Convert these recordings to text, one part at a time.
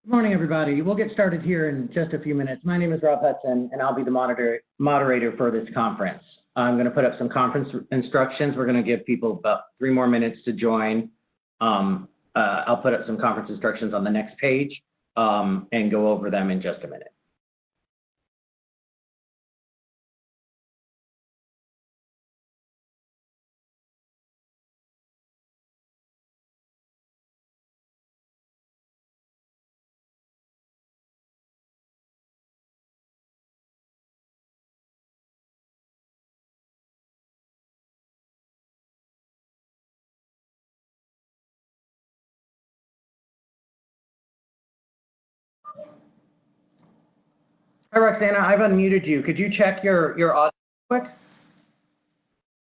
Good morning, everybody. We'll get started here in just a few minutes. My name is Rob Hudson, and I'll be the moderator for this conference. I'm going to put up some conference instructions. We're going to give people about 3 more minutes to join. I'll put up some conference instructions on the next page and go over them in just a minute. Hi, Roxana. I've unmuted you. Could you check your audio quick?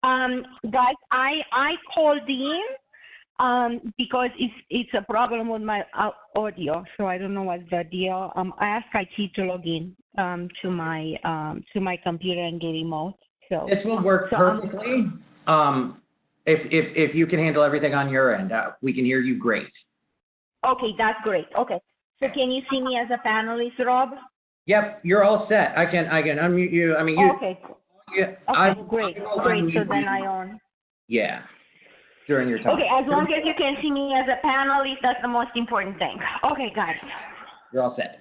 Guys, I called in because it's a problem with my audio, so I don't know what's the deal. I asked IT to log in to my computer and do remote. So this will work perfectly. If you can handle everything on your end, we can hear you great. Okay, that's great. Okay, so can you see me as a panelist, Rob? Yep, you're all set. I can unmute you. I mean, you. Okay. Yeah, okay, great. So then I on. Yeah, during your time. Okay, as long as you can see me as a panelist, that's the most important thing. Okay, got it. You're all set.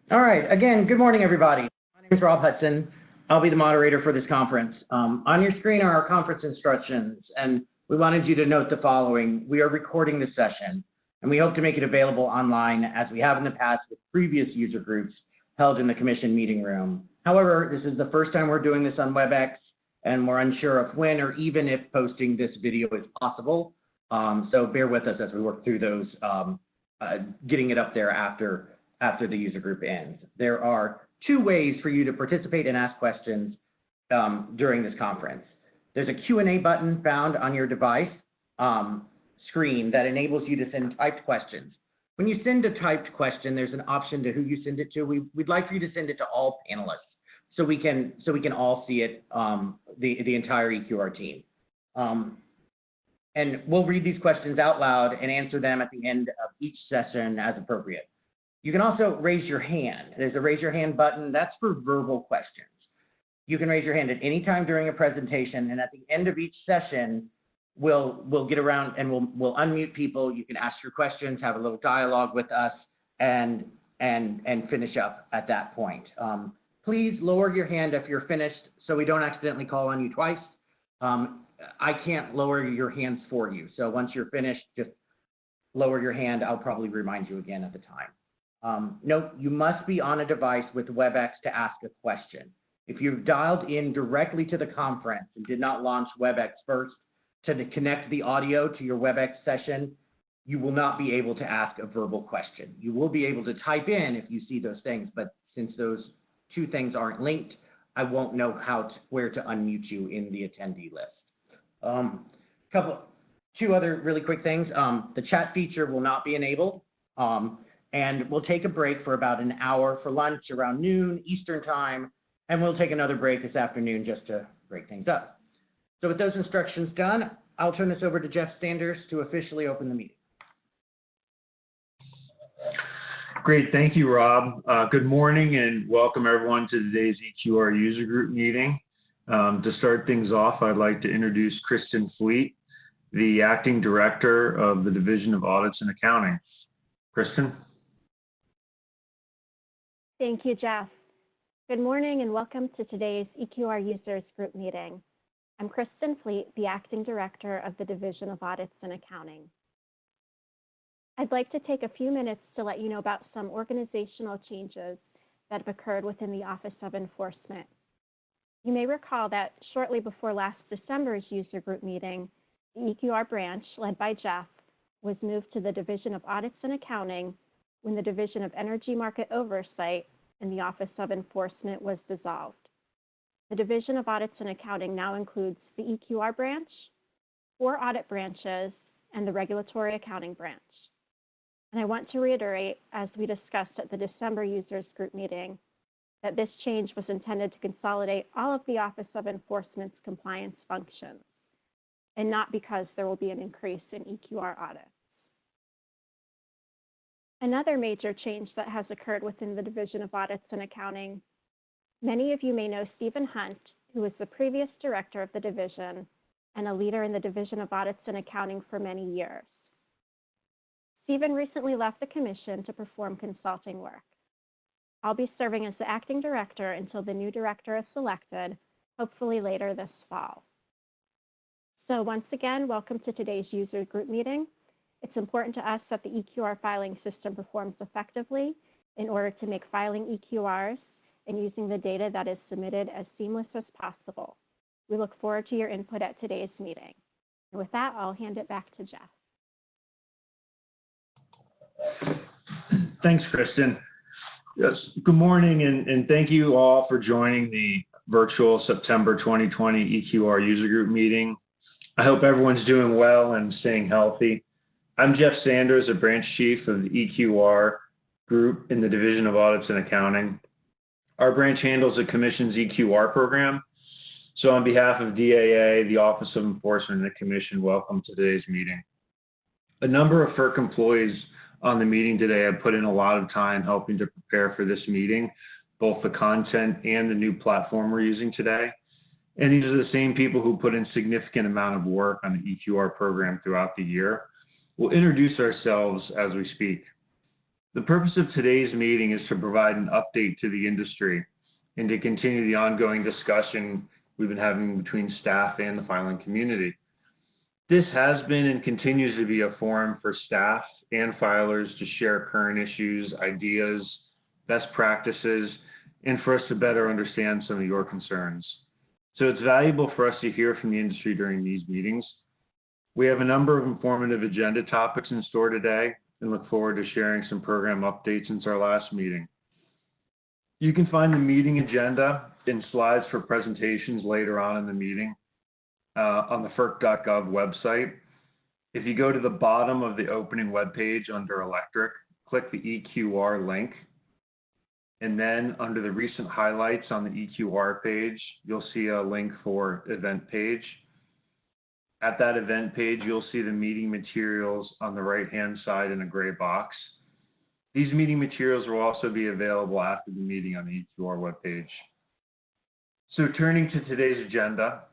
All right, again, good morning, everybody. My name is Rob Hudson. I'll be the moderator for this conference. On your screen are our conference instructions, and we wanted you to note the following. We are recording this session, and we hope to make it available online as we have in the past with previous user groups held in the commission meeting room. However, this is the first time we're doing this on WebEx, and we're unsure of when or even if posting this video is possible. So bear with us as we work through those, getting it up there after the user group ends. There are 2 ways for you to participate and ask questions during this conference. There's a Q&A button found on your device screen that enables you to send typed questions. When you send a typed question, there's an option to who you send it to. We'd like for you to send it to all panelists so we can all see it, the entire EQR team. And we'll read these questions out loud and answer them at the end of each session as appropriate. You can also raise your hand. There's a raise your hand button. That's for verbal questions. You can raise your hand at any time during a presentation, and at the end of each session, we'll get around and we'll unmute people. You can ask your questions, have a little dialogue with us, and finish up at that point. Please lower your hand if you're finished so we don't accidentally call on you twice. I can't lower your hands for you. So once you're finished, just lower your hand. I'll probably remind you again at the time. Note, you must be on a device with WebEx to ask a question. If you've dialed in directly to the conference and did not launch WebEx first to connect the audio to your WebEx session, you will not be able to ask a verbal question. You will be able to type in if you see those things, but since those 2 things aren't linked, I won't know where to unmute you in the attendee list. 2 other really quick things. The chat feature will not be enabled. And we'll take a break for about an hour for lunch around noon Eastern time, and we'll take another break this afternoon just to break things up. So with those instructions done, I'll turn this over to Jeff Sanders to officially open the meeting. Great, thank you, Rob. Good morning and welcome everyone to today's EQR user group meeting. To start things off, I'd like to introduce Kristen Fleet, the Acting Director of the Division of Audits and Accounting. Kristen? Thank you, Jeff. Good morning and welcome to today's EQR Users Group meeting. I'm Kristen Fleet, the Acting Director of the Division of Audits and Accounting. I'd like to take a few minutes to let you know about some organizational changes that have occurred within the Office of Enforcement. You may recall that shortly before last December's user group meeting, the EQR branch, led by Jeff, was moved to the Division of Audits and Accounting when the Division of Energy Market Oversight in the Office of Enforcement was dissolved. The Division of Audits and Accounting now includes the EQR branch, 4 audit branches, and the Regulatory Accounting Branch. And I want to reiterate, as we discussed at the December users group meeting, that this change was intended to consolidate all of the Office of Enforcement's compliance functions, and not because there will be an increase in EQR audits. Another major change that has occurred within the Division of Audits and Accounting, many of you may know Stephen Hunt, who was the previous director of the division and a leader in the Division of Audits and Accounting for many years. Stephen recently left the commission to perform consulting work. I'll be serving as the acting director until the new director is selected, hopefully later this fall. So once again, welcome to today's user group meeting. It's important to us that the EQR filing system performs effectively in order to make filing EQRs and using the data that is submitted as seamless as possible. We look forward to your input at today's meeting. And with that, I'll hand it back to Jeff. Thanks, Kristen. Yes, good morning, and thank you all for joining the virtual September 2020 EQR user group meeting. I hope everyone's doing well and staying healthy. I'm Jeff Sanders, a branch chief of the EQR group in the Division of Audits and Accounting. Our branch handles the Commission's EQR program. So on behalf of DAA, the Office of Enforcement, and the Commission, welcome to today's meeting. A number of Ferc employees on the meeting today have put in a lot of time helping to prepare for this meeting, both the content and the new platform we're using today. And these are the same people who put in significant amount of work on the EQR program throughout the year. We'll introduce ourselves as we speak. The purpose of today's meeting is to provide an update to the industry and to continue the ongoing discussion we've been having between staff and the filing community. This has been and continues to be a forum for staff and filers to share current issues, ideas, best practices, and for us to better understand some of your concerns. So it's valuable for us to hear from the industry during these meetings. We have a number of informative agenda topics in store today and look forward to sharing some program updates since our last meeting. You can find the meeting agenda and slides for presentations later on in the meeting on the ferc.gov website. If you go to the bottom of the opening webpage under Electric, click the EQR link, and then under the recent highlights on the EQR page, you'll see a link for event page. At that event page, you'll see the meeting materials on the right-hand side in a gray box. These meeting materials will also be available after the meeting on the EQR webpage. So turning to today's agenda,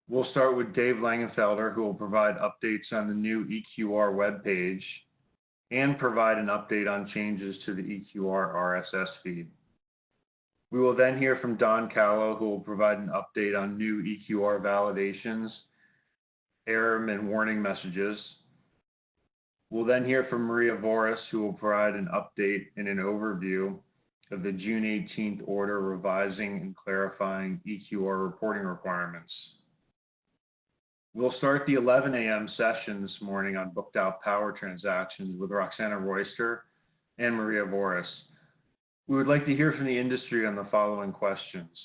we'll start with Dave Langenfelder, who will provide updates on the new EQR webpage and provide an update on changes to the EQR RSS feed. We will then hear from Don Callow, who will provide an update on new EQR validations, error and warning messages. We'll then hear from Maria Voris, who will provide an update and an overview of the June 18th order revising and clarifying EQR reporting requirements. We'll start the 11 a.m. session this morning on booked out power transactions with Roxana Royster and Maria Voris. We would like to hear from the industry on the following questions.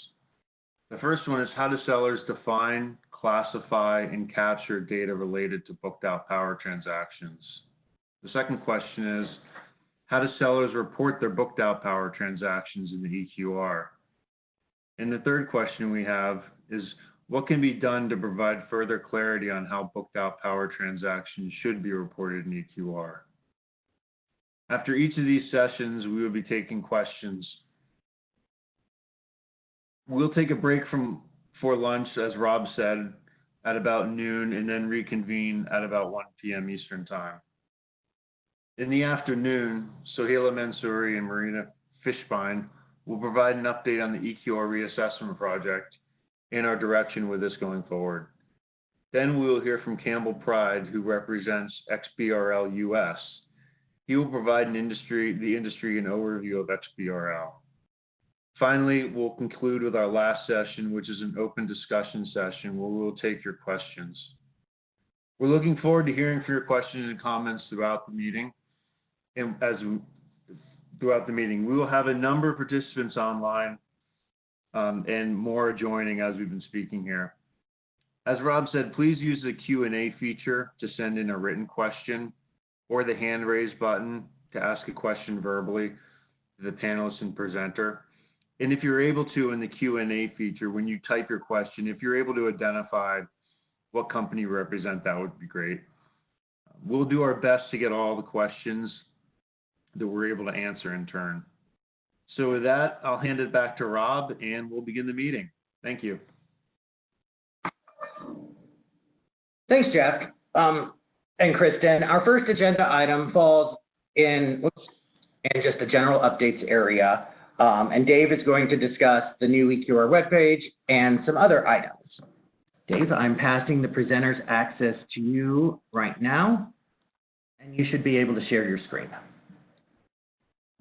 The first one is, how do sellers define, classify, and capture data related to booked out power transactions? The second question is, how do sellers report their booked out power transactions in the EQR? And the third question we have is, what can be done to provide further clarity on how booked out power transactions should be reported in EQR? After each of these sessions, we will be taking questions. We'll take a break for lunch, as Rob said, at about noon, and then reconvene at about 1 p.m. Eastern Time. In the afternoon, Sohaila Mansouri and Marina Fishbein will provide an update on the EQR reassessment project and our direction with this going forward. Then we will hear from Campbell Pride, who represents Xbrl US. He will provide the industry an overview of Xbrl. Finally, we'll conclude with our last session, which is an open discussion session where we'll take your questions. We're looking forward to hearing from your questions and comments throughout the meeting. And we will have a number of participants online and more joining as we've been speaking here. As Rob said, please use the Q&A feature to send in a written question or the hand raise button to ask a question verbally to the panelist and presenter. And if you're able to, in the Q&A feature, when you type your question, if you're able to identify what company you represent, that would be great. We'll do our best to get all the questions that we're able to answer in turn. So with that, I'll hand it back to Rob and we'll begin the meeting. Thank you. Thanks, Jeff. And Kristen, our first agenda item falls in just the general updates area. And Dave is going to discuss the new Eqr Webpage and some other items. Dave, I'm passing the presenter's access to you right now, and you should be able to share your screen.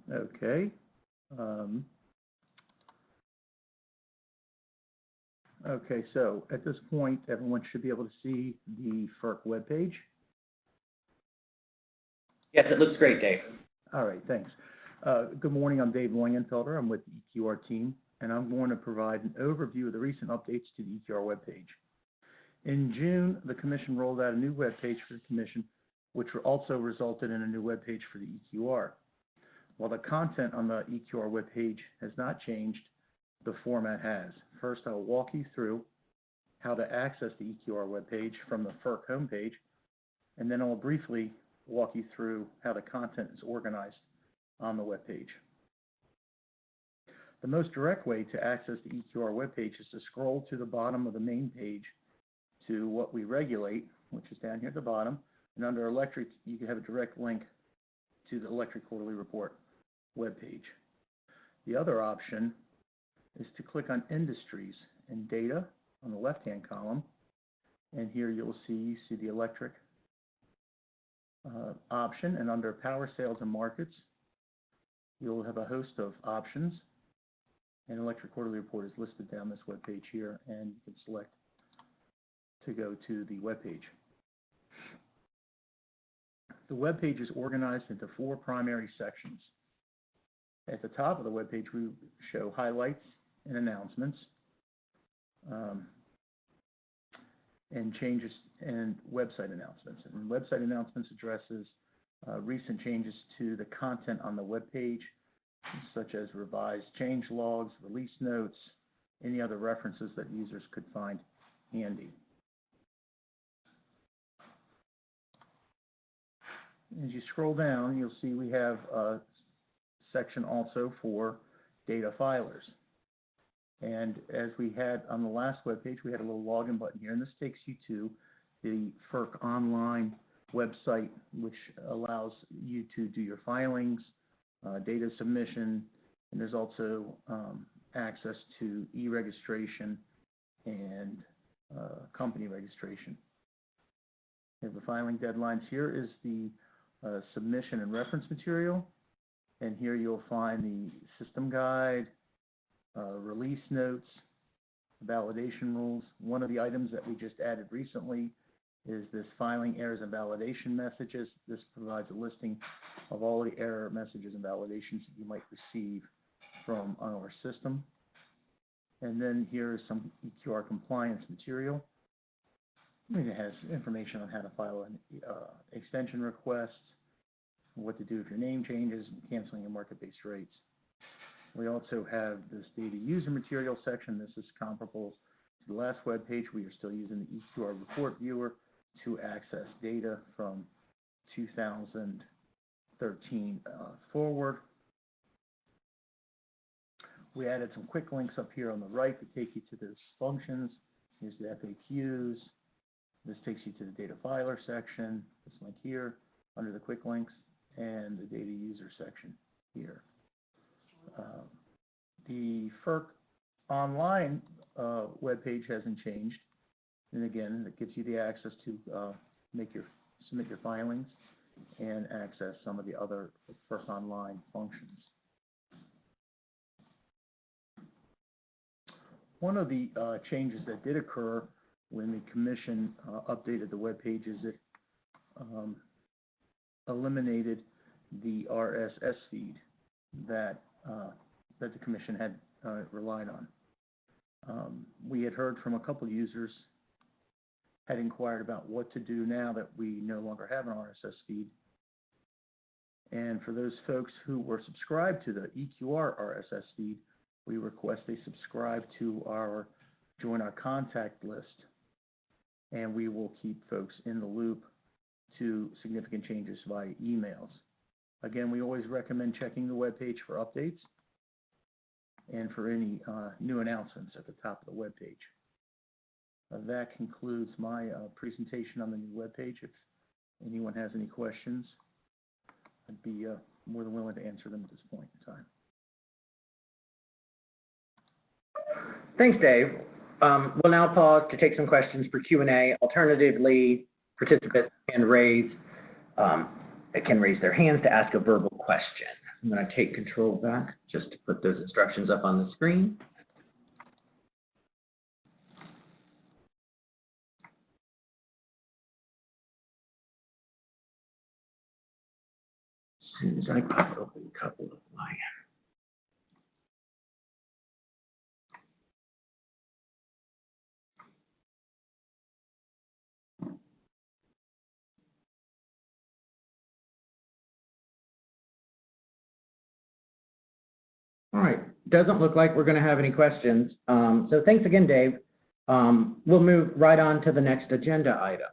Okay. Okay, so at this point, everyone should be able to see the Ferc webpage. Yes, it looks great, Dave. All right, thanks. Good morning, I'm Dave Langenfelder. I'm with the Eqr team, and I'm going to provide an overview of the recent updates to the Eqr webpage. In June, the Commission rolled out a new webpage for the Commission, which also resulted in a new webpage for the Eqr. While the content on the Eqr webpage has not changed, the format has. First, I'll walk you through how to access the Eqr webpage from the Ferc homepage, and then I'll briefly walk you through how the content is organized on the webpage. The most direct way to access the Eqr webpage is to scroll to the bottom of the main page to what we regulate, which is down here at the bottom, and under electric, you can have a direct link to the electric quarterly report webpage. The other option is to click on industries and data on the left-hand column, and here you'll see the electric option, and under power sales and markets, you'll have a host of options, and electric quarterly report is listed down this webpage here, and you can select to go to the webpage. The webpage is organized into 4 primary sections. At the top of the webpage, we show highlights and announcements, and changes and website announcements. And website announcements addresses recent changes to the content on the webpage, such as revised change logs, release notes, any other references that users could find handy. As you scroll down, you'll see we have a section also for data filers. And as we had on the last webpage, we had a little login button here, and this takes you to the Ferc online website, which allows you to do your filings, data submission, and there's also access to e-registration and company registration. We have the filing deadlines. Here is the submission and reference material, and here you'll find the system guide, release notes, validation rules. One of the items that we just added recently is this filing errors and validation messages. This provides a listing of all the error messages and validations that you might receive from our system. And then here is some Eqr compliance material. It has information on how to file an extension request, what to do if your name changes, and canceling your market-based rates. We also have this data user material section. This is comparable to the last web page. We are still using the Eqr report viewer to access data from 2013 forward. We added some quick links up here on the right to take you to those functions. Here's the FAQs. This takes you to the data filer section, this link here, under the quick links, and the data user section here. The Ferc online webpage hasn't changed. And again, it gives you the access to submit your filings and access some of the other Ferc online functions. One of the changes that did occur when the Commission updated the web page is it eliminated the RSS feed that the Commission had relied on. We had heard from a couple users had inquired about what to do now that we no longer have an RSS feed. And for those folks who were subscribed to the EQR RSS feed, we request they subscribe to join our contact list, and we will keep folks in the loop to significant changes via emails. Again, we always recommend checking the webpage for updates and for any new announcements at the top of the webpage. That concludes my presentation on the new webpage. If anyone has any questions, I'd be more than willing to answer them at this point in time. Thanks, Dave. We'll now pause to take some questions for Q&A. Alternatively, participants can raise their hands to ask a verbal question. I'm going to take control back just to put those instructions up on the screen. As soon as I pop open a couple of my All right, doesn't look like we're going to have any questions. So thanks again, Dave. We'll move right on to the next agenda item.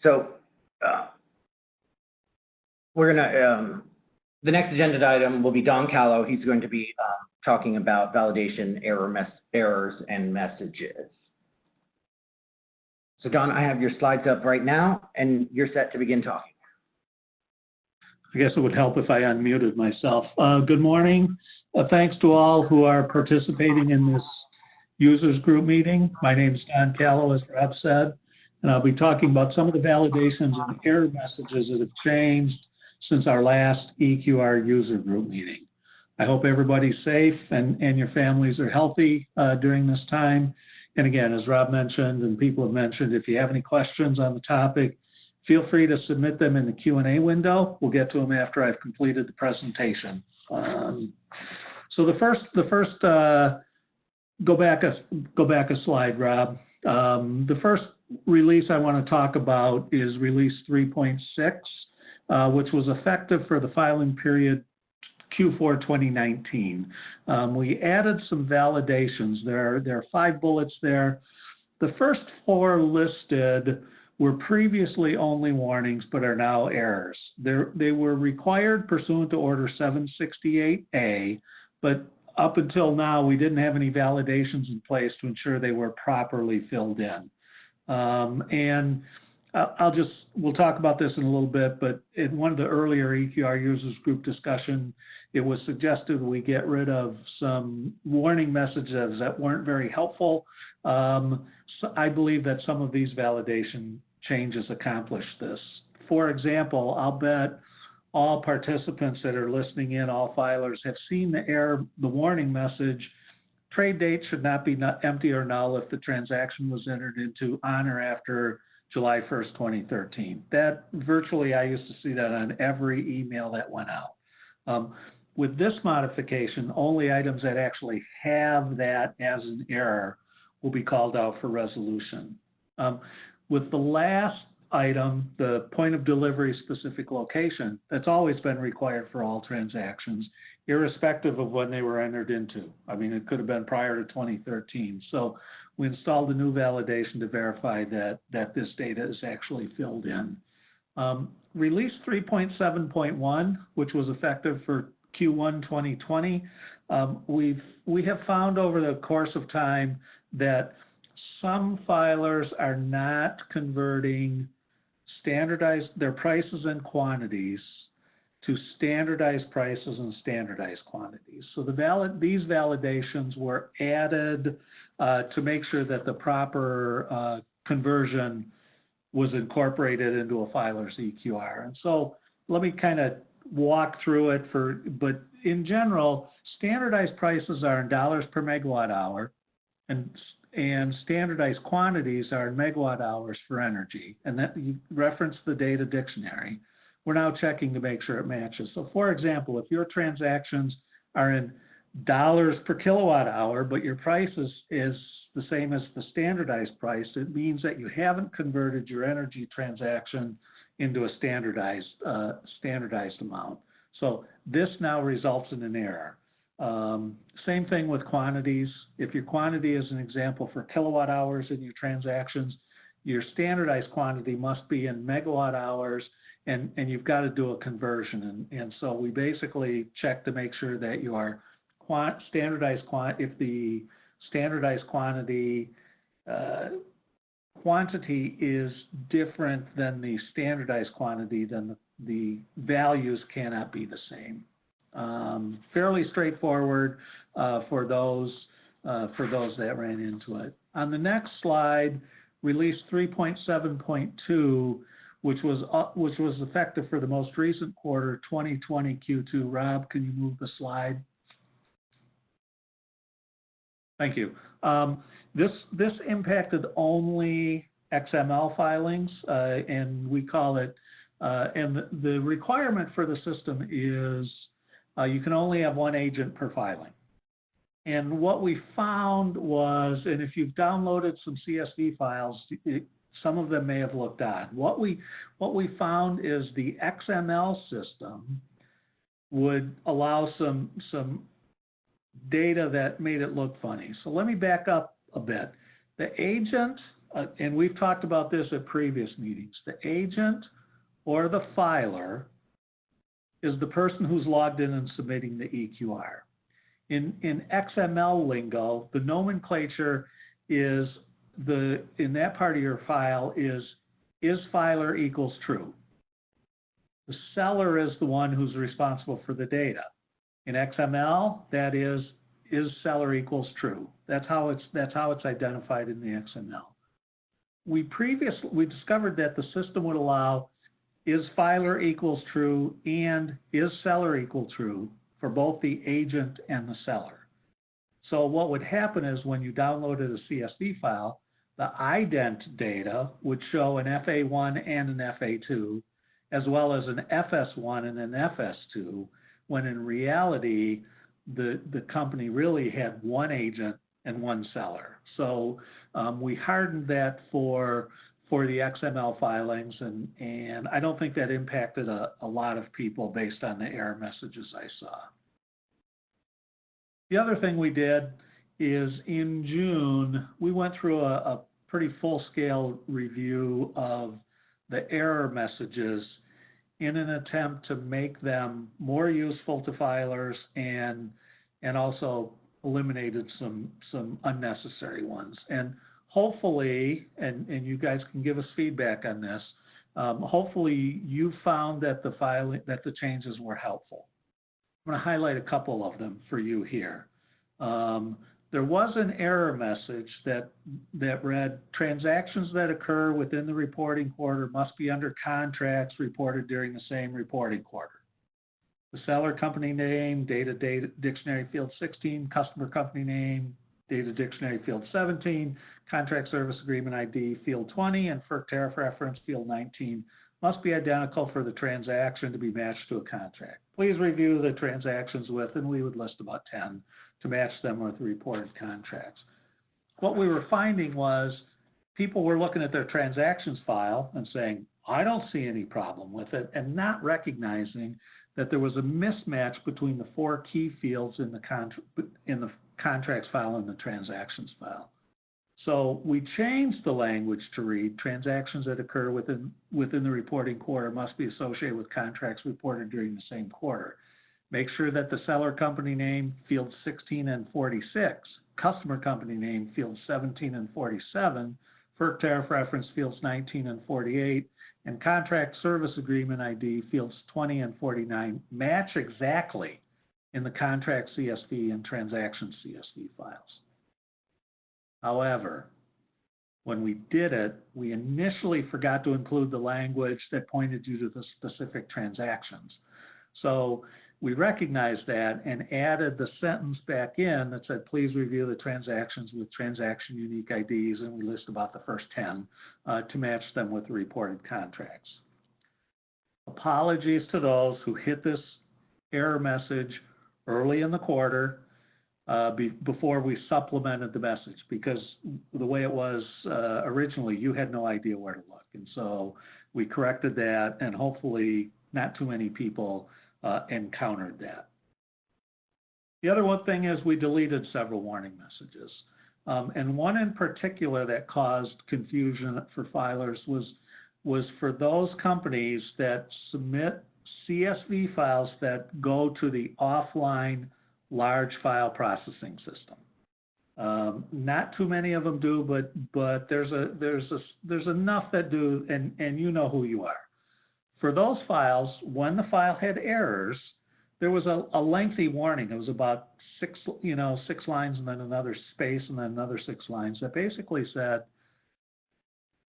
So the next agenda item will be Don Callow. He's going to be talking about validation errors and messages. So Don, I have your slides up right now, and you're set to begin talking. I guess it would help if I unmuted myself. Good morning. Thanks to all who are participating in this users group meeting. My name is Don Callow, as Rob said, and I'll be talking about some of the validations and error messages that have changed since our last EQR user group meeting. I hope everybody's safe and your families are healthy during this time. And again, as Rob mentioned and people have mentioned, if you have any questions on the topic, feel free to submit them in the Q&A window. We'll get to them after I've completed the presentation. So the first, go back a slide, Rob. The first release I want to talk about is release 3.6, which was effective for the filing period Q4 2019. We added some validations. There are 5 bullets there. The first 4 listed were previously only warnings, but are now errors. They were required pursuant to Order 768A, but up until now, we didn't have any validations in place to ensure they were properly filled in. And we'll talk about this in a little bit, but in one of the earlier EQR users group discussion, it was suggested we get rid of some warning messages that weren't very helpful. So I believe that some of these validation changes accomplish this. For example, I'll bet all participants that are listening in, all filers, have seen the warning message, trade date should not be empty or null if the transaction was entered into on or after July 1st, 2013. That virtually, I used to see that on every email that went out. With this modification, only items that actually have that as an error will be called out for resolution. With the last item, the point of delivery specific location, that's always been required for all transactions, irrespective of when they were entered into. I mean, it could have been prior to 2013. So we installed a new validation to verify that this data is actually filled in. Release 3.7.1, which was effective for Q1 2020, we have found over the course of time that some filers are not converting their prices and quantities to standardized prices and standardized quantities. So these validations were added to make sure that the proper conversion was incorporated into a filer's EQR. And so let me kind of walk through it but in general, standardized prices are in dollars per megawatt hour, and standardized quantities are in megawatt hours for energy. And that you reference the data dictionary. We're now checking to make sure it matches. So for example, if your transactions are in dollars per kilowatt hour, but your price is the same as the standardized price, it means that you haven't converted your energy transaction into a standardized amount. So this now results in an error. Same thing with quantities. If your quantity is an example for kilowatt hours in your transactions, your standardized quantity must be in megawatt hours, and you've got to do a conversion. And so we basically check to make sure that your if the standardized quantity is different than the standardized quantity, then the values cannot be the same. Fairly straightforward for those that ran into it. On the next slide, release 3.7.2, which was effective for the most recent quarter, 2020 Q2. Rob, can you move the slide? Thank you. This impacted only XML filings, and we call it, and the requirement for the system is you can only have one agent per filing. And what we found was, and if you've downloaded some CSV files, some of them may have looked odd. What we found is the XML system would allow some data that made it look funny. So let me back up a bit. The agent, and we've talked about this at previous meetings, the agent or the filer is the person who's logged in and submitting the EQR. In XML lingo, the nomenclature is in that part of your file is filer equals true. The seller is the one who's responsible for the data. In XML, that is seller equals true. That's how it's identified in the XML. We discovered that the system would allow is filer equals true and is seller equal true for both the agent and the seller. So what would happen is when you downloaded a CSV file, the ident data would show an FA1 and an FA2, as well as an FS1 and an FS2, when in reality, the company really had one agent and one seller. So we hardened that for the XML filings, and I don't think that impacted a lot of people based on the error messages I saw. The other thing we did is in June, we went through a pretty full-scale review of the error messages in an attempt to make them more useful to filers and also eliminated some unnecessary ones. And hopefully, and you guys can give us feedback on this, hopefully you found that the changes were helpful. I'm going to highlight a couple of them for you here. There was an error message that read, transactions that occur within the reporting quarter must be under contracts reported during the same reporting quarter. The seller company name, data dictionary field 16, customer company name, data dictionary field 17, contract service agreement ID field 20, and Ferc tariff reference field 19 must be identical for the transaction to be matched to a contract. Please review the transactions with, and we would list about 10 to match them with reported contracts. What we were finding was people were looking at their transactions file and saying, I don't see any problem with it, and not recognizing that there was a mismatch between the 4 key fields in the contracts file and the transactions file. So we changed the language to read, transactions that occur within the reporting quarter must be associated with contracts reported during the same quarter. Make sure that the seller company name, fields 16 and 46, customer company name, fields 17 and 47, Ferc tariff reference, fields 19 and 48, and contract service agreement ID, fields 20 and 49, match exactly in the contract CSV and transaction CSV files. However, when we did it, we initially forgot to include the language that pointed you to the specific transactions. So we recognized that and added the sentence back in that said, please review the transactions with transaction unique IDs, and we list about the first 10 to match them with the reported contracts. Apologies to those who hit this error message early in the quarter. before we supplemented the message, because the way it was originally, you had no idea where to look. And so we corrected that, and hopefully not too many people encountered that. The other one thing is we deleted several warning messages. And one in particular that caused confusion for filers was for those companies that submit CSV files that go to the offline large file processing system. Not too many of them do, but there's enough that do, and you know who you are. For those files, when the file had errors, there was a lengthy warning. It was about six lines and then another space and then another 6 lines that basically said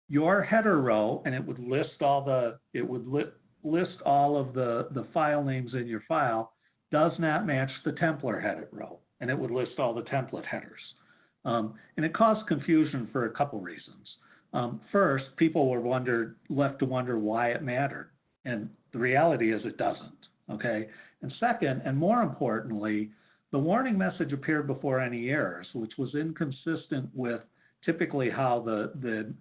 your header row, and it would list all of the file names in your file, does not match the template header row, and it would list all the template headers. And it caused confusion for a couple reasons. First, people were left to wonder why it mattered, and the reality is it doesn't. Okay. And second, and more importantly, the warning message appeared before any errors, which was inconsistent with typically how the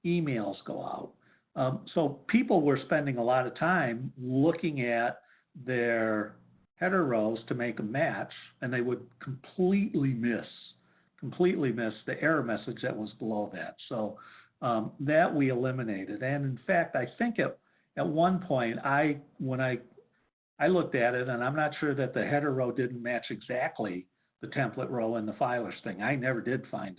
emails go out. So people were spending a lot of time looking at their header rows to make a match, and they would completely miss the error message that was below that. So that we eliminated. And in fact, I think at one point, when I looked at it, and I'm not sure that the header row didn't match exactly the template row in the filers thing. I never did find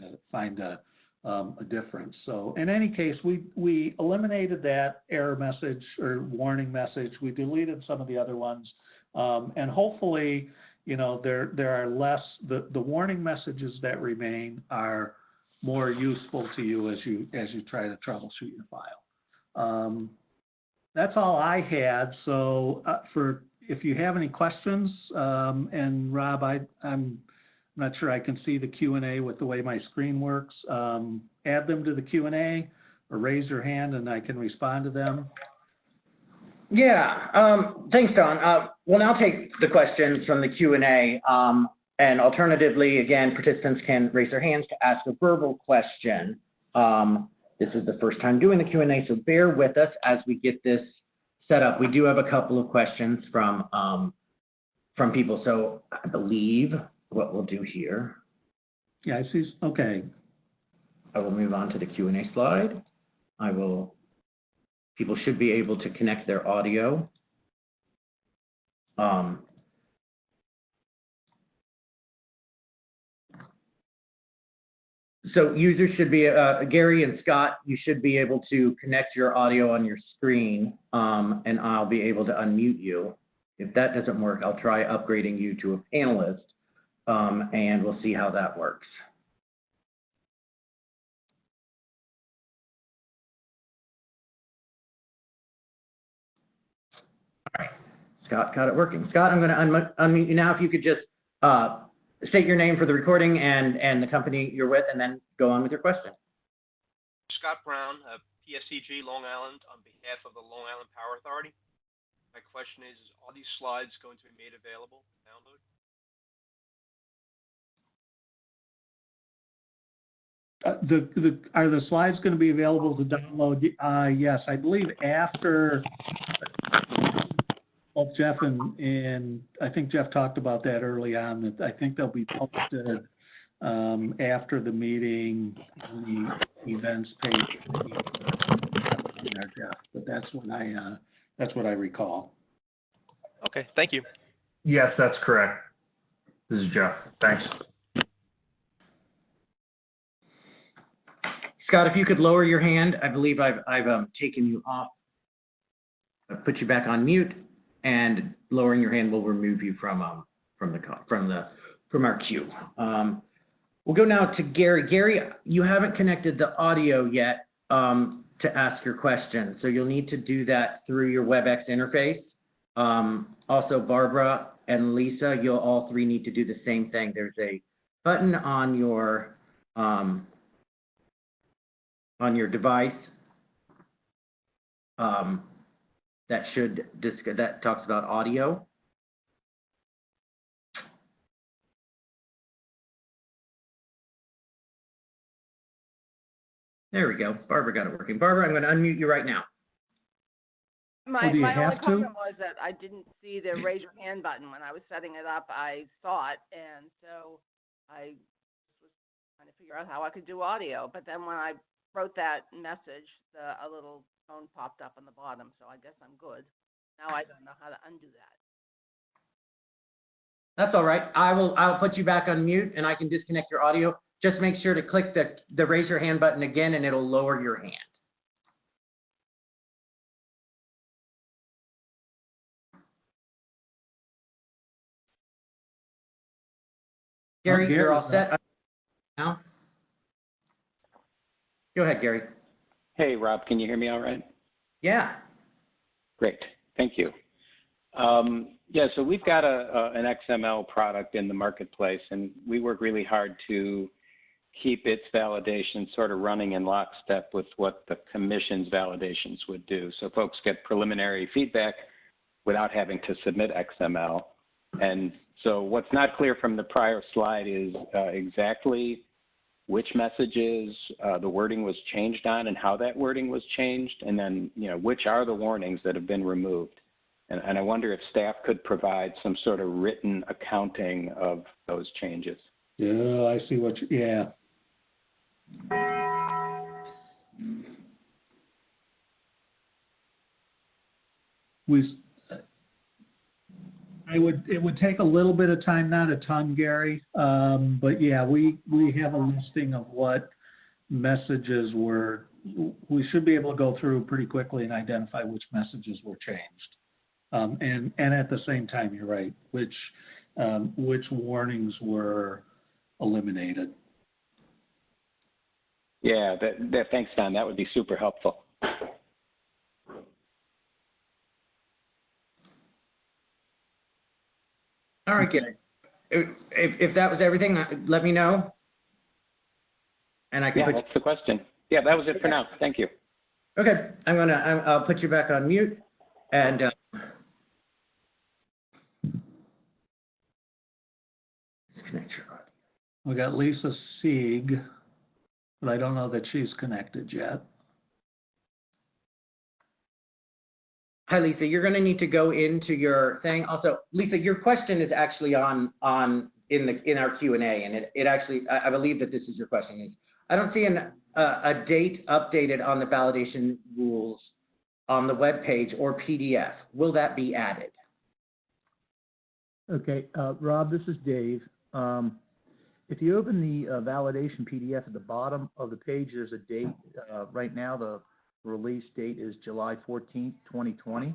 a difference. So in any case, we eliminated that error message or warning message. We deleted some of the other ones, and hopefully, there are less. The warning messages that remain are more useful to you as you try to troubleshoot your file. That's all I had. So if you have any questions, and Rob, I'm not sure I can see the Q&A with the way my screen works. Add them to the Q&A or raise your hand and I can respond to them. Yeah, thanks, Don. We'll now take the questions from the Q&A. And alternatively, again, participants can raise their hands to ask a verbal question. This is the first time doing the Q&A, so bear with us as we get this set up. We do have a couple of questions from people. So I believe what we'll do here. Yeah, I see. Okay. I will move on to the Q&A slide. People should be able to connect their audio. So users should be, Gary and Scott, you should be able to connect your audio on your screen, and I'll be able to unmute you. If that doesn't work, I'll try upgrading you to a panelist, and we'll see how that works. All right, Scott got it working. Scott, I'm going to unmute you now. If you could just state your name for the recording and the company you're with, and then go on with your question. Scott Brown, PSCG, Long Island, on behalf of the Long Island Power Authority. My question is all these slides going to be made available to download? Are the slides going to be available to download? Yes, I believe after both Jeff and I think Jeff talked about that early on, that I think they'll be posted after the meeting on the events page. Jeff, but that's what I recall. Okay, thank you. Yes, that's correct. This is Jeff. Thanks. Scott, if you could lower your hand, I believe I've taken you off. I've put you back on mute, and lowering your hand will remove you from our queue. We'll go now to Gary. Gary, you haven't connected the audio yet to ask your question, so you'll need to do that through your WebEx interface. Also, Barbara and Lisa, you'll all three need to do the same thing. There's a button on your device that talks about audio. There we go. Barbara got it working. Barbara, I'm going to unmute you right now. Do you My only have to? comment was that I didn't see the raise your hand button when I was setting it up. I saw it, and so I was trying to figure out how I could do audio. But then when I wrote that message, a little tone popped up on the bottom, so I guess I'm good. Now I don't know how to undo that. That's all right. I'll put you back on mute, and I can disconnect your audio. Just make sure to click the raise your hand button again, and it'll lower your hand. Gary, you're all set now? Go ahead, Gary. Hey, Rob, can you hear me all right? Yeah. Great, thank you. Yeah, so we've got an XML product in the marketplace, and we work really hard to keep its validation sort of running in lockstep with what the commission's validations would do. So folks get preliminary feedback without having to submit XML. And so what's not clear from the prior slide is exactly which messages the wording was changed on and how that wording was changed, and then which are the warnings that have been removed. And I wonder if staff could provide some sort of written accounting of those changes. Yeah, I see what you, yeah. It would take a little bit of time, not a ton, Gary, but yeah, we have a listing of what messages were, we should be able to go through pretty quickly and identify which messages were changed. And at the same time, you're right, which warnings were eliminated. Yeah, thanks, Don. That would be super helpful. All right, Gary. If that was everything, let me know. And I can Yeah, that's the question. Yeah, that was it for now. Thank you. Okay, I'll put you back on mute, and disconnect your audio. We got Lisa Sieg, but I don't know that she's connected yet. Hi, Lisa. You're going to need to go into your thing. Also, Lisa, your question is actually in our Q&A, and it actually, I believe that this is your question. I don't see a date updated on the validation rules on the web page or PDF. Will that be added? Okay, Rob, this is Dave. If you open the validation PDF at the bottom of the page, there's a date. Right now, the release date is July 14th, 2020.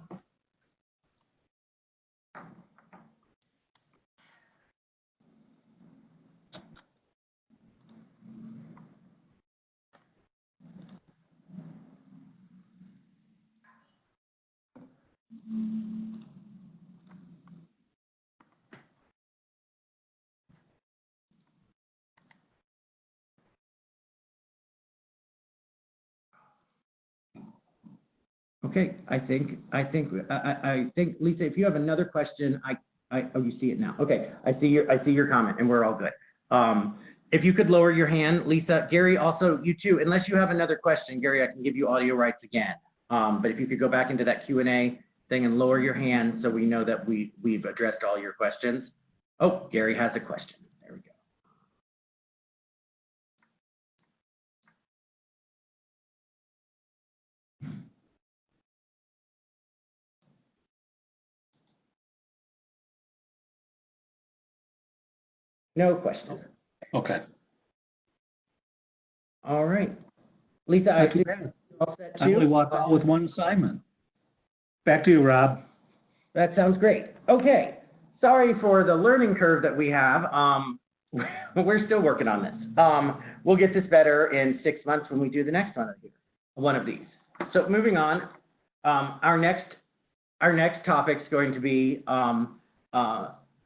Okay, I think, Lisa, if you have another question, oh, you see it now. Okay, I see your comment, and we're all good. If you could lower your hand, Lisa, Gary, also you too. Unless you have another question, Gary, I can give you audio rights again. But if you could go back into that Q&A thing and lower your hand, so we know that we've addressed all your questions. Oh, Gary has a question. There we go. No question. Okay. All right. Lisa, I think you're all set too. I only walked out with one assignment. Back to you, Rob. That sounds great. Okay. Sorry for the learning curve that we have. We're still working on this. We'll get this better in 6 months when we do the next one of these. So moving on, our next topic is going to be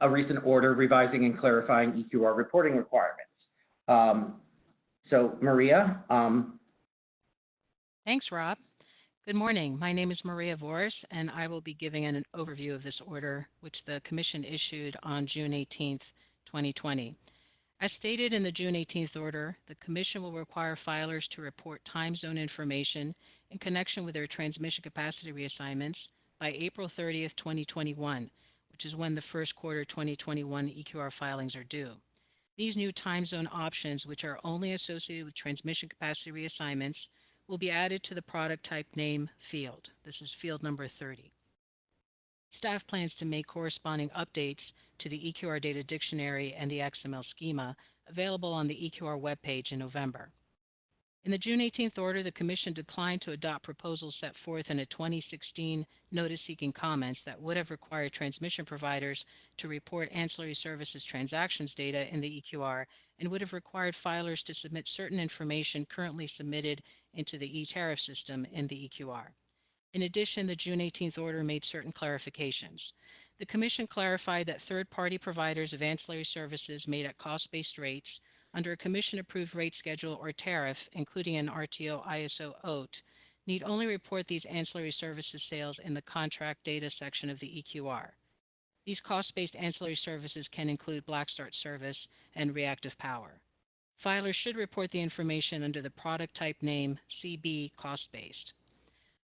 a recent order revising and clarifying EQR reporting requirements. So Maria. Thanks, Rob. Good morning. My name is Maria Voris, and I will be giving an overview of this order, which the Commission issued on June 18th, 2020. As stated in the June 18th order, the Commission will require filers to report time zone information in connection with their transmission capacity reassignments by April 30th, 2021, which is when the first quarter 2021 EQR filings are due. These new time zone options, which are only associated with transmission capacity reassignments, will be added to the product type name field. This is field number 30. Staff plans to make corresponding updates to the EQR data dictionary and the XML schema available on the Eqr Webpage in November. In the June 18th order, the Commission declined to adopt proposals set forth in a 2016 notice seeking comments that would have required transmission providers to report ancillary services transactions data in the EQR and would have required filers to submit certain information currently submitted into the e-tariff system in the EQR. In addition, the June 18th order made certain clarifications. The Commission clarified that third-party providers of ancillary services made at cost-based rates under a Commission-approved rate schedule or tariff, including an RTO ISO OAT, need only report these ancillary services sales in the contract data section of the EQR. These cost-based ancillary services can include black start service and reactive power. Filers should report the information under the product type name CB cost-based.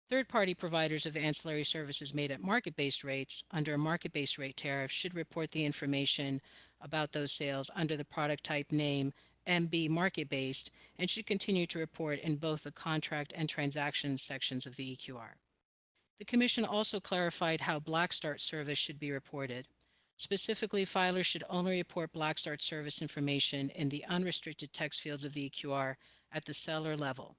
Third-party providers of ancillary services made at market-based rates under a market-based rate tariff should report the information about those sales under the product type name MB market-based and should continue to report in both the contract and transaction sections of the EQR. The Commission also clarified how black start service should be reported. Specifically, filers should only report black start service information in the unrestricted text fields of the EQR at the seller level.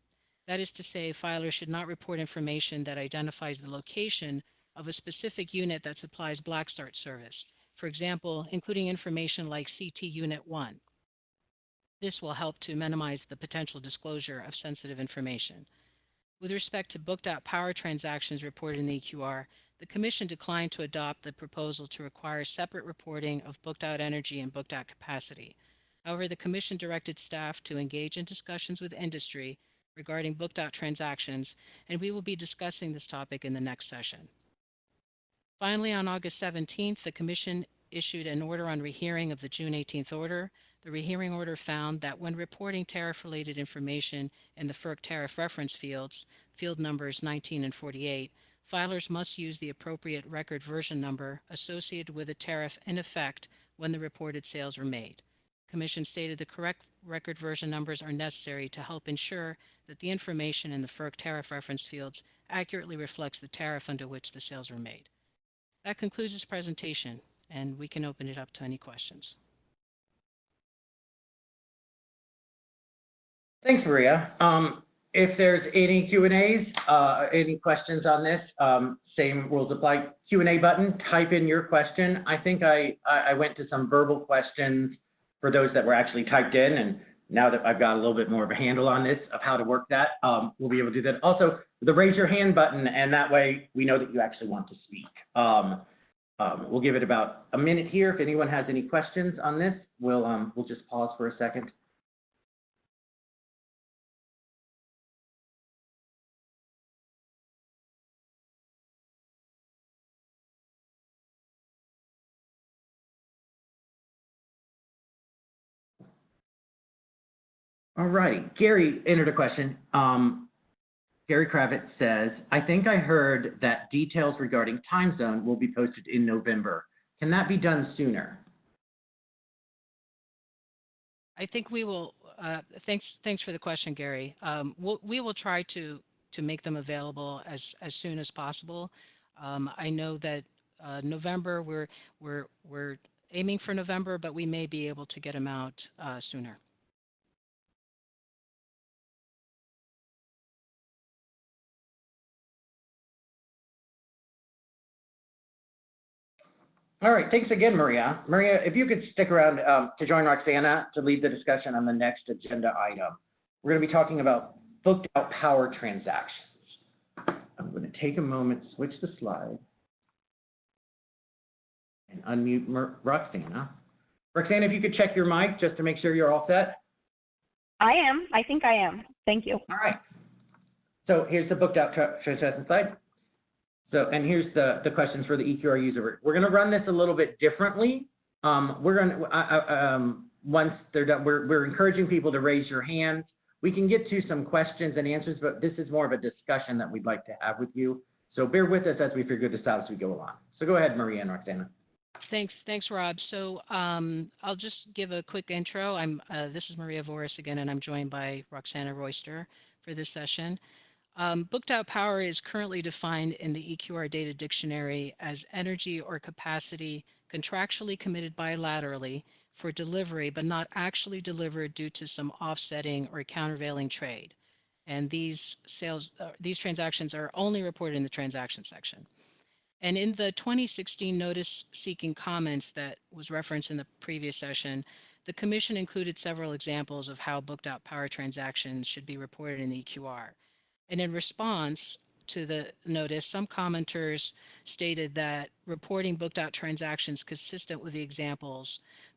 That is to say, filers should not report information that identifies the location of a specific unit that supplies black start service, for example, including information like CT Unit 1. This will help to minimize the potential disclosure of sensitive information. With respect to booked-out power transactions reported in the EQR, the Commission declined to adopt the proposal to require separate reporting of booked-out energy and booked-out capacity. However, the Commission directed staff to engage in discussions with industry regarding booked-out transactions, and we will be discussing this topic in the next session. Finally, on August 17th, the Commission issued an order on rehearing of the June 18th order. The rehearing order found that when reporting tariff-related information in the Ferc tariff reference fields, field numbers 19 and 48, filers must use the appropriate record version number associated with a tariff in effect when the reported sales were made. The Commission stated the correct record version numbers are necessary to help ensure that the information in the Ferc tariff reference fields accurately reflects the tariff under which the sales were made. That concludes this presentation, and we can open it up to any questions. Thanks, Maria. If there's any Q&As, any questions on this, same rules apply. Q&A button, type in your question. I think I went to some verbal questions for those that were actually typed in, and now that I've got a little bit more of a handle on this, of how to work that, we'll be able to do that. Also, the raise your hand button, and that way we know that you actually want to speak. We'll give it about a minute here. If anyone has any questions on this, we'll just pause for a second. All right, Gary entered a question. Gary Kravitz says, I think I heard that details regarding time zone will be posted in November. Can that be done sooner? I think we will, thanks for the question, Gary. We will try to make them available as soon as possible. I know that November, we're aiming for November, but we may be able to get them out sooner. All right, thanks again, Maria. Maria, if you could stick around to join Roxana to lead the discussion on the next agenda item. We're going to be talking about booked out power transactions. I'm going to take a moment, switch the slide, and unmute Roxana. Roxana, if you could check your mic just to make sure you're all set. I am. I think I am. Thank you. All right. So here's the booked out transaction slide. So, and here's the questions for the EQR user. We're going to run this a little bit differently. once they're done, we're encouraging people to raise your hands. We can get to some questions and answers, but this is more of a discussion that we'd like to have with you. So bear with us as we figure this out as we go along. So go ahead, Maria and Roxana. Thanks, Rob. So I'll just give a quick intro. This is Maria Voris again, and I'm joined by Roxana Royster for this session. Booked out power is currently defined in the EQR Data Dictionary as energy or capacity contractually committed bilaterally for delivery, but not actually delivered due to some offsetting or countervailing trade. And these transactions are only reported in the transaction section. And in the 2016 notice seeking comments that was referenced in the previous session, the Commission included several examples of how booked out power transactions should be reported in EQR. And in response to the notice, some commenters stated that reporting booked out transactions consistent with the examples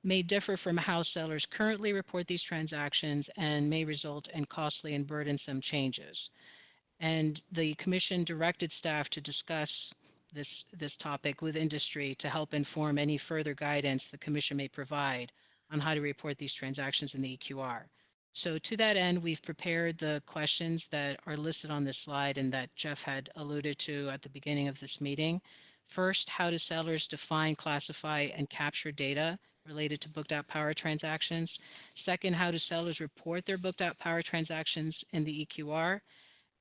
may differ from how sellers currently report these transactions and may result in costly and burdensome changes. And the Commission directed staff to discuss this topic with industry to help inform any further guidance the Commission may provide on how to report these transactions in the EQR. So to that end, we've prepared the questions that are listed on this slide and that Jeff had alluded to at the beginning of this meeting. First, how do sellers define, classify, and capture data related to booked out power transactions? Second, how do sellers report their booked out power transactions in the EQR?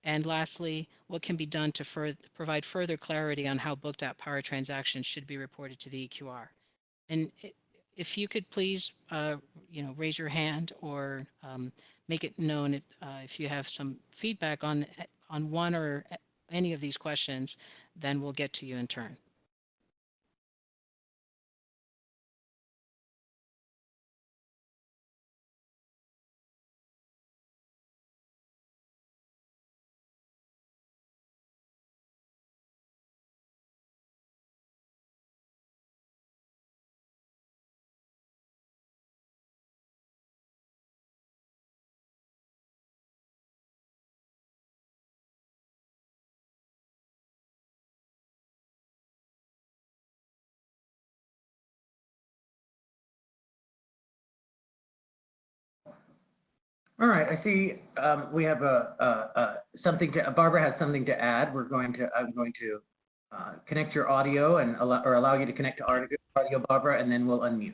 And lastly, what can be done to provide further clarity on how booked out power transactions should be reported to the EQR? And if you could please, raise your hand or make it known if you have some feedback on one or any of these questions, then we'll get to you in turn. All right, I see we have Barbara has something to add. I'm going to connect your audio and allow you to connect to audio, Barbara, and then we'll unmute.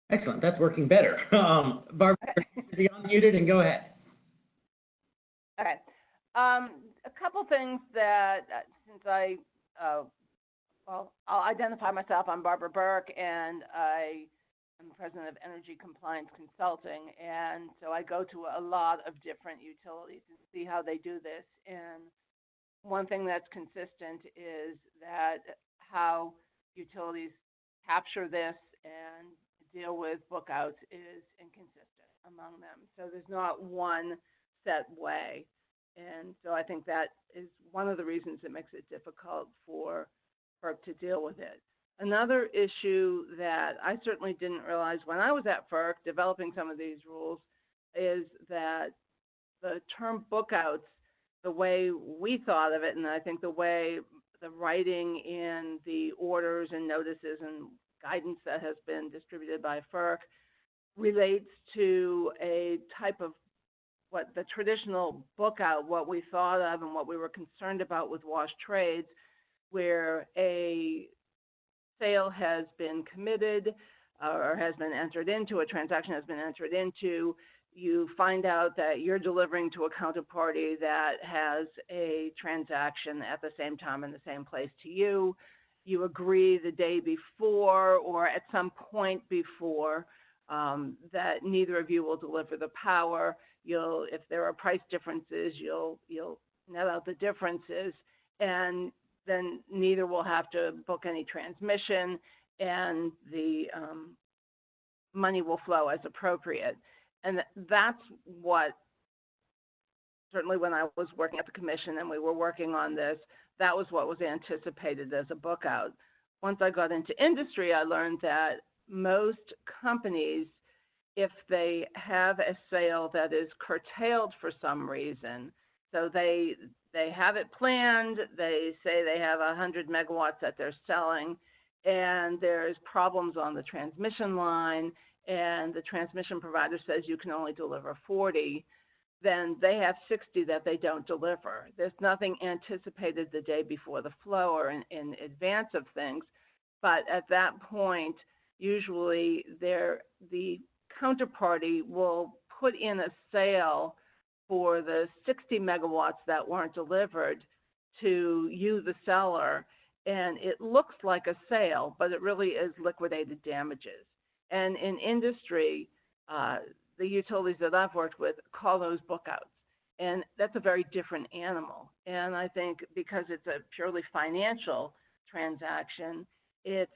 Excellent, that's working better. Barbara, be unmuted and go ahead. Okay. A couple things that, since I'll identify myself. I'm Barbara Burke, and I am president of Energy Compliance Consulting. And so I go to a lot of different utilities and see how they do this. And one thing that's consistent is that how utilities capture this and deal with bookouts is inconsistent among them. So there's not one set way. And so I think that is one of the reasons it makes it difficult for Ferc to deal with it. Another issue that I certainly didn't realize when I was at Ferc developing some of these rules is that the term bookouts, the way we thought of it, and I think the way the writing in the orders and notices and guidance that has been distributed by Ferc relates to a type of what the traditional bookout, what we thought of and what we were concerned about with wash trades, where a sale has been committed or has been entered into, a transaction has been entered into, you find out that you're delivering to a counterparty that has a transaction at the same time in the same place to you. You agree the day before or at some point before that neither of you will deliver the power. If there are price differences, you'll net out the differences, and then neither will have to book any transmission, and the money will flow as appropriate. And that's what, certainly when I was working at the Commission and we were working on this, that was what was anticipated as a bookout. Once I got into industry, I learned that most companies, if they have a sale that is curtailed for some reason, So they have it planned. They say they have 100 megawatts that they're selling, and there's problems on the transmission line, and the transmission provider says you can only deliver 40. Then they have 60 that they don't deliver. There's nothing anticipated the day before the flow or in advance of things. But at that point, usually the counterparty will put in a sale for the 60 megawatts that weren't delivered to you, the seller, and it looks like a sale, but it really is liquidated damages. And in industry, the utilities that I've worked with call those bookouts, and that's a very different animal. And I think because it's a purely financial transaction, it's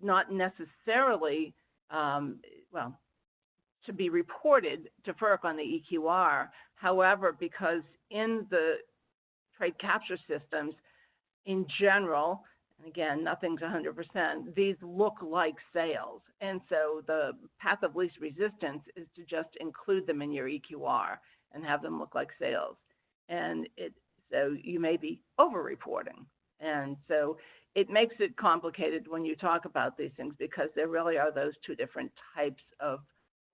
not necessarily to be reported to Ferc on the EQR. However, because in the trade capture systems, in general, and again, nothing's 100%, these look like sales. And so the path of least resistance is to just include them in your EQR and have them look like sales. And so you may be over-reporting. And so it makes it complicated when you talk about these things because there really are those two different types of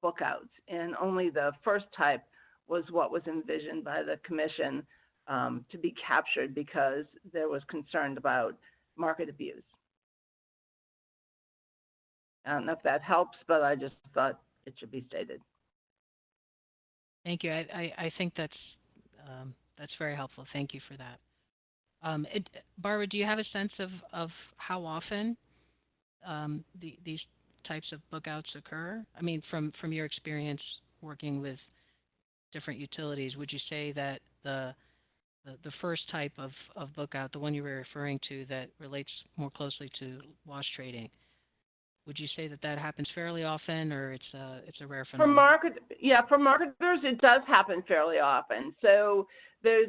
bookouts. And only the first type was what was envisioned by the commission to be captured because there was concern about market abuse. I don't know if that helps, but I just thought it should be stated. Thank you. I think that's very helpful. Thank you for that. Barbara, do you have a sense of how often these types of bookouts occur? I mean, from your experience working with different utilities, would you say that the first type of bookout, the one you were referring to that relates more closely to wash trading, would you say that happens fairly often, or it's a rare phenomenon? For marketers, it does happen fairly often. So there's,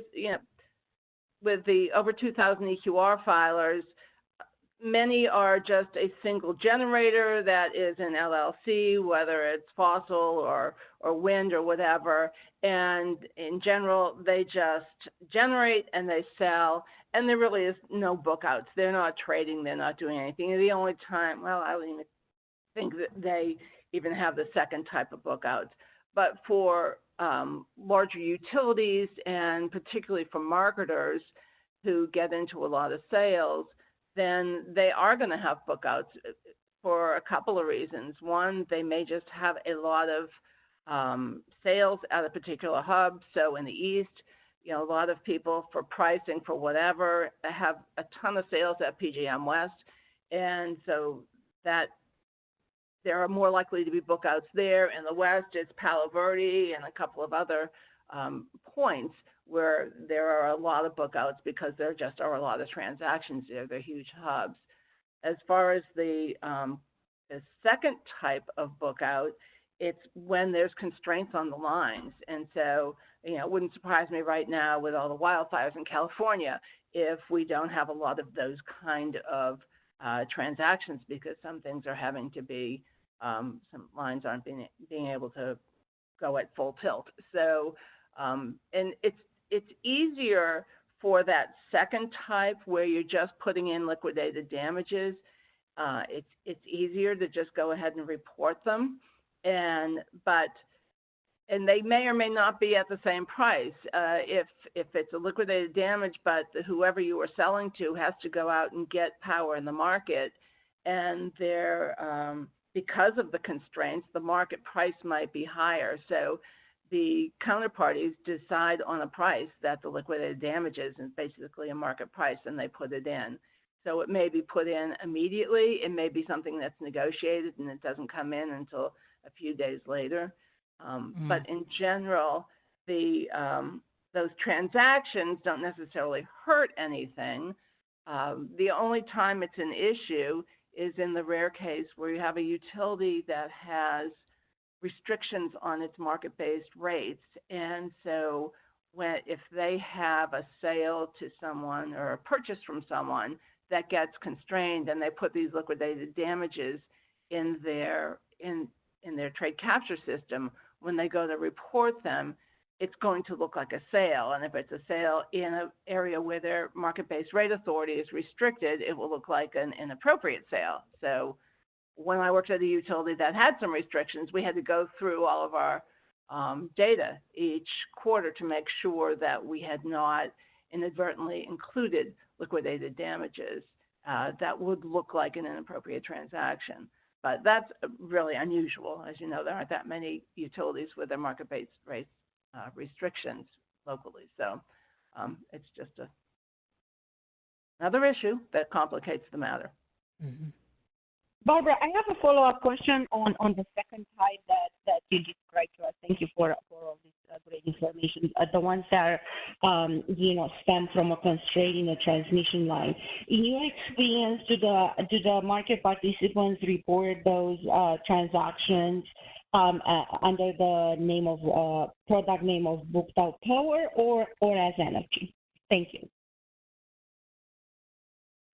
with the over 2,000 EQR filers, many are just a single generator that is an LLC, whether it's fossil or wind or whatever. And in general, they just generate and they sell, and there really is no bookouts. They're not trading. They're not doing anything. And the only time, well, I don't even think that they even have the second type of bookouts. But for larger utilities, and particularly for marketers who get into a lot of sales, then they are going to have bookouts for a couple of reasons. One, they may just have a lot of sales at a particular hub. So in the East, a lot of people for pricing for whatever have a ton of sales at PJM West. And so that there are more likely to be bookouts there. In the West, it's Palo Verde and a couple of other points where there are a lot of bookouts because there just are a lot of transactions there. They're huge hubs. As far as the second type of bookout, it's when there's constraints on the lines. And so, it wouldn't surprise me right now with all the wildfires in California if we don't have a lot of those kind of transactions because some things are having to be, some lines aren't being able to go at full tilt. So, and it's easier for that second type where you're just putting in liquidated damages. It's easier to just go ahead and report them, and they may or may not be at the same price. If it's a liquidated damage, but whoever you are selling to has to go out and get power in the market, and they're because of the constraints, the market price might be higher. So the counterparties decide on a price that the liquidated damages is basically a market price, and they put it in. So it may be put in immediately. It may be something that's negotiated, and it doesn't come in until a few days later. But in general, those transactions don't necessarily hurt anything. The only time it's an issue is in the rare case where you have a utility that has restrictions on its market-based rates. And so if they have a sale to someone or a purchase from someone that gets constrained and they put these liquidated damages in their trade capture system, when they go to report them, it's going to look like a sale. And if it's a sale in an area where their market-based rate authority is restricted, it will look like an inappropriate sale. So when I worked at a utility that had some restrictions, we had to go through all of our data each quarter to make sure that we had not inadvertently included liquidated damages that would look like an inappropriate transaction. But that's really unusual. As you know, there aren't that many utilities with their market-based rate restrictions locally. So it's just another issue that complicates the matter. Mm-hmm. Barbara, I have a follow-up question on the second type that you described to us. Thank you for all this great information. The ones that stem from a constraint in the transmission line. In your experience, do the market participants report those transactions under the name of product name of booked out power or as energy? Thank you.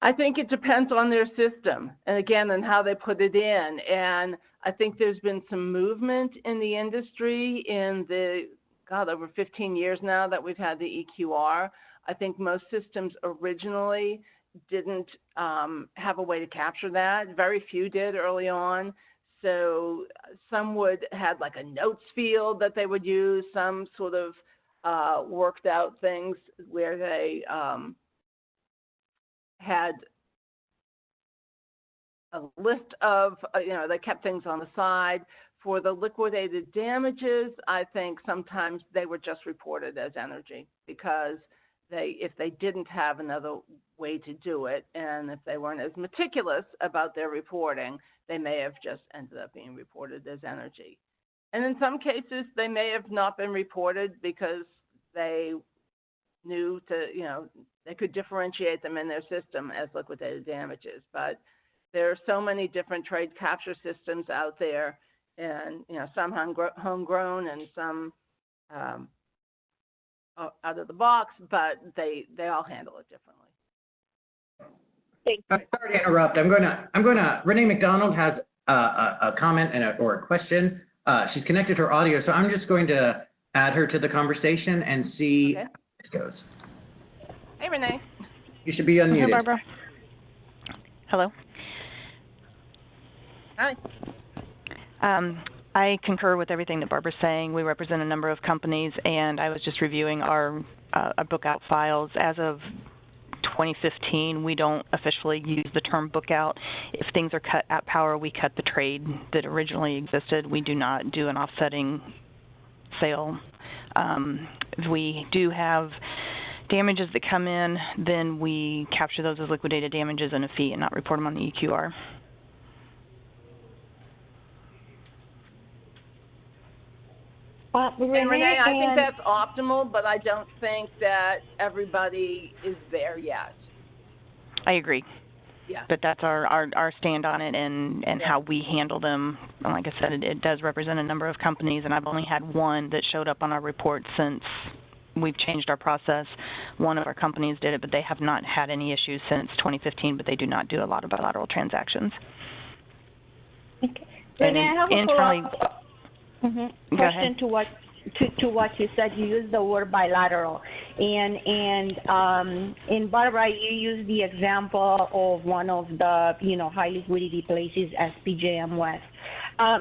I think it depends on their system, and again, on how they put it in. And I think there's been some movement in the industry in the, over 15 years now that we've had the EQR. I think most systems originally didn't have a way to capture that. Very few did early on. So some would have like a notes field that they would use, some sort of worked out things where they had a list of, they kept things on the side. For the liquidated damages, I think sometimes they were just reported as energy because if they didn't have another way to do it, and if they weren't as meticulous about their reporting, they may have just ended up being reported as energy. And in some cases, they may have not been reported because they knew they could differentiate them in their system as liquidated damages. But there are so many different trade capture systems out there, and some homegrown and some out of the box, but they all handle it differently. I'm sorry to interrupt. I'm gonna. Renee McDonald has a comment or a question. She's connected her audio, so I'm just going to add her to the conversation and see how this goes. Hey, Renee. You should be unmuted. Hi, Barbara. Hello. Hi. I concur with everything that Barbara's saying. We represent a number of companies, and I was just reviewing our book out files. As of 2015, we don't officially use the term book out. If things are cut at power, we cut the trade that originally existed. We do not do an offsetting sale. If we do have damages that come in, then we capture those as liquidated damages and a fee and not report them on the EQR. Renee, I think that's optimal, but I don't think that everybody is there yet. I agree. Yeah. But that's our stand on it and how we handle them. And like I said, it does represent a number of companies, and I've only had one that showed up on our report since we've changed our process. One of our companies did it, but they have not had any issues since 2015, but they do not do a lot of bilateral transactions. Okay. Renee, I have a follow-up question to what you said. You used the word bilateral, and Barbara, you used the example of one of the high liquidity places as PJM West.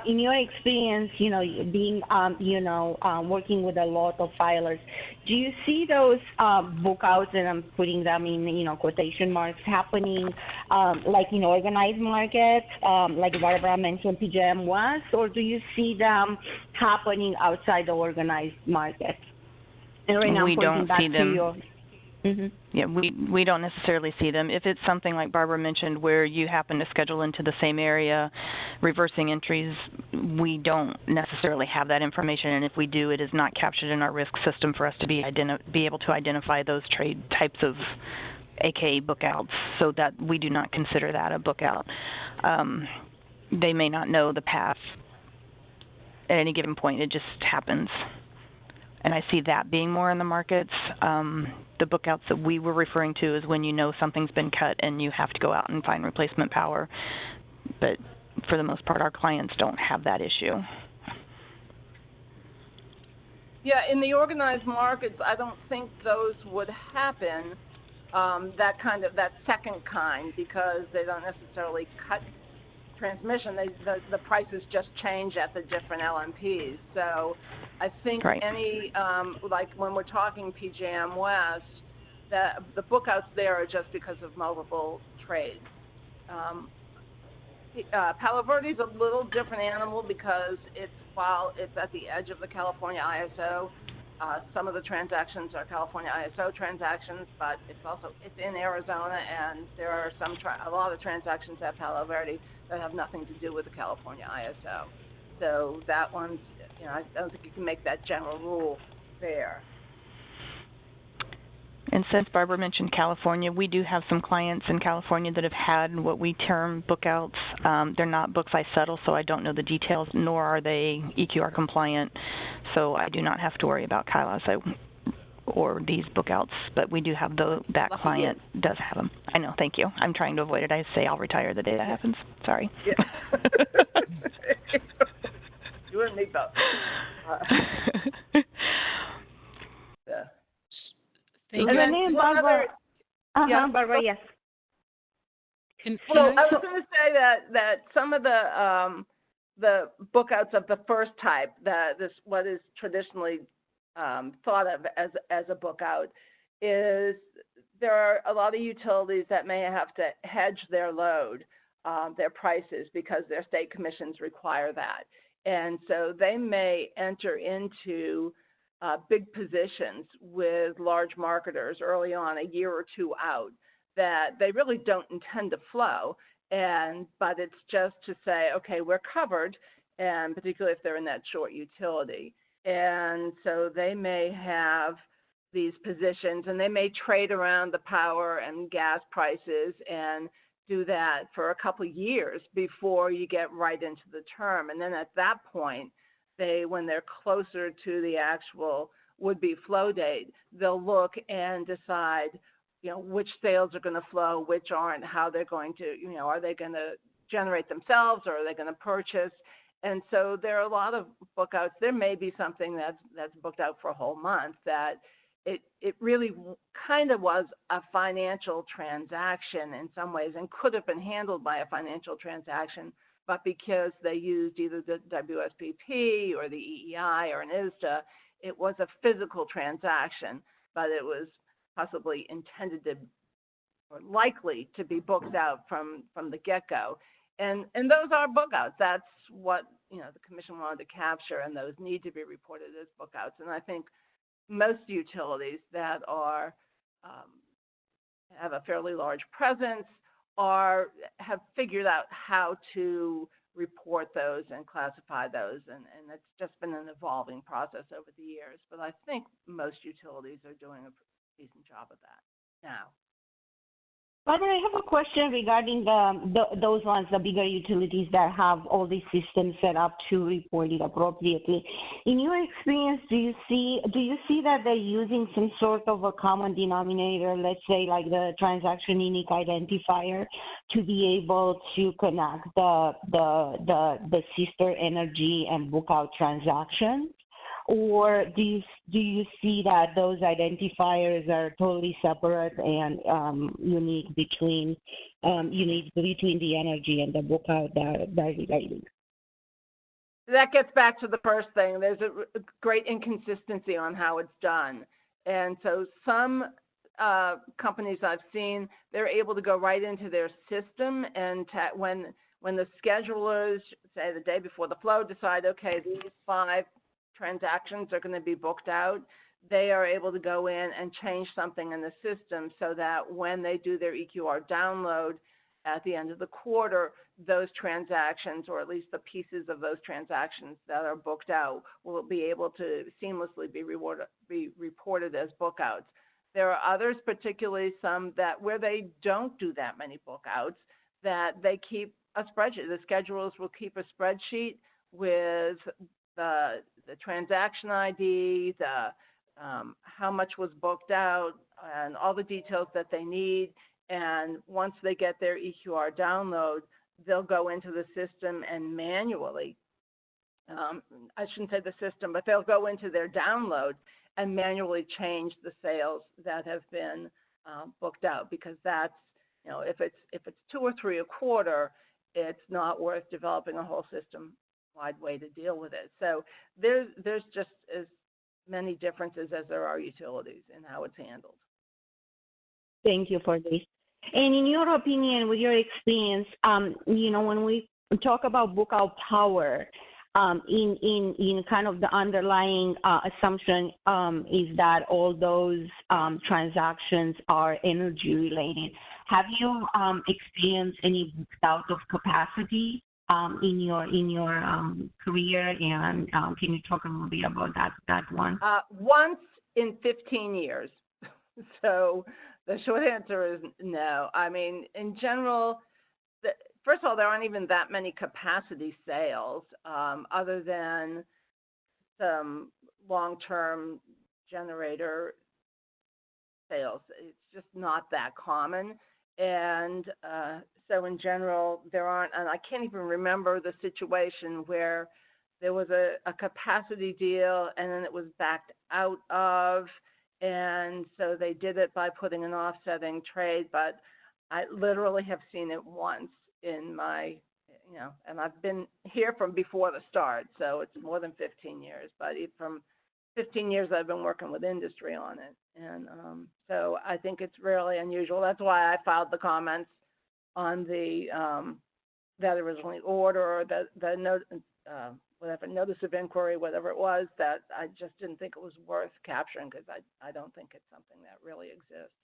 In your experience, being working with a lot of filers, do you see those book outs, and I'm putting them in quotation marks, happening like in organized markets, like Barbara mentioned PJM West, or do you see them happening outside the organized market? And right now, we don't see them. Yeah, we don't necessarily see them. If it's something like Barbara mentioned where you happen to schedule into the same area, reversing entries, we don't necessarily have that information, and if we do, it is not captured in our risk system for us to be able to identify those trade types of AKA book outs, so that we do not consider that a book out. They may not know the path at any given point. It just happens. And I see that being more in the markets. The book outs that we were referring to is when something's been cut and you have to go out and find replacement power. But for the most part, our clients don't have that issue. Yeah, in the organized markets, I don't think those would happen, that second kind, because they don't necessarily cut transmission. The prices just change at the different LMPs. So I think any, like when we're talking PJM West, the bookouts there are just because of multiple trades. Palo Verde is a little different animal because while it's at the edge of the California ISO, some of the transactions are California ISO transactions, but it's in Arizona, and there are a lot of transactions at Palo Verde that have nothing to do with the California ISO. So that one's, I don't think you can make that general rule there. And since Barbara mentioned California, we do have some clients in California that have had what we term bookouts. They're not books I settle, so I don't know the details, nor are they EQR compliant. So I do not have to worry about Kailas or these bookouts, but we do have that client does have them. I know, thank you. I'm trying to avoid it. I say I'll retire the day that happens. Sorry. Yeah. You and me both. Yeah. And then Barbara, Barbara, yes. I was going to say that some of the bookouts of the first type, what is traditionally thought of as a bookout, is there are a lot of utilities that may have to hedge their load, their prices, because their state commissions require that. And so they may enter into big positions with large marketers early on, a year or two out, that they really don't intend to flow, but it's just to say, okay, we're covered, and particularly if they're in that short utility. And so they may have these positions, and they may trade around the power and gas prices and do that for a couple of years before you get right into the term. And then at that point, when they're closer to the actual would-be flow date, they'll look and decide, which sales are going to flow, which aren't, how they're going to, are they going to generate themselves, or are they going to purchase? And so there are a lot of bookouts. There may be something that's booked out for a whole month that it really kind of was a financial transaction in some ways, and could have been handled by a financial transaction, but because they used either the WSPP or the EEI or an ISDA, it was a physical transaction, but it was possibly intended to, or likely to be booked out from the get-go. And those are bookouts. That's what the commission wanted to capture, and those need to be reported as bookouts. And I think most utilities that have a fairly large presence have figured out how to report those and classify those, and it's just been an evolving process over the years. But I think most utilities are doing a decent job of that now. Barbara, I have a question regarding those ones, the bigger utilities that have all these systems set up to report it appropriately. In your experience, do you see that they're using some sort of a common denominator, let's say like the transaction unique identifier, to be able to connect the sister energy and bookout transactions? Or do you see that those identifiers are totally separate and unique between the energy and the bookout that they're relating? That gets back to the first thing. There's a great inconsistency on how it's done, and so some companies I've seen, they're able to go right into their system, and when the schedulers, say the day before the flow, decide, okay, these 5 transactions are going to be booked out, they are able to go in and change something in the system so that when they do their EQR download at the end of the quarter, those transactions, or at least the pieces of those transactions that are booked out, will be able to seamlessly be reported as bookouts. There are others, particularly some where they don't do that many bookouts, that they keep a spreadsheet. The schedulers will keep a spreadsheet with the transaction ID, how much was booked out, and all the details that they need. And once they get their EQR download, they'll go into the system and manually I shouldn't say the system, but they'll go into their downloads and manually change the sales that have been booked out, because that's, if it's 2 or 3 a quarter, it's not worth developing a whole system-wide way to deal with it. So there's just as many differences as there are utilities in how it's handled. Thank you for this. And in your opinion, with your experience, when we talk about book out power, in kind of the underlying assumption is that all those transactions are energy related. Have you experienced any booked out of capacity in your career? And can you talk a little bit about that one? Once in 15 years. So the short answer is no. I mean, in general, first of all, there aren't even that many capacity sales other than some long-term generator sales. It's just not that common. And so in general, there aren't, and I can't even remember the situation where there was a capacity deal and then it was backed out of, and so they did it by putting an offsetting trade, but I literally have seen it once in my, and I've been here from before the start, so it's more than 15 years, but from 15 years I've been working with industry on it. And so I think it's really unusual. That's why I filed the comments on the that originally order, or the note, whatever, notice of inquiry, whatever it was, that I just didn't think it was worth capturing, because I don't think it's something that really exists.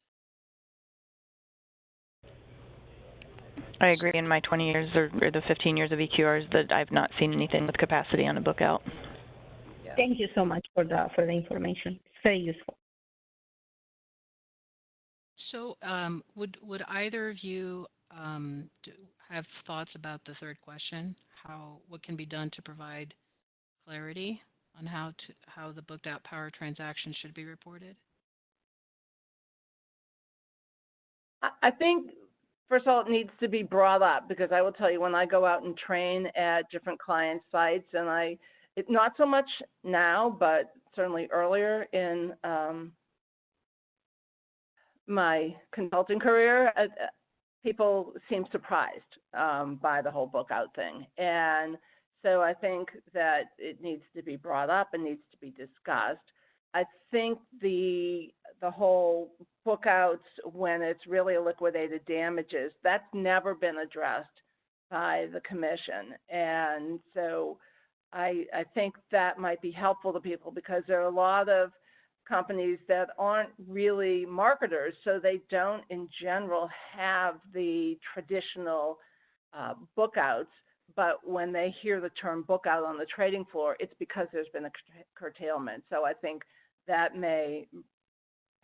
I agree. In my 20 years or the 15 years of EQRs, that I've not seen anything with capacity on a book out. Yeah. Thank you so much for the information. It's very useful. So would either of you have thoughts about the third question? What can be done to provide clarity on how the booked out power transaction should be reported? I think, first of all, it needs to be brought up, because I will tell you, when I go out and train at different client sites, and it's not so much now, but certainly earlier in my consulting career, people seem surprised by the whole book out thing. And so I think that it needs to be brought up and needs to be discussed. I think the whole book outs when it's really liquidated damages, that's never been addressed by the commission. And so I think that might be helpful to people, because there are a lot of companies that aren't really marketers, so they don't in general have the traditional book outs. But when they hear the term book out on the trading floor, it's because there's been a curtailment. So I think that may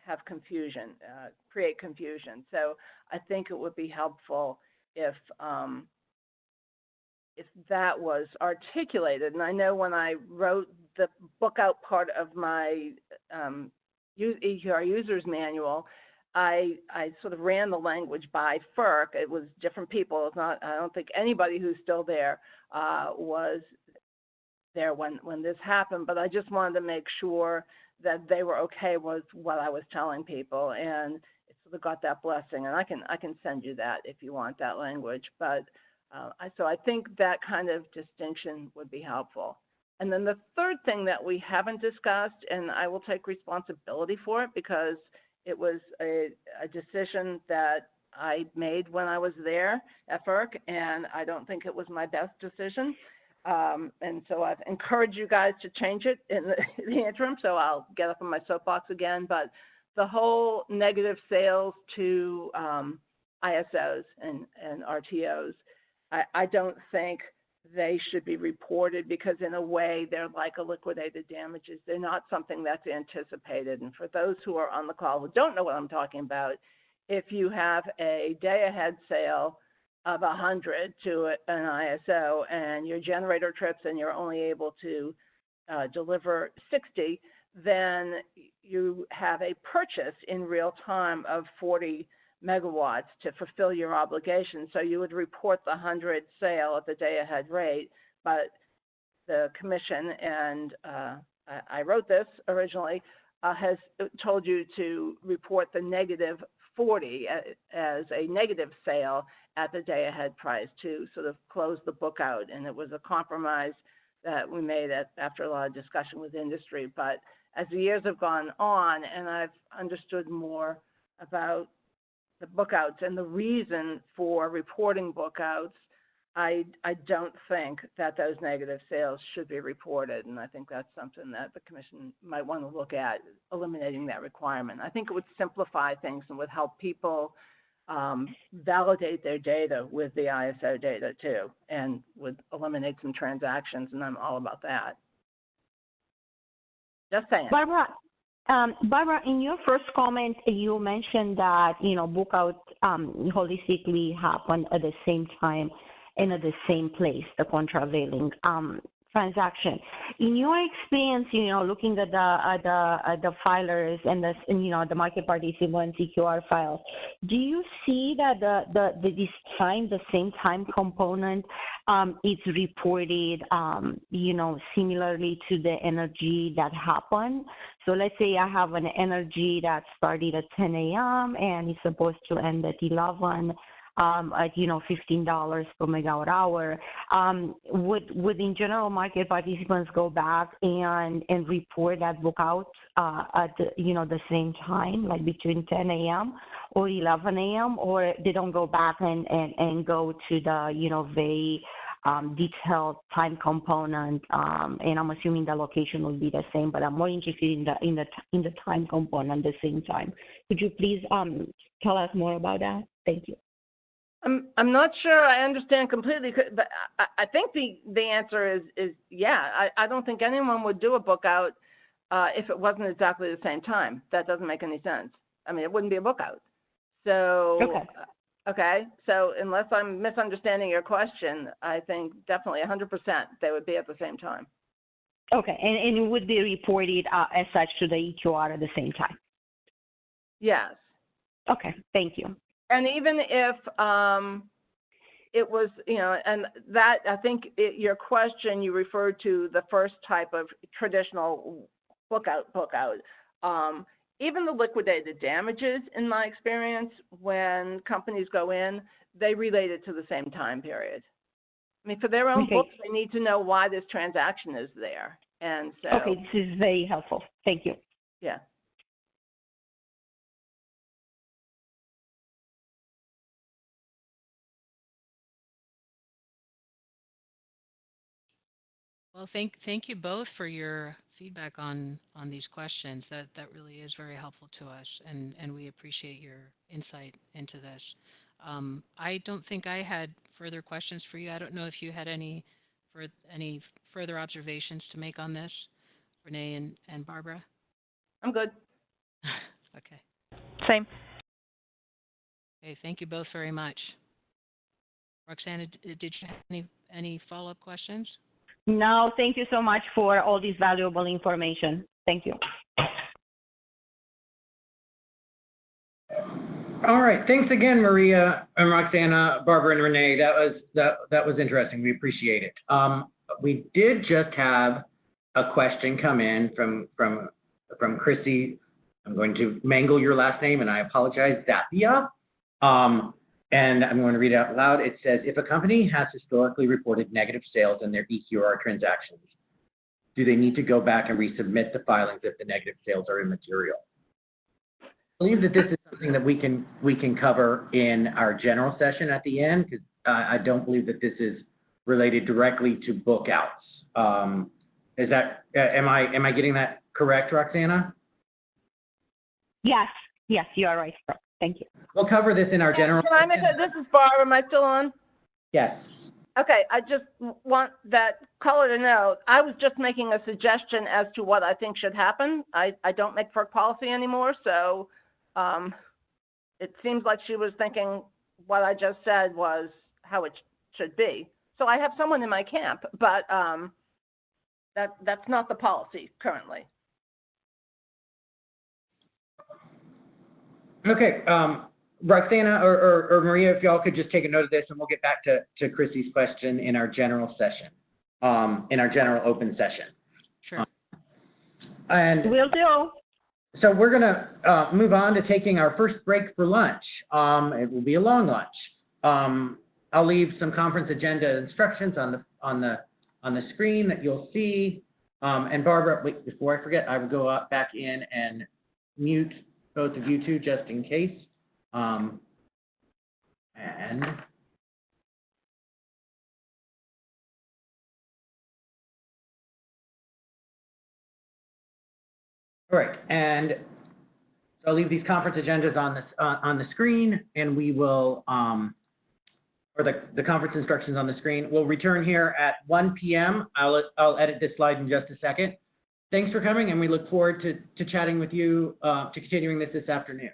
have confusion, create confusion. So I think it would be helpful if that was articulated. And I know when I wrote the book out part of my EQR users manual, I sort of ran the language by Ferc. It was different people. It's not, I don't think anybody who's still there was there when this happened, but I just wanted to make sure that they were okay with what I was telling people, and it sort of got that blessing. And I can send you that if you want that language. But so I think that kind of distinction would be helpful. And then the third thing that we haven't discussed, and I will take responsibility for it because it was a decision that I made when I was there at Ferc, and I don't think it was my best decision. And so I've encouraged you guys to change it in the interim, so I'll get up on my soapbox again. But the whole negative sales to ISOs and RTOs, I don't think they should be reported, because in a way they're like a liquidated damages. They're not something that's anticipated. And for those who are on the call who don't know what I'm talking about, if you have a day-ahead sale of 100 to an ISO and your generator trips and you're only able to deliver 60, then you have a purchase in real time of 40 megawatts to fulfill your obligation. So you would report the 100 sale at the day-ahead rate, but the commission, and I wrote this originally, has told you to report the negative 40 as a negative sale at the day ahead price to sort of close the book out. And it was a compromise that we made after a lot of discussion with industry. But as the years have gone on and I've understood more about the book outs and the reason for reporting book outs, I don't think that those negative sales should be reported, and I think that's something that the commission might want to look at, eliminating that requirement. I think it would simplify things and would help people validate their data with the ISO data too, and would eliminate some transactions, and I'm all about that. Just saying. Barbara, in your first comment, you mentioned that, book out holistically happen at the same time and at the same place, the contravailing transaction. In your experience, looking at the filers and the market participants EQR files, do you see that the same time component is reported, similarly to the energy that happened? So let's say I have an energy that started at 10 a.m. and is supposed to end at 11. At $15 per megawatt hour. Would in general market participants go back and report that book out at the same time, like between 10 a.m. or 11 a.m., or they don't go back and go to the very detailed time component, and I'm assuming the location will be the same, but I'm more interested in the time component at the same time. Could you please tell us more about that? Thank you. I'm not sure I understand completely, but I think the answer is yeah. I don't think anyone would do a book out if it wasn't exactly the same time. That doesn't make any sense. I mean, it wouldn't be a book out. So okay. So unless I'm misunderstanding your question, I think definitely 100% they would be at the same time. Okay, and it would be reported as such to the EQR at the same time? Yes. Okay, thank you. And even if it was, and that, I think your question, you referred to the first type of traditional book out. Even the liquidated damages, in my experience, when companies go in, they relate it to the same time period. I mean, for their own books, they need to know why this transaction is there. And so. Okay, this is very helpful. Thank you. Yeah. Well, thank you both for your feedback on these questions. That really is very helpful to us, and we appreciate your insight into this. I don't think I had further questions for you. I don't know if you had any further observations to make on this, Renee and Barbara. I'm good. Okay. Same. Okay, thank you both very much. Roxana, did you have any follow-up questions? No, thank you so much for all this valuable information. Thank you. All right. Thanks again, Maria and Roxana, Barbara, and Renee. That was interesting. We appreciate it. We did just have a question come in from Chrissy. I'm going to mangle your last name, and I apologize, Zappia. And I'm going to read it out loud. It says, if a company has historically reported negative sales in their EQR transactions, do they need to go back and resubmit the filings if the negative sales are immaterial? I believe that this is something that we can cover in our general session at the end, because I don't believe that this is related directly to book outs. Is that am I getting that correct, Roxana? Yes, you are right. Thank you. We'll cover this in our general. Can I make this is Barbara. Am I still on? Yes. Okay, I just want that caller to know, I was just making a suggestion as to what I think should happen. I don't make Ferc policy anymore, so it seems like she was thinking what I just said was how it should be. So I have someone in my camp, but that's not the policy currently. Okay, Roxana or Maria, if y'all could just take a note of this, and we'll get back to Chrissy's question in our general session. in our general open session. Sure. And Will do. so we're going to move on to taking our first break for lunch. It will be a long lunch. I'll leave some conference agenda instructions on the screen that you'll see. And Barbara, wait, before I forget, I will go back in and mute both of you two just in case. And all right, and so I'll leave these conference agendas on the screen, and we will, or the conference instructions on the screen. We'll return here at 1 p.m. I'll edit this slide in just a second. Thanks for coming, and we look forward to chatting with you, to continuing this afternoon.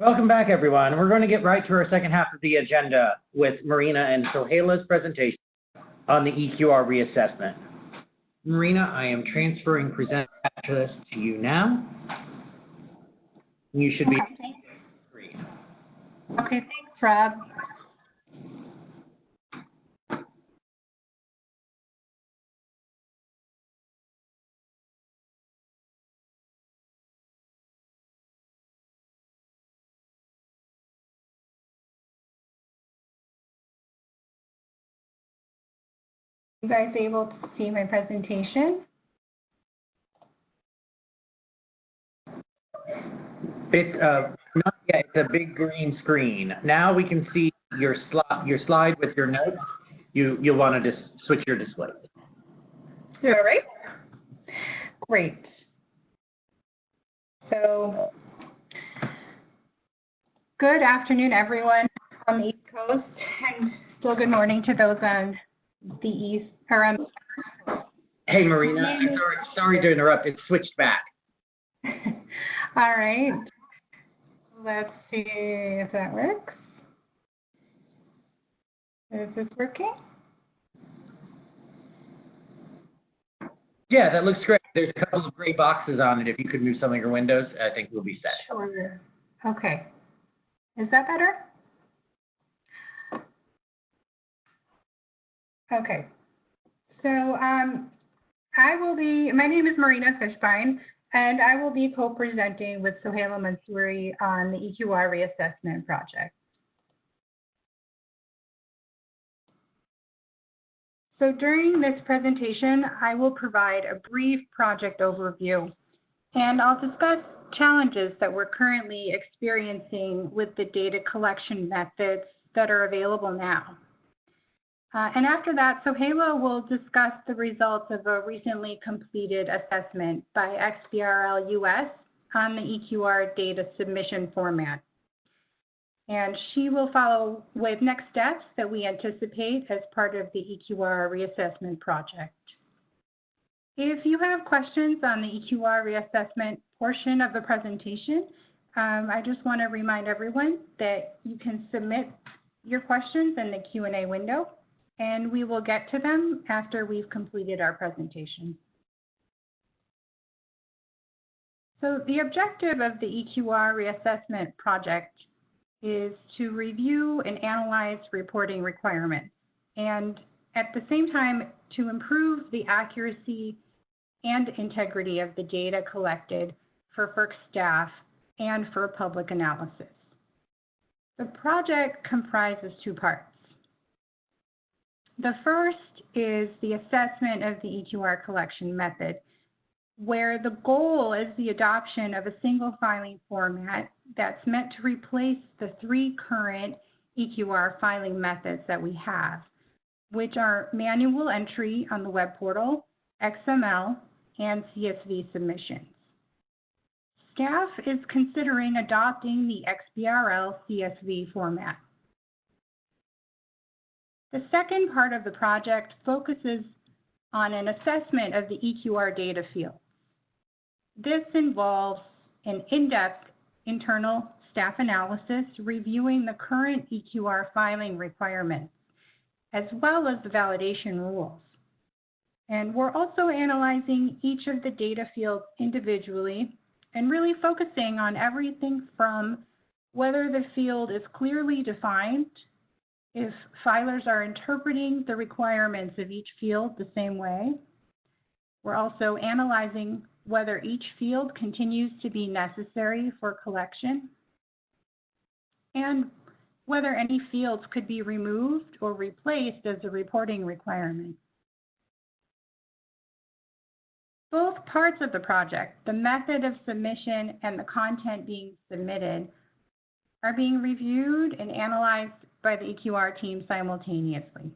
Welcome back, everyone. We're going to get right to our second half of the agenda with Marina and Sohaila's presentation on the EQR reassessment. Marina, I am transferring present to you now. You should be free. Okay, thanks, Rob. You guys able to see my presentation? Not yet. It's a big green screen. Now we can see your slide with your notes. You'll want to just switch your display. All right. Great. So, good afternoon, everyone on the East Coast, and still good morning to those on the East. Hey, Marina. I'm sorry to interrupt. It switched back. All right. Let's see if that works. Is this working? Yeah, that looks great. There's a couple of gray boxes on it. If you could move some of your windows, I think we'll be set. Sure. Okay. Is that better? Okay. So my name is Marina Fishbein, and I will be co-presenting with Sohaila Mansouri on the EQR reassessment project. So during this presentation, I will provide a brief project overview, and I'll discuss challenges that we're currently experiencing with the data collection methods that are available now. And after that, Sohaila will discuss the results of a recently completed assessment by Xbrl US on the EQR data submission format. And she will follow with next steps that we anticipate as part of the EQR reassessment project. If you have questions on the EQR reassessment portion of the presentation, I just want to remind everyone that you can submit your questions in the Q&A window, and we will get to them after we've completed our presentation. So the objective of the EQR reassessment project is to review and analyze reporting requirements, and at the same time to improve the accuracy and integrity of the data collected for Ferc staff and for public analysis. The project comprises two parts. The first is the assessment of the EQR collection method, where the goal is the adoption of a single filing format that's meant to replace the three current EQR filing methods that we have, which are manual entry on the web portal, XML, and CSV submissions. Staff is considering adopting the Xbrl CSV format. The second part of the project focuses on an assessment of the EQR data field. This involves an in-depth internal staff analysis reviewing the current EQR filing requirements, as well as the validation rules. And we're also analyzing each of the data fields individually and really focusing on everything from whether the field is clearly defined, if filers are interpreting the requirements of each field the same way. We're also analyzing whether each field continues to be necessary for collection, and whether any fields could be removed or replaced as a reporting requirement. Both parts of the project, the method of submission and the content being submitted, are being reviewed and analyzed by the EQR team simultaneously.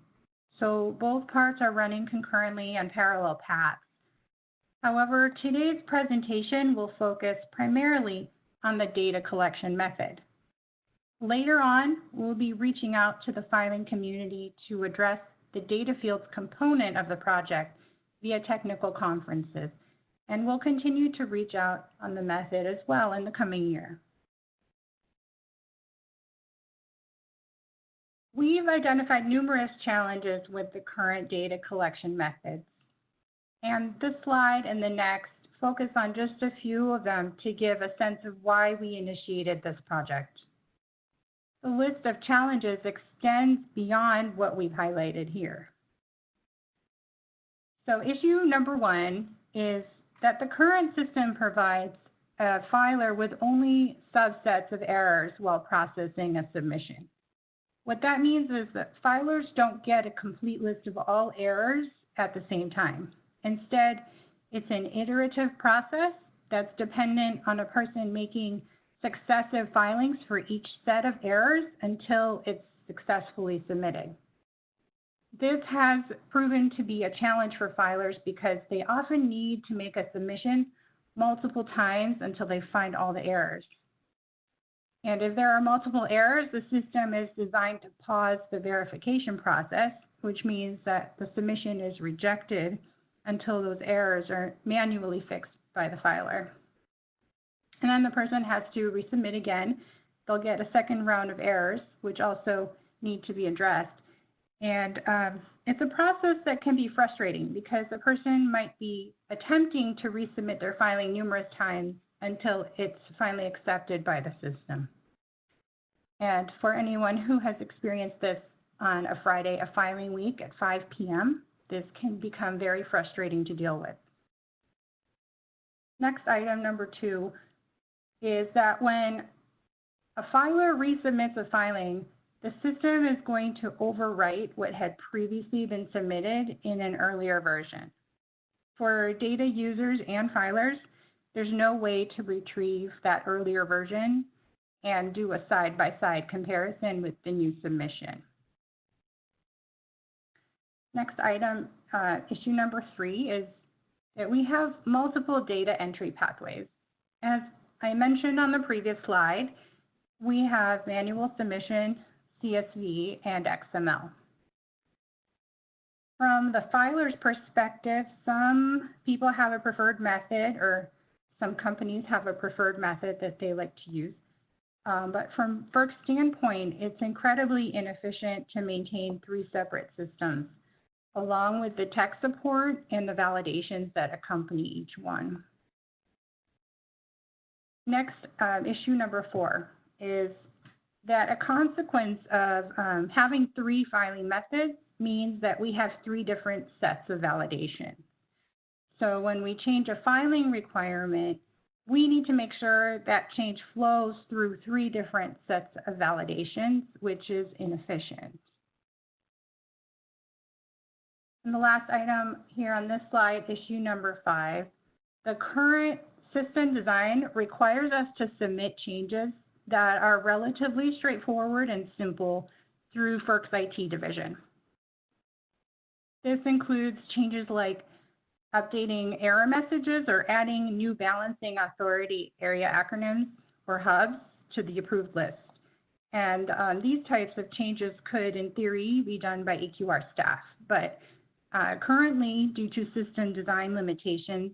So both parts are running concurrently on parallel paths. However, today's presentation will focus primarily on the data collection method. Later on, we'll be reaching out to the filing community to address the data fields component of the project via technical conferences, and we'll continue to reach out on the method as well in the coming year. we've identified numerous challenges with the current data collection methods. And this slide and the next focus on just a few of them to give a sense of why we initiated this project. The list of challenges extends beyond what we've highlighted here. So issue number one is that the current system provides a filer with only subsets of errors while processing a submission. What that means is that filers don't get a complete list of all errors at the same time. Instead, it's an iterative process that's dependent on a person making successive filings for each set of errors until it's successfully submitted. This has proven to be a challenge for filers because they often need to make a submission multiple times until they find all the errors. And if there are multiple errors, the system is designed to pause the verification process, which means that the submission is rejected until those errors are manually fixed by the filer. And then the person has to resubmit again. They'll get a second round of errors, which also need to be addressed. And it's a process that can be frustrating because the person might be attempting to resubmit their filing numerous times until it's finally accepted by the system. And for anyone who has experienced this on a Friday, a filing week at 5 p.m., this can become very frustrating to deal with. Next item, number two, is that when a filer resubmits a filing, the system is going to overwrite what had previously been submitted in an earlier version. For data users and filers, there's no way to retrieve that earlier version and do a side-by-side comparison with the new submission. Next item, issue number three, is that we have multiple data entry pathways. As I mentioned on the previous slide, we have manual submission, CSV, and XML. From the filer's perspective, some people have a preferred method, or some companies have a preferred method that they like to use. But from Ferc's standpoint, it's incredibly inefficient to maintain three separate systems, along with the tech support and the validations that accompany each one. Next, issue number four is that a consequence of having three filing methods means that we have three different sets of validation. So when we change a filing requirement, we need to make sure that change flows through three different sets of validations, which is inefficient. And the last item here on this slide, issue number 5, the current system design requires us to submit changes that are relatively straightforward and simple through Ferc's IT division. This includes changes like updating error messages or adding new balancing authority area acronyms or hubs to the approved list. And these types of changes could, in theory, be done by EQR staff. But currently, due to system design limitations,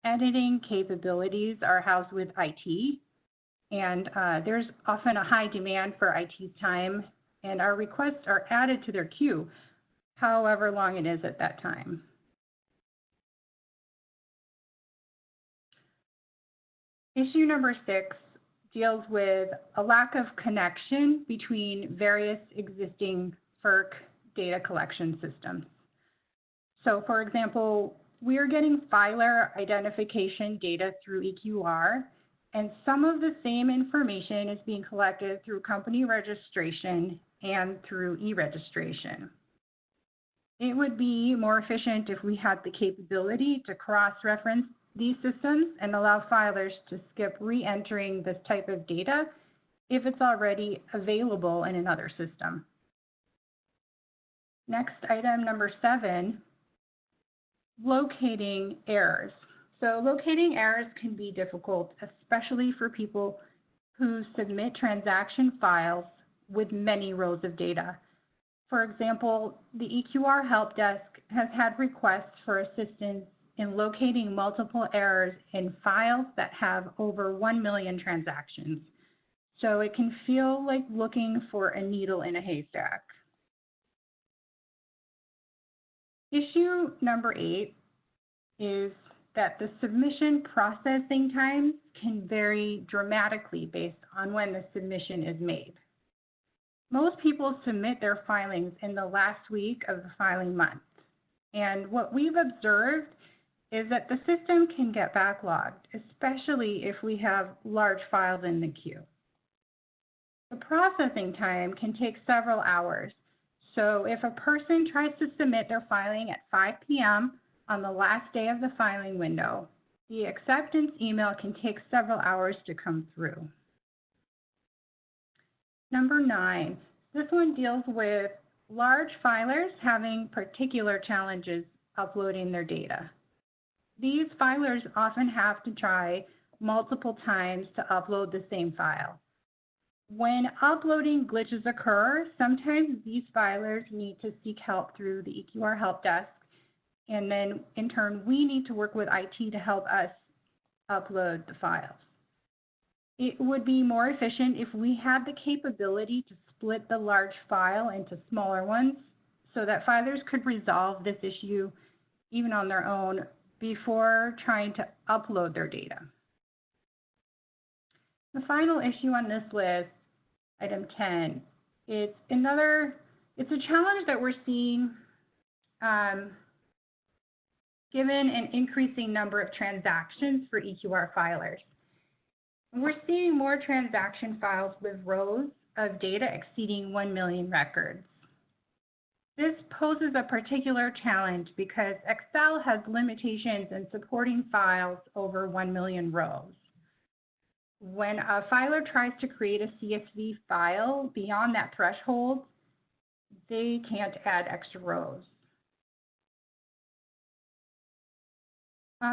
editing capabilities are housed with IT. And there's often a high demand for IT's time, and our requests are added to their queue, however long it is at that time. Issue number 6 deals with a lack of connection between various existing Ferc data collection systems. So for example, we are getting filer identification data through EQR, and some of the same information is being collected through company registration and through e-registration. It would be more efficient if we had the capability to cross-reference these systems and allow filers to skip re-entering this type of data if it's already available in another system. Next, item number 7, locating errors. So locating errors can be difficult, especially for people who submit transaction files with many rows of data. For example, the EQR help desk has had requests for assistance in locating multiple errors in files that have over 1 million transactions. So it can feel like looking for a needle in a haystack. Issue number 8 is that the submission processing times can vary dramatically based on when the submission is made. Most people submit their filings in the last week of the filing month. And what we've observed is that the system can get backlogged, especially if we have large files in the queue. The processing time can take several hours. So if a person tries to submit their filing at 5 p.m. on the last day of the filing window, the acceptance email can take several hours to come through. Number 9, this one deals with large filers having particular challenges uploading their data. These filers often have to try multiple times to upload the same file. When uploading glitches occur, sometimes these filers need to seek help through the EQR help desk, and then in turn, we need to work with IT to help us upload the files. It would be more efficient if we had the capability to split the large file into smaller ones so that filers could resolve this issue even on their own before trying to upload their data. The final issue on this list, item 10, it's a challenge that we're seeing given an increasing number of transactions for EQR filers. We're seeing more transaction files with rows of data exceeding 1 million records. This poses a particular challenge because Excel has limitations in supporting files over 1 million rows. When a filer tries to create a CSV file beyond that threshold, they can't add extra rows.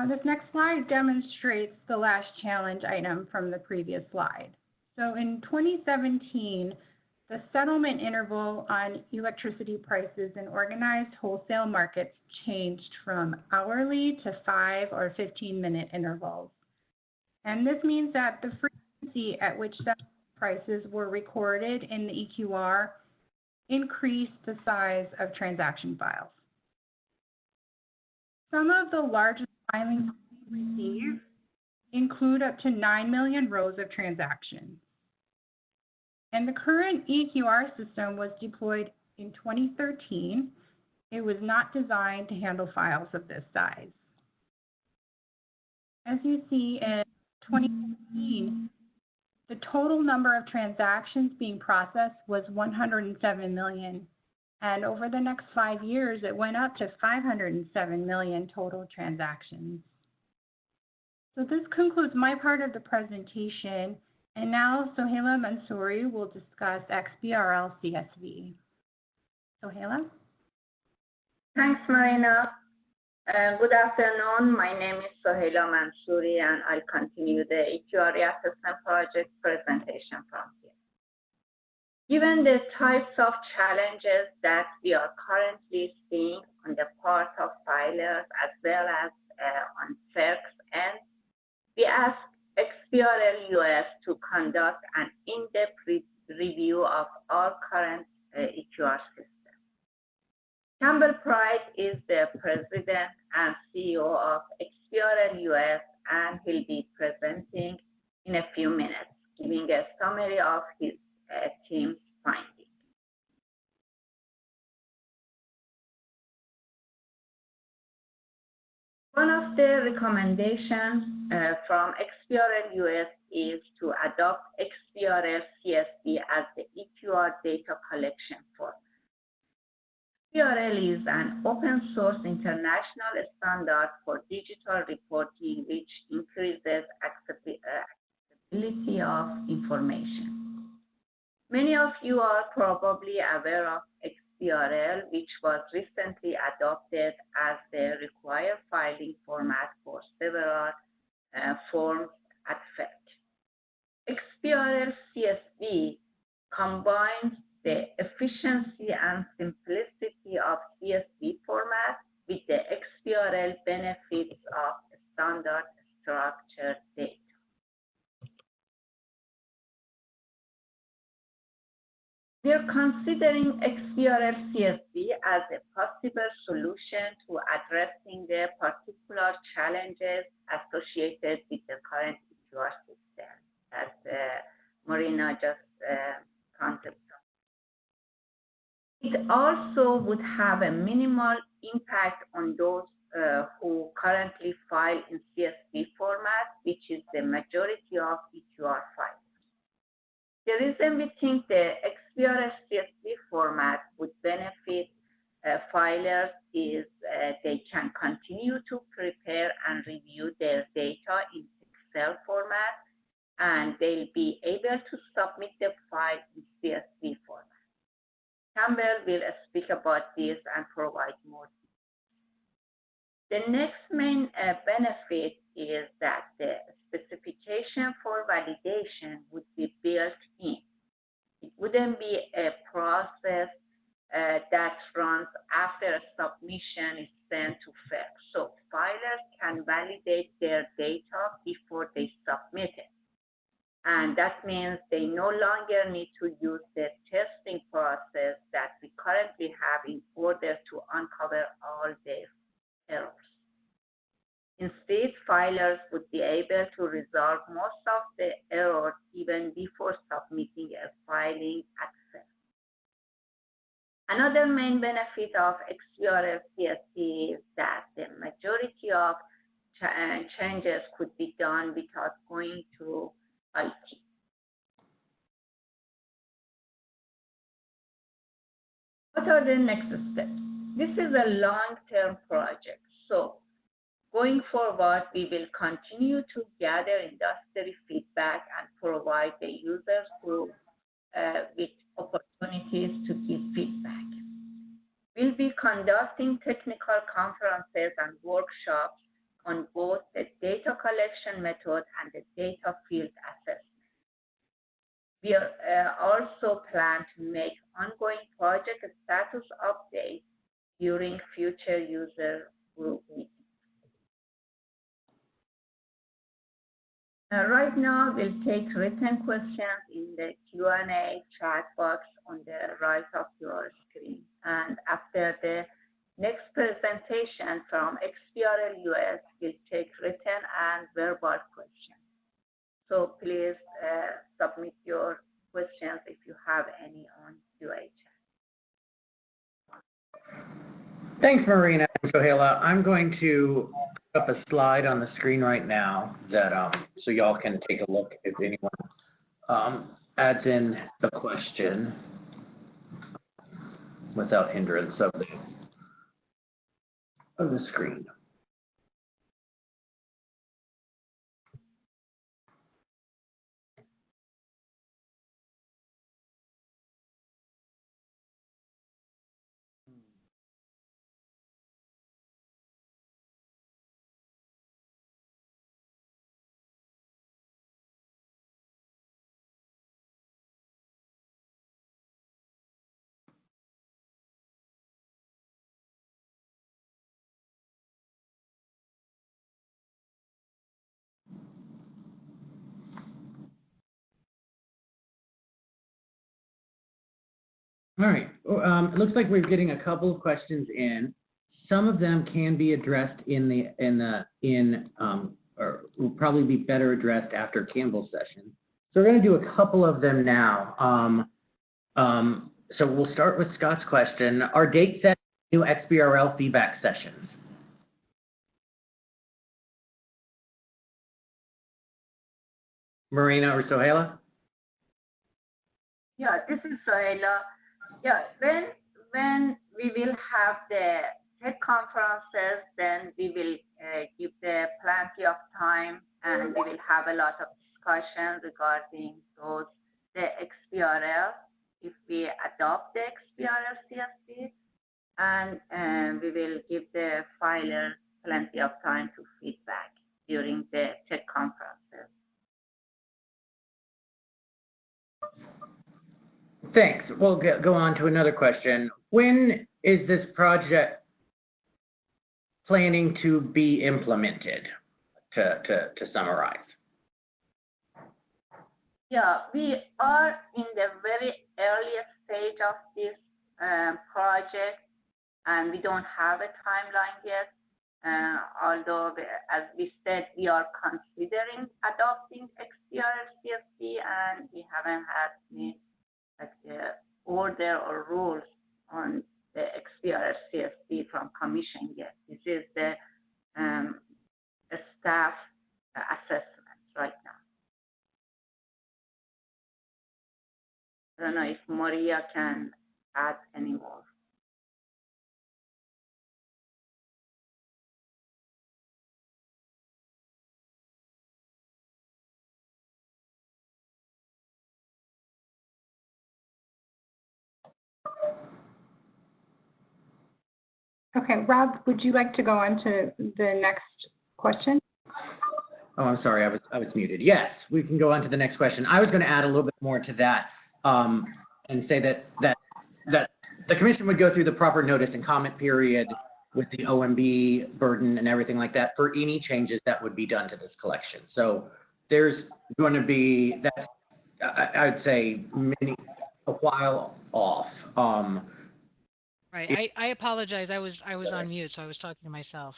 This next slide demonstrates the last challenge item from the previous slide. So in 2017, the settlement interval on electricity prices in organized wholesale markets changed from hourly to 5 or 15-minute intervals. And this means that the frequency at which settlement prices were recorded in the EQR increased the size of transaction files. Some of the largest filings we receive include up to 9 million rows of transactions. And the current EQR system was deployed in 2013. It was not designed to handle files of this size. As you see in 2015, the total number of transactions being processed was 107 million. And over the next 5 years, it went up to 507 million total transactions. So this concludes my part of the presentation. And now Sohaila Mansouri will discuss Xbrl CSV. Sohaila? Thanks, Marina. Good afternoon. My name is Sohaila Mansouri, and I'll continue the EQR assessment project presentation from here. Given the types of challenges that we are currently seeing on the part of filers as well as on Ferc's end, we asked Xbrl US to conduct an in-depth review of our current EQR system. Campbell Pride is the president and CEO of Xbrl US, and he'll be presenting in a few minutes, giving a summary of his team's findings. One of the recommendations from Xbrl US is to adopt Xbrl CSV as the EQR data collection format. Xbrl is an open source international standard for digital reporting, which increases accessibility of information. Many of you are probably aware of Xbrl, which was recently adopted as the required filing format for several forms at Ferc. Xbrl CSV combines the efficiency and simplicity of CSV format with the Xbrl benefits of standard structured data. We are considering Xbrl CSV as a possible solution to addressing the particular challenges associated with the current Eqr system, as Marina just concepted. It also would have a minimal impact on those who currently file in CSV format, which is the majority of Eqr files. The reason we think the Xbrl CSV format would benefit filers is they can continue to prepare and review their data in Excel format, and they'll be able to submit the file in CSV format. Campbell will speak about this and provide more details. The next main benefit is that the specification for validation would be built in. It wouldn't be a process that runs after submission is sent to Ferc. So filers can validate their data before they submit it. And that means they no longer need to use the testing process that we currently have in order to uncover all their errors. Instead, filers would be able to resolve most of the errors even before submitting a filing at Ferc. Another main benefit of Xbrl CSV is that the majority of changes could be done without going through IT. What are the next steps? This is a long-term project, so going forward, we will continue to gather industry feedback and provide the users group with opportunities to give feedback. We'll be conducting technical conferences and workshops on both the data collection method and the data field assessment. We also plan to make ongoing project status updates during future user group meetings. Right now, we'll take written questions in the Q&A chat box on the right of your screen. And after the next presentation from Xbrl US, we'll take written and verbal questions. So please submit your questions if you have any on QA chat. Thanks, Marina and Sohaila. I'm going to put up a slide on the screen right now that so y'all can take a look if anyone adds in the question without hindrance of the screen. All right. It looks like we're getting a couple of questions in. Some of them can be addressed or will probably be better addressed after Campbell's session. So we're going to do a couple of them now. So we'll start with Scott's question. Are dates set for new Xbrl feedback sessions? Marina or Sohaila? Yeah, this is Sohaila. Yeah, when we will have the tech conferences, then we will give the plenty of time, and we will have a lot of discussion regarding those, the Xbrl, if we adopt the Xbrl CSV, and we will give the filers plenty of time to feedback during the tech conferences. Thanks. We'll go on to another question. When is this project planning to be implemented, to summarize? Yeah, we are in the very earliest stage of this project, and we don't have a timeline yet. Although, as we said, we are considering adopting Xbrl CSV, and we haven't had any order or rules on the Xbrl CSV from Commission yet. This is the staff assessment right now. I don't know if Maria can add any more. Okay, Rob, would you like to go on to the next question? Oh, I'm sorry, I was muted. Yes, we can go on to the next question. I was going to add a little bit more to that and say that the commission would go through the proper notice and comment period with the OMB burden and everything like that for any changes that would be done to this collection. So there's going to be, that I would say, a while off. Right. I apologize. I was on mute, so I was talking to myself.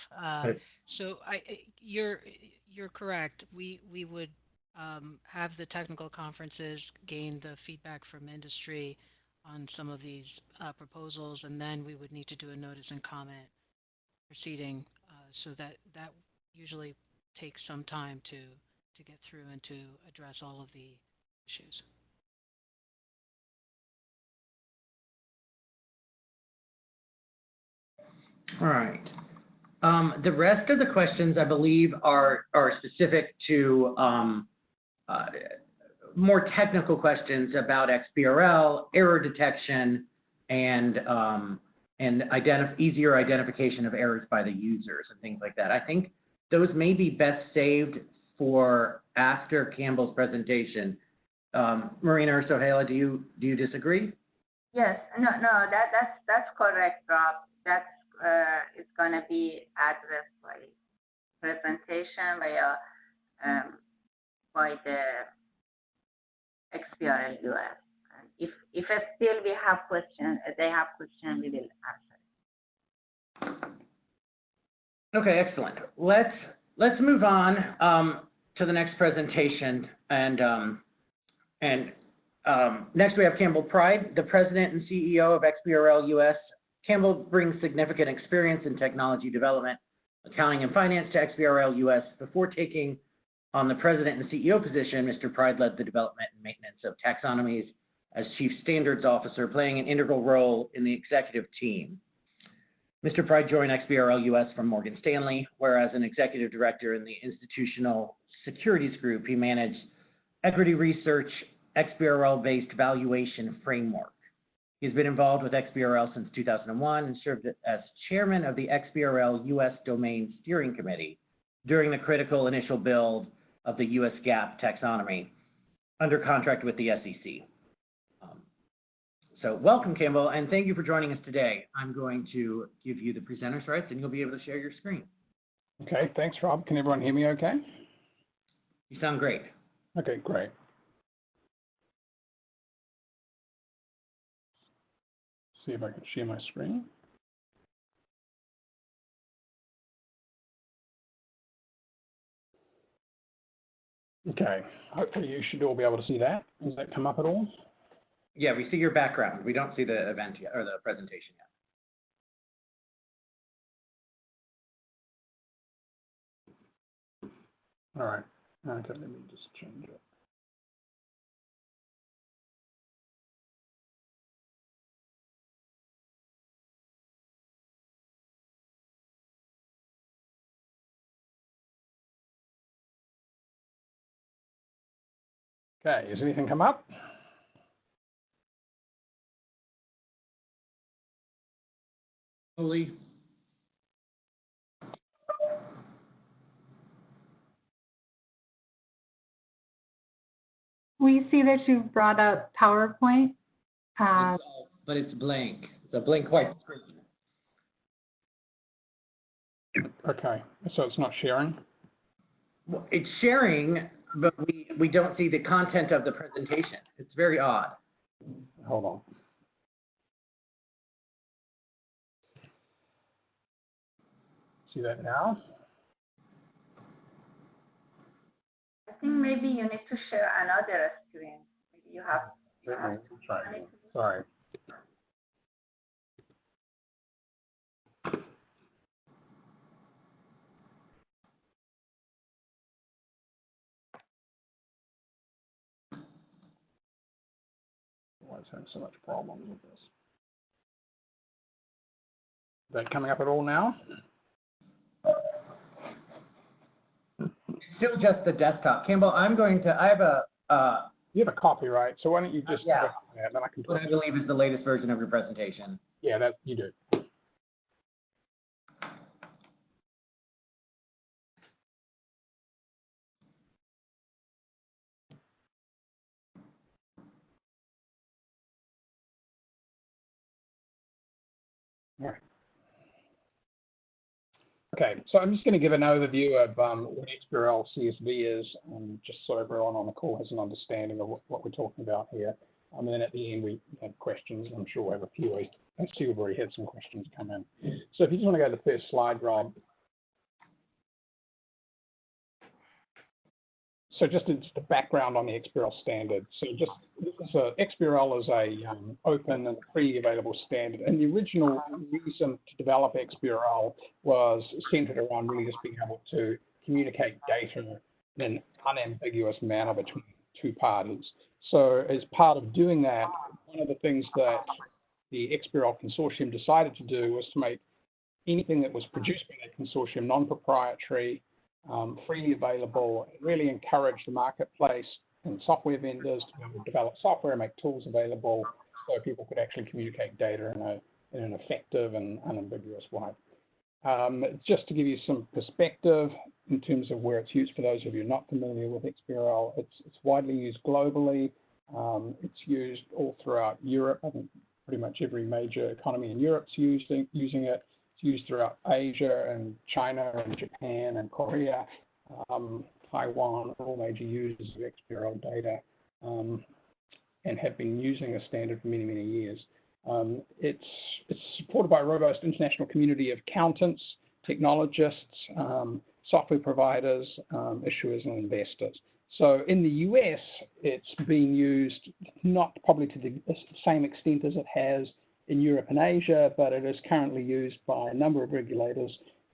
So you're correct. We would have the technical conferences, gain the feedback from industry on some of these proposals, and then we would need to do a notice and comment proceeding. So that usually takes some time to get through and to address all of the issues. All right. The rest of the questions, I believe, are specific to more technical questions about XBRL, error detection, and easier identification of errors by the users and things like that. I think those may be best saved for after Campbell's presentation. Marina or Sohaila, do you disagree? Yes, no, that's correct, Rob. That's it's going to be addressed by presentation by the Xbrl US. And if still we have questions, they have questions, we will answer. Okay, excellent. Let's move on to the next presentation, and next we have Campbell Pride, the President and CEO of Xbrl US. Campbell brings significant experience in technology development, accounting, and finance to Xbrl US. Before taking on the President and CEO position, Mr. Pride led the development and maintenance of taxonomies as Chief Standards Officer, playing an integral role in the executive team. Mr. Pride joined Xbrl US from Morgan Stanley, where as an executive director in the Institutional Securities Group, he managed equity research, XBRL-based valuation framework. He's been involved with XBRL since 2001 and served as chairman of the XBRL US Domain Steering Committee during the critical initial build of the US GAAP taxonomy under contract with the SEC. So welcome, Campbell, and thank you for joining us today. I'm going to give you the presenter's rights, and you'll be able to share your screen. Okay, thanks, Rob. Can everyone hear me okay? You sound great. Okay, great. See if I can share my screen. Okay, hopefully you should all be able to see that. Does that come up at all? Yeah, we see your background. We don't see the event yet, or the presentation yet. All right, okay, let me just change it. Okay, has anything come up? Slowly. We see that you've brought up PowerPoint. But it's blank. It's a blank white screen. Okay, so it's not sharing? Well, it's sharing. but we don't see the content of the presentation. It's very odd. Hold on. See that now? I think maybe you need to share another screen. Maybe you have Sorry. Why is having so much problems with this? Is that coming up at all now? Still just the desktop. Campbell, I have a, You have a copy, right? So why don't you just yeah. click on that, then I can what I believe is the latest version of your presentation. Yeah, that you do. All right. Okay, so I'm just going to give an overview of what Xbrl CSV is, just so everyone on the call has an understanding of what we're talking about here. And then at the end we have questions. I'm sure we'll have a few. I see we've already had some questions come in. So if you just want to go to the first slide, Rob. So just the background on the Xbrl standard. So Xbrl is a open and freely available standard. And the original reason to develop Xbrl was centered around really just being able to communicate data in an unambiguous manner between two parties. So as part of doing that, one of the things that the Xbrl consortium decided to do was to make anything that was produced by that consortium non-proprietary, freely available, and really encourage the marketplace and software vendors to be able to develop software and make tools available so people could actually communicate data in an effective and unambiguous way. Just to give you some perspective in terms of where it's used for those of you not familiar with Xbrl, it's widely used globally. It's used all throughout Europe. I think pretty much every major economy in Europe's using it. It's used throughout Asia and China and Japan and Korea, Taiwan, all major users of Xbrl data, and have been using a standard for many, many years. It's supported by a robust international community of accountants, technologists, software providers, issuers, and investors. So in the US, it's being used not probably to the same extent as it has in Europe and Asia, but it is currently used by a number of regulators,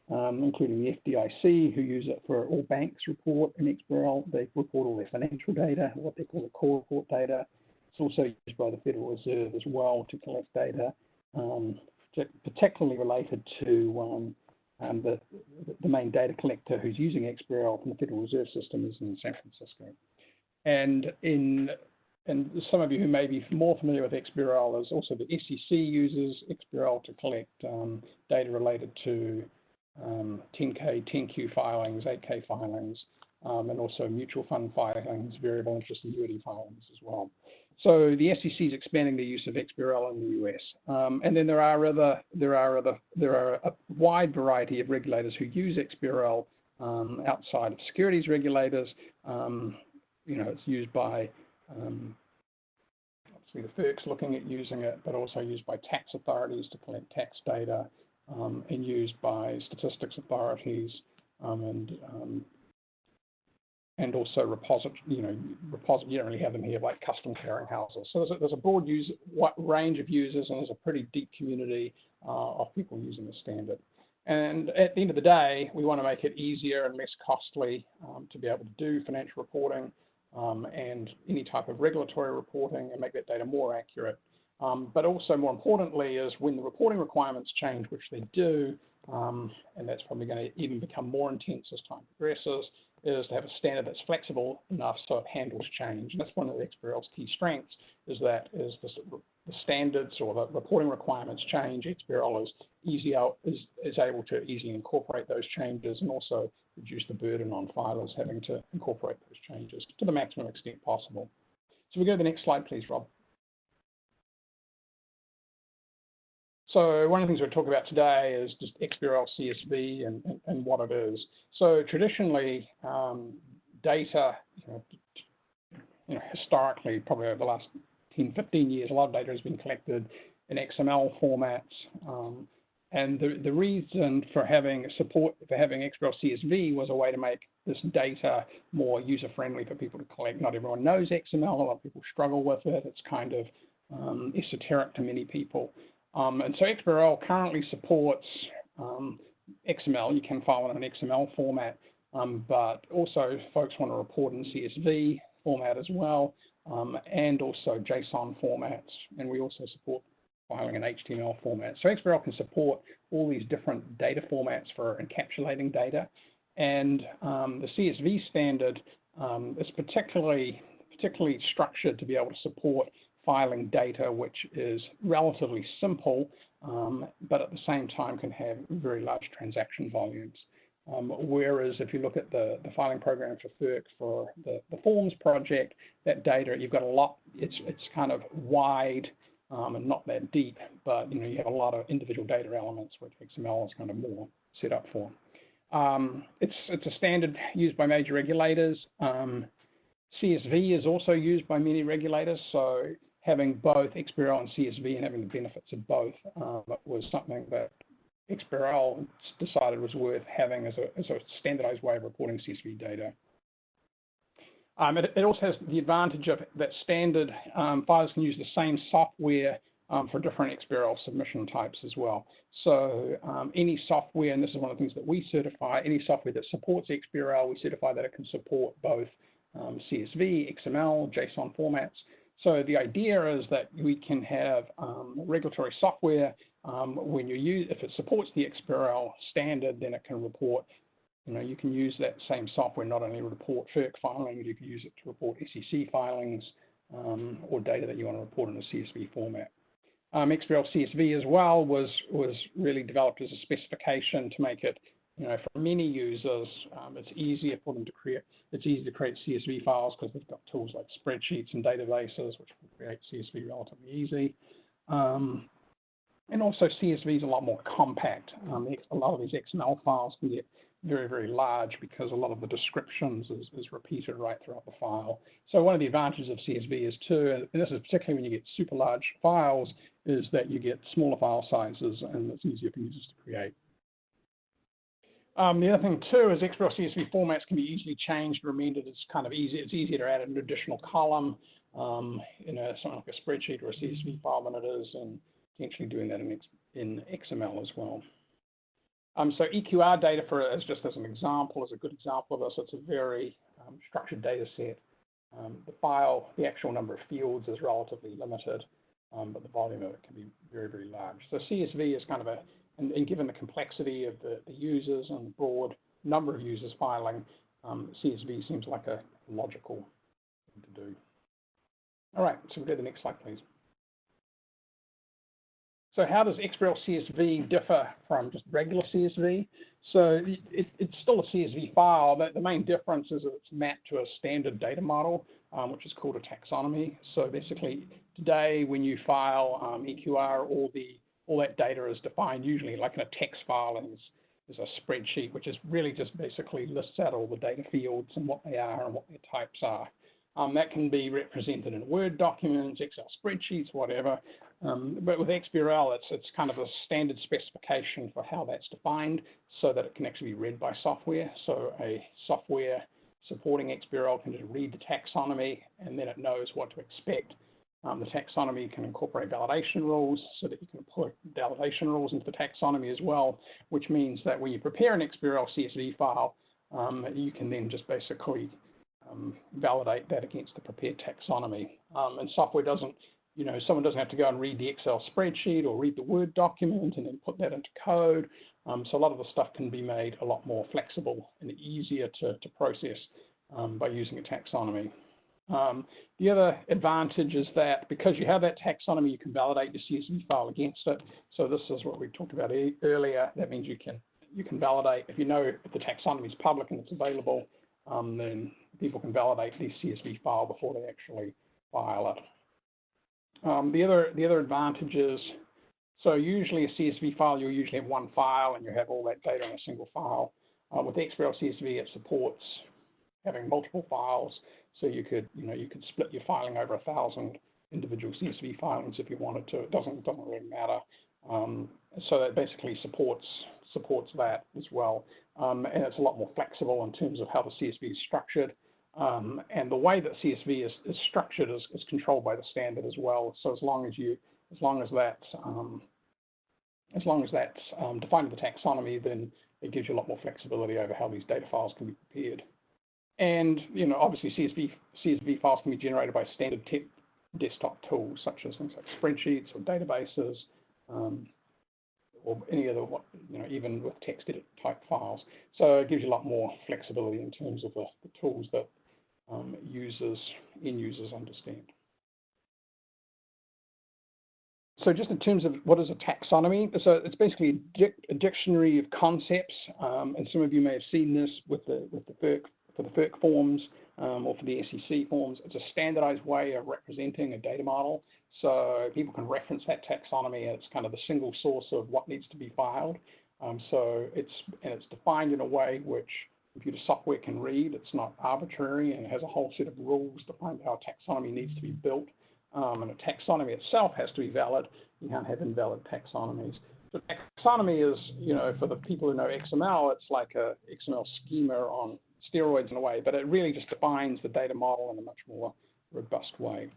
including the FDIC, who use it for all banks report in Xbrl. They report all their financial data, what they call the core report data. It's also used by the Federal Reserve as well to collect data, particularly related to the main data collector who's using Xbrl from the Federal Reserve System is in San Francisco. And some of you who may be more familiar with Xbrl is also the SEC uses Xbrl to collect data related to 10K, 10Q filings, 8K filings, and also mutual fund filings, variable interest annuity filings as well. So the SEC is expanding the use of Xbrl in the US, and then there are a wide variety of regulators who use Xbrl outside of securities regulators. It's used by obviously the Ferc's looking at using it, but also used by tax authorities to collect tax data, and used by statistics authorities, and also repository, you don't really have them here, like custom clearinghouses. So there's a broad range of users, and there's a pretty deep community of people using the standard. And at the end of the day, we want to make it easier and less costly to be able to do financial reporting and any type of regulatory reporting, and make that data more accurate. But also, more importantly, is when the reporting requirements change, which they do, and that's probably going to even become more intense as time progresses, is to have a standard that's flexible enough so it handles change. And that's one of the Xbrl's key strengths, is the standards or the reporting requirements change. Xbrl is able to easily incorporate those changes and also reduce the burden on filers having to incorporate those changes to the maximum extent possible. So we go to the next slide, please, Rob. So one of the things we're talking about today is just Xbrl CSV and what it is. So traditionally, data, historically, probably over the last 10, 15 years, a lot of data has been collected in XML formats. And the reason for having support for having Xbrl CSV was a way to make this data more user-friendly for people to collect. Not everyone knows XML. A lot of people struggle with it. It's kind of esoteric to many people. And so Xbrl currently supports XML. You can file in an XML format, but also folks want to report in CSV format as well, and also JSON formats. And we also support filing in HTML format. So Xbrl can support all these different data formats for encapsulating data. And the CSV standard is particularly structured to be able to support filing data which is relatively simple, but at the same time can have very large transaction volumes. Whereas if you look at the filing program for Ferc for the forms project, that data, you've got a lot, it's kind of wide and not that deep, but you have a lot of individual data elements, which XML is kind of more set up for. It's a standard used by major regulators. CSV is also used by many regulators, so having both Xbrl and CSV and having the benefits of both was something that Xbrl decided was worth having as a standardized way of reporting CSV data. It also has the advantage of that standard filers can use the same software for different Xbrl submission types as well. So any software, and this is one of the things that we certify, any software that supports Xbrl, we certify that it can support both CSV, XML, JSON formats. So the idea is that we can have regulatory software when you use, if it supports the Xbrl standard, then it can report. You can use that same software not only to report Ferc filings, you can use it to report SEC filings or data that you want to report in a CSV format. Xbrl CSV as well was really developed as a specification to make it, for many users, it's easier for them to create. It's easy to create CSV files because they've got tools like spreadsheets and databases, which will create CSV relatively easy. And also CSV is a lot more compact. A lot of these XML files can get very, very large because a lot of the descriptions is repeated right throughout the file. So one of the advantages of CSV is too, and this is particularly when you get super large files, is that you get smaller file sizes and it's easier for users to create. The other thing too is Xbrl CSV formats can be easily changed or amended. It's kind of easy. It's easier to add an additional column in something like a spreadsheet or a CSV file than it is in potentially doing that in XML as well. So EQR data, just as an example, is a good example of this. It's a very structured data set. The actual number of fields is relatively limited, but the volume of it can be very, very large. So CSV is kind of and given the complexity of the users and the broad number of users filing, CSV seems like a logical thing to do. All right, so we'll go to the next slide, please. So how does Xbrl CSV differ from just regular CSV? So it's still a CSV file, but the main difference is that it's mapped to a standard data model, which is called a taxonomy. So basically, today when you file EQR, all that data is defined usually like in a text file, and there's a spreadsheet, which is really just basically lists out all the data fields and what they are and what their types are. That can be represented in Word documents, Excel spreadsheets, whatever. But with Xbrl, it's kind of a standard specification for how that's defined so that it can actually be read by software. So a software supporting Xbrl can just read the taxonomy and then it knows what to expect. The taxonomy can incorporate validation rules so that you can put validation rules into the taxonomy as well, which means that when you prepare an Xbrl CSV file, you can then just basically validate that against the prepared taxonomy. And software doesn't, someone doesn't have to go and read the Excel spreadsheet or read the Word document and then put that into code. So a lot of the stuff can be made a lot more flexible and easier to process by using a taxonomy. The other advantage is that because you have that taxonomy, you can validate your CSV file against it. So this is what we talked about earlier. That means you can validate, if you know if the taxonomy is public and it's available, then people can validate the CSV file before they actually file it. The other advantage is, so usually a CSV file, you'll usually have one file and you have all that data in a single file. With Xbrl CSV, it supports having multiple files. So you could split your filing over 1,000 individual CSV filings if you wanted to. It doesn't really matter. So that basically supports that as well. And it's a lot more flexible in terms of how the CSV is structured. And the way that CSV is structured is controlled by the standard as well. So as long as that's defined in the taxonomy, then it gives you a lot more flexibility over how these data files can be prepared. And obviously CSV files can be generated by standard desktop tools such as things like spreadsheets or databases, or any other, even with text edit type files. So it gives you a lot more flexibility in terms of the tools that end users understand. So just in terms of what is a taxonomy, so it's basically a dictionary of concepts, and some of you may have seen this with the Ferc, for the Ferc forms or for the SEC forms. It's a standardized way of representing a data model, so people can reference that taxonomy, and it's kind of the single source of what needs to be filed. So it's defined in a way which computer software can read. It's not arbitrary, and it has a whole set of rules defined how a taxonomy needs to be built. And a taxonomy itself has to be valid. You can't have invalid taxonomies. So taxonomy is, for the people who know XML, it's like a XML schema on steroids in a way, but it really just defines the data model in a much more robust way.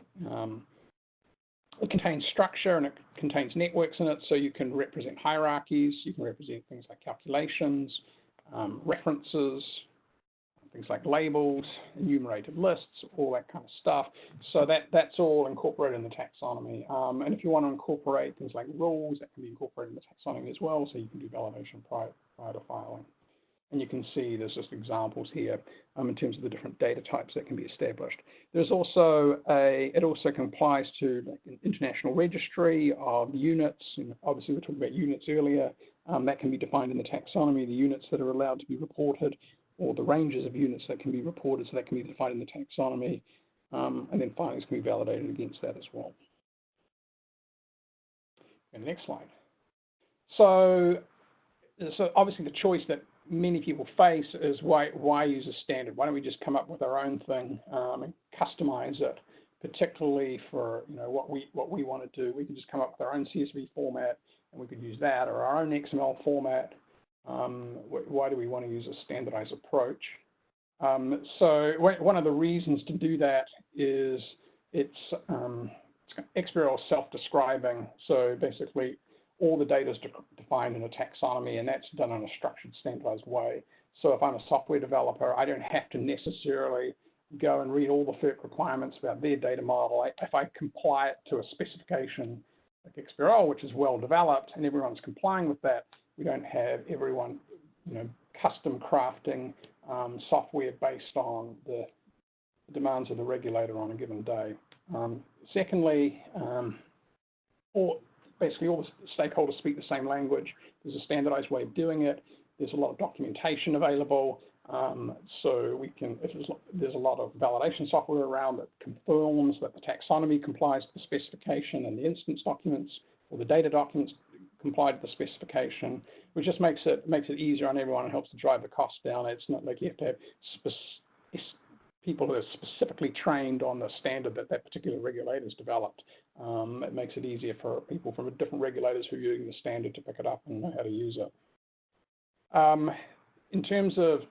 It contains structure and it contains networks in it, so you can represent hierarchies, you can represent things like calculations, references, things like labels, enumerated lists, all that kind of stuff. So that's all incorporated in the taxonomy. And if you want to incorporate things like rules, that can be incorporated in the taxonomy as well, so you can do validation prior to filing. And you can see there's just examples here in terms of the different data types that can be established. There's also it also complies to an international registry of units. Obviously, we were talking about units earlier. That can be defined in the taxonomy, the units that are allowed to be reported, or the ranges of units that can be reported, so that can be defined in the taxonomy, and then filings can be validated against that as well. And the next slide. So obviously the choice that many people face is why use a standard? Why don't we just come up with our own thing and customize it, particularly for what we want to do? We can just come up with our own CSV format and we could use that, or our own XML format. Why do we want to use a standardized approach? So one of the reasons to do that is it's Xbrl self-describing. So basically, all the data is defined in a taxonomy, and that's done in a structured, standardized way. So if I'm a software developer, I don't have to necessarily go and read all the Ferc requirements about their data model. If I comply it to a specification like Xbrl, which is well developed, and everyone's complying with that, we don't have everyone, custom crafting software based on the demands of the regulator on a given day. Secondly, basically all the stakeholders speak the same language. There's a standardized way of doing it. There's a lot of documentation available. So there's a lot of validation software around that confirms that the taxonomy complies to the specification, and the instance documents or the data documents comply to the specification, which just makes it easier on everyone and helps to drive the cost down. It's not like you have to have people who are specifically trained on the standard that particular regulator's developed. It makes it easier for people from different regulators who are using the standard to pick it up and know how to use it. In terms of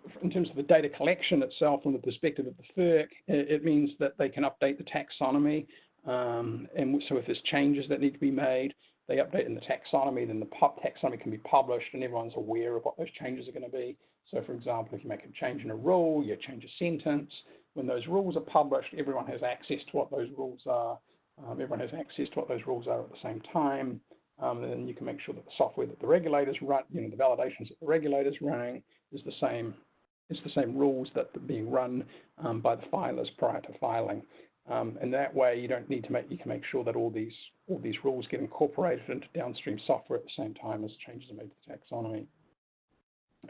the data collection itself, from the perspective of the Ferc, it means that they can update the taxonomy, and so if there's changes that need to be made, they update in the taxonomy, then the taxonomy can be published and everyone's aware of what those changes are going to be. So for example, if you make a change in a rule, you change a sentence, when those rules are published, everyone has access to what those rules are. Everyone has access to what those rules are at the same time. And then you can make sure that the software that the regulators run, the validations that the regulators running is the same rules that are being run by the filers prior to filing. And that way, you don't need to you can make sure that all these rules get incorporated into downstream software at the same time as changes are made to the taxonomy.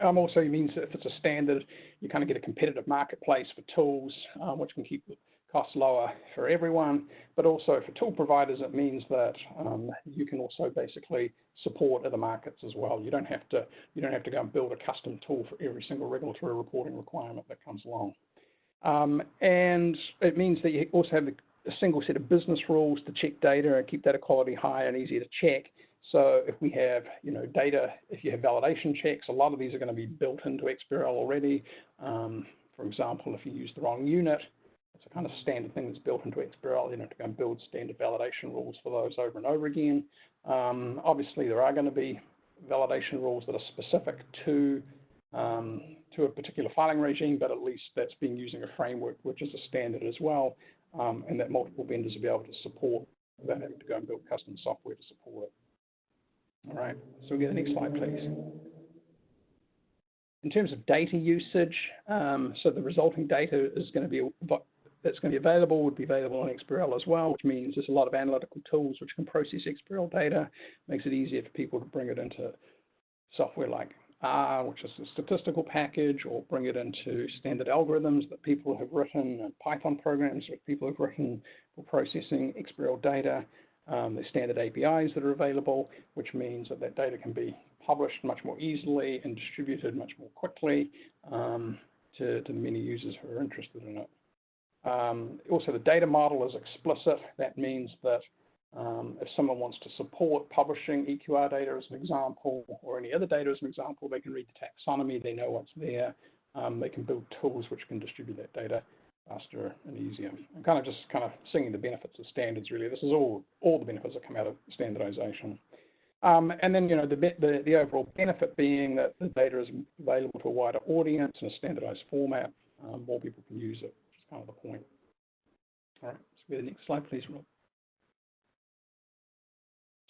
Also, it means that if it's a standard, you kind of get a competitive marketplace for tools, which can keep the costs lower for everyone. But also for tool providers, it means that you can also basically support other markets as well. You don't have to go and build a custom tool for every single regulatory reporting requirement that comes along. And it means that you also have a single set of business rules to check data and keep data quality high and easy to check. So if we have, data, if you have validation checks, a lot of these are going to be built into Xbrl already. For example, if you use the wrong unit, it's a kind of standard thing that's built into Xbrl. You don't have to go and build standard validation rules for those over and over again. Obviously, there are going to be validation rules that are specific to a particular filing regime, but at least that's being using a framework which is a standard as well, and that multiple vendors will be able to support without having to go and build custom software to support it. All right, so we'll get the next slide, please. In terms of data usage, so the resulting data is going to be that's going to be available, would be available on Xbrl as well, which means there's a lot of analytical tools which can process Xbrl data, makes it easier for people to bring it into software like R, which is a statistical package, or bring it into standard algorithms that people have written, and Python programs that people have written for processing Xbrl data. There's standard APIs that are available, which means that that data can be published much more easily and distributed much more quickly to the many users who are interested in it. Also, the data model is explicit. That means that if someone wants to support publishing EQR data as an example, or any other data as an example, they can read the taxonomy, they know what's there, they can build tools which can distribute that data faster and easier. I'm kind of seeing the benefits of standards, really. This is all the benefits that come out of standardization. And then, the overall benefit being that the data is available to a wider audience in a standardized format. More people can use it, which is kind of the point. All right, let's go to the next slide, please, Rob.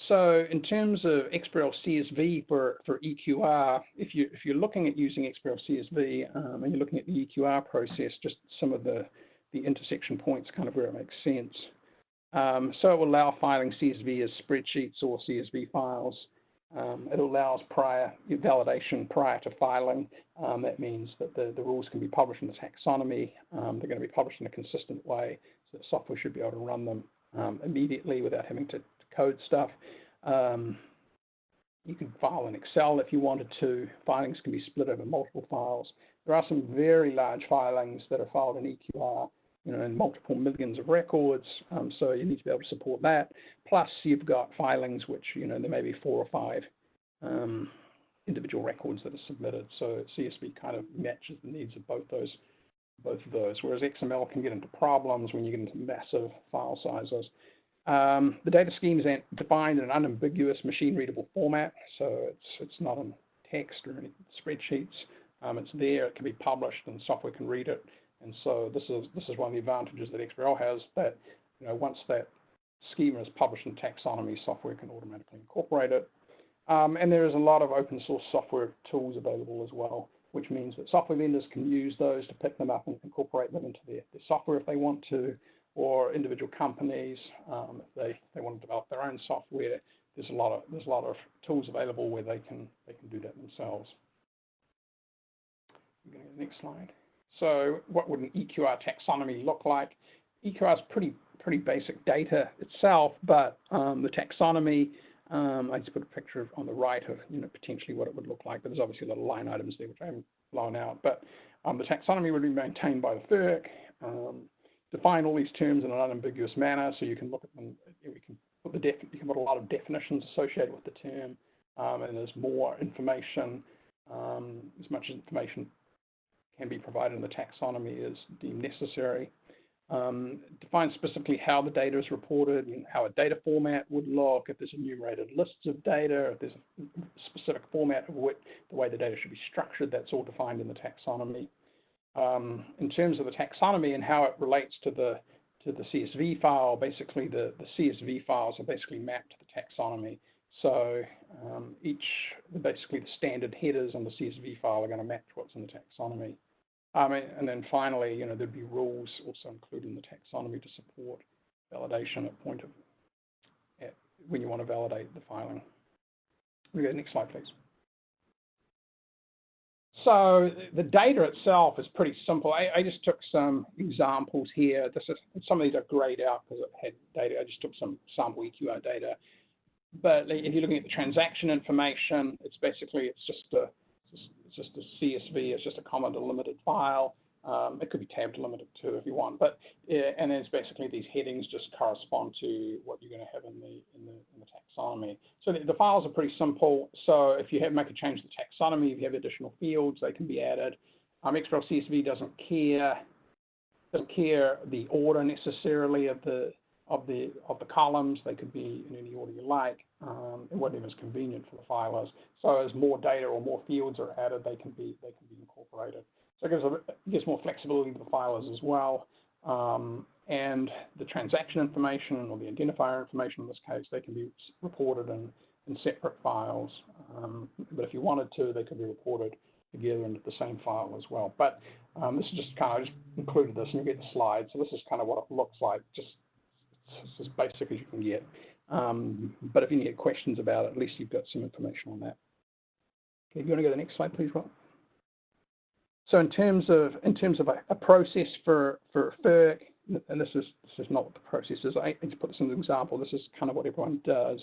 So in terms of Xbrl CSV for EQR, if you're looking at using Xbrl CSV and you're looking at the EQR process, just some of the intersection points kind of where it makes sense. So it will allow filing CSV as spreadsheets or CSV files. It allows validation prior to filing. That means that the rules can be published in the taxonomy. They're going to be published in a consistent way, so the software should be able to run them immediately without having to code stuff. You can file in Excel if you wanted to. Filings can be split over multiple files. There are some very large filings that are filed in EQR, in multiple millions of records, so you need to be able to support that. Plus, you've got filings which, there may be 4 or 5 individual records that are submitted, so CSV kind of matches the needs of both of those, whereas XML can get into problems when you get into massive file sizes. The data scheme is defined in an unambiguous machine-readable format, so it's not in text or any spreadsheets. It's there, it can be published, and software can read it. And so this is one of the advantages that Xbrl has, that once that schema is published in taxonomy, software can automatically incorporate it. And there is a lot of open source software tools available as well, which means that software vendors can use those to pick them up and incorporate them into their software if they want to, or individual companies if they want to develop their own software. There's a lot of tools available where they can do that themselves. I'm going to the next slide. So what would an EQR taxonomy look like? EQR is pretty basic data itself, but the taxonomy, I just put a picture on the right of potentially what it would look like, but there's obviously a lot of line items there which I haven't blown out. But the taxonomy would be maintained by the Ferc, define all these terms in an unambiguous manner, so you can look at them. You can put a lot of definitions associated with the term, and there's more information, as much information can be provided in the taxonomy as deemed necessary. Define specifically how the data is reported and how a data format would look, if there's enumerated lists of data, if there's a specific format of the way the data should be structured, that's all defined in the taxonomy. In terms of the taxonomy and how it relates to the CSV file, basically the CSV files are basically mapped to the taxonomy. So basically the standard headers on the CSV file are going to match what's in the taxonomy. And then finally, there'd be rules also included in the taxonomy to support validation when you want to validate the filing. We go to the next slide, please. So the data itself is pretty simple. I just took some examples here. Some of these are grayed out because I've had data. I just took some sample EQR data. But if you're looking at the transaction information, it's just a CSV. It's just a common delimited file. It could be tab delimited too if you want, but and then it's basically these headings just correspond to what you're going to have in the taxonomy. So the files are pretty simple. So if you make a change to the taxonomy, if you have additional fields, they can be added. Xbrl CSV doesn't care the order necessarily of the columns. They could be in any order you like, whatever is convenient for the filers. So as more data or more fields are added, they can be incorporated. So it gives more flexibility to the filers as well. And the transaction information or the identifier information in this case, they can be reported in separate files. But if you wanted to, they could be reported together into the same file as well. But this is just kind of, I just included this and you get the slide. So this is kind of what it looks like, just it's as basic as you can get. But if you get questions about it, at least you've got some information on that. Okay, if you want to go to the next slide, please, Rob. So in terms of a process for Ferc, and this is not what the process is. I need to put this in an example. This is kind of what everyone does.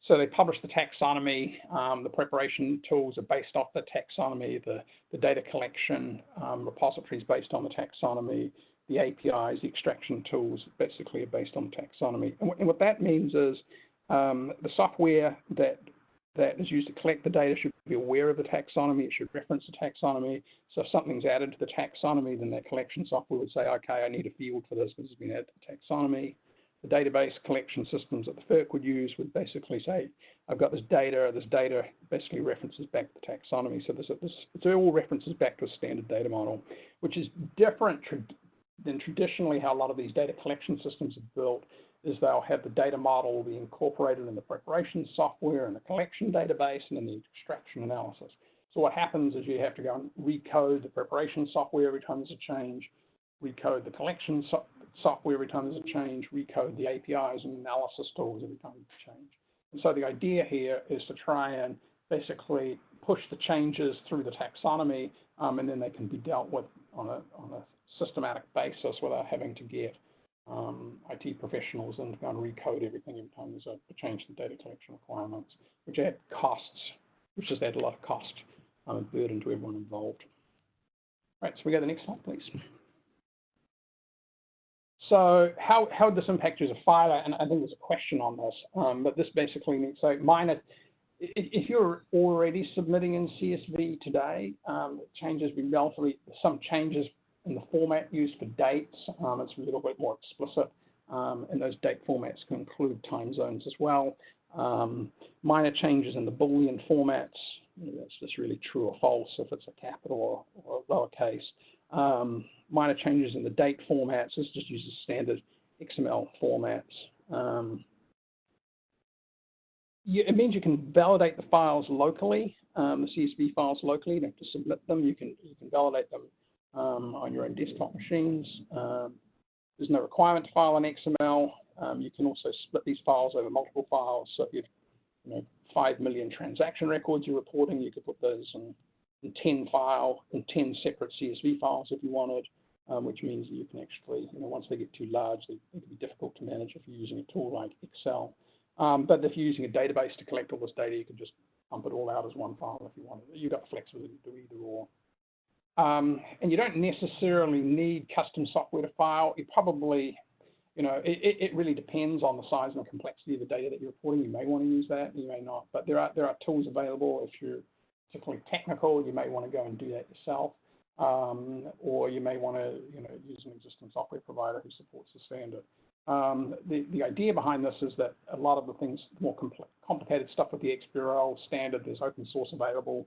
So they publish the taxonomy. The preparation tools are based off the taxonomy. The data collection repositories based on the taxonomy. The APIs, the extraction tools, basically are based on the taxonomy. And what that means is the software that is used to collect the data should be aware of the taxonomy. It should reference the taxonomy. So if something's added to the taxonomy, then that collection software would say, okay, I need a field for this because it's been added to the taxonomy. The database collection systems that the Ferc would use would basically say, I've got this data basically references back to the taxonomy. So it all references back to a standard data model, which is different than traditionally how a lot of these data collection systems are built. Is they'll have the data model be incorporated in the preparation software and the collection database and then the extraction analysis. So what happens is you have to go and recode the preparation software every time there's a change, recode the collection software every time there's a change, recode the APIs and analysis tools every time there's a change. And so the idea here is to try and basically push the changes through the taxonomy and then they can be dealt with on a systematic basis without having to get IT professionals and go and recode everything every time there's a change in data collection requirements, which add costs, which just add a lot of cost and burden to everyone involved. Right, so we go to the next slide, please. So how would this impact you as a filer? And I think there's a question on this, but this basically means, so if you're already submitting in CSV today, changes be relatively, some changes in the format used for dates, it's a little bit more explicit, and those date formats can include time zones as well. Minor changes in the Boolean formats, that's just really true or false if it's a capital or lowercase. Minor changes in the date formats, this just uses standard XML formats. It means you can validate the files locally, the CSV files locally. You don't have to submit them. You can validate them on your own desktop machines. There's no requirement to file an XML. You can also split these files over multiple files. So if you've 5 million transaction records you're reporting, you could put those in 10 separate CSV files if you wanted, which means that you can actually, once they get too large, they can be difficult to manage if you're using a tool like Excel. But if you're using a database to collect all this data, you could just pump it all out as one file if you wanted. You've got flexibility to do either or. And you don't necessarily need custom software to file. You probably, it really depends on the size and the complexity of the data that you're reporting. You may want to use that, you may not. But there are tools available. If you're particularly technical, you may want to go and do that yourself. Or you may want to, use an existing software provider who supports the standard. The idea behind this is that a lot of the things, more complicated stuff with the Xbrl standard, there's open source available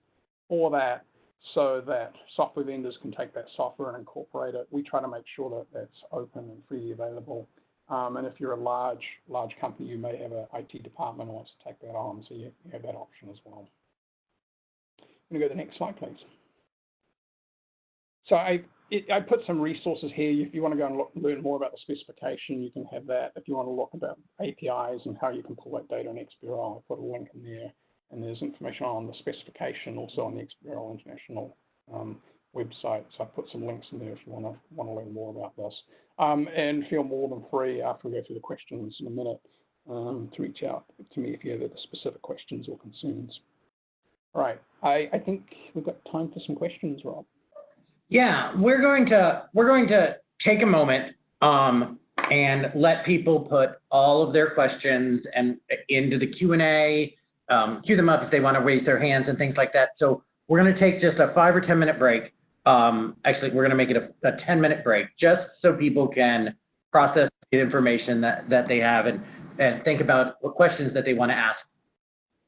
for that, so that software vendors can take that software and incorporate it. We try to make sure that that's open and freely available. And if you're a large company, you may have an IT department who wants to take that on, so you have that option as well. I'm going to go to the next slide, please. So I put some resources here. If you want to go and learn more about the specification, you can have that. If you want to look about APIs and how you can pull that data in Xbrl, I put a link in there. And there's information on the specification also on the Xbrl International website. So I put some links in there if you want to learn more about this. And feel more than free after we go through the questions in a minute to reach out to me if you have other specific questions or concerns. All right, I think we've got time for some questions, Rob. Yeah, we're going to take a moment and let people put all of their questions and into the Q&A, queue them up if they want to raise their hands and things like that. So we're going to take just a 5 or 10 minute break. Actually, we're going to make it a 10-minute break just so people can process the information that they have and think about what questions that they want to ask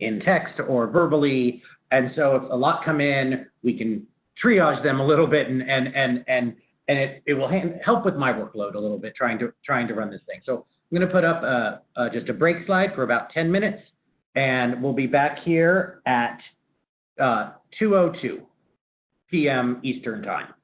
in text or verbally. And so if a lot come in, we can triage them a little bit and it will help with my workload a little bit trying to run this thing. So I'm going to put up just a break slide for about 10 minutes, and we'll be back here at 2:02 p.m. Eastern Time.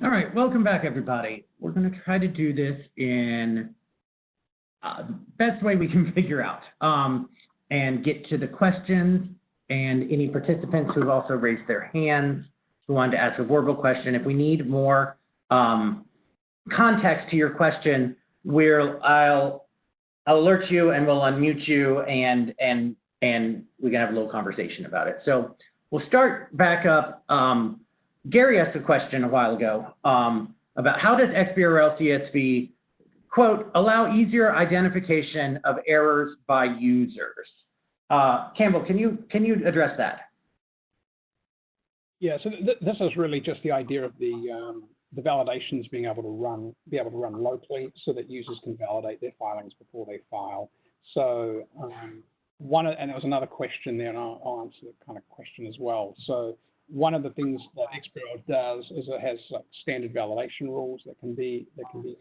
All right, welcome back, everybody. We're going to try to do this in the best way we can figure out and get to the questions and any participants who've also raised their hands who wanted to ask a verbal question. If we need more context to your question, I'll alert you and we'll unmute you and we can have a little conversation about it. So we'll start back up. Gary asked a question a while ago about how does Xbrl CSV, quote, allow easier identification of errors by users? Campbell, can you address that? Yeah, so this is really just the idea of the validations being able to run locally so that users can validate their filings before they file. So and there was another question there, and I'll answer that kind of question as well. So one of the things that Xbrl does is it has like standard validation rules that can be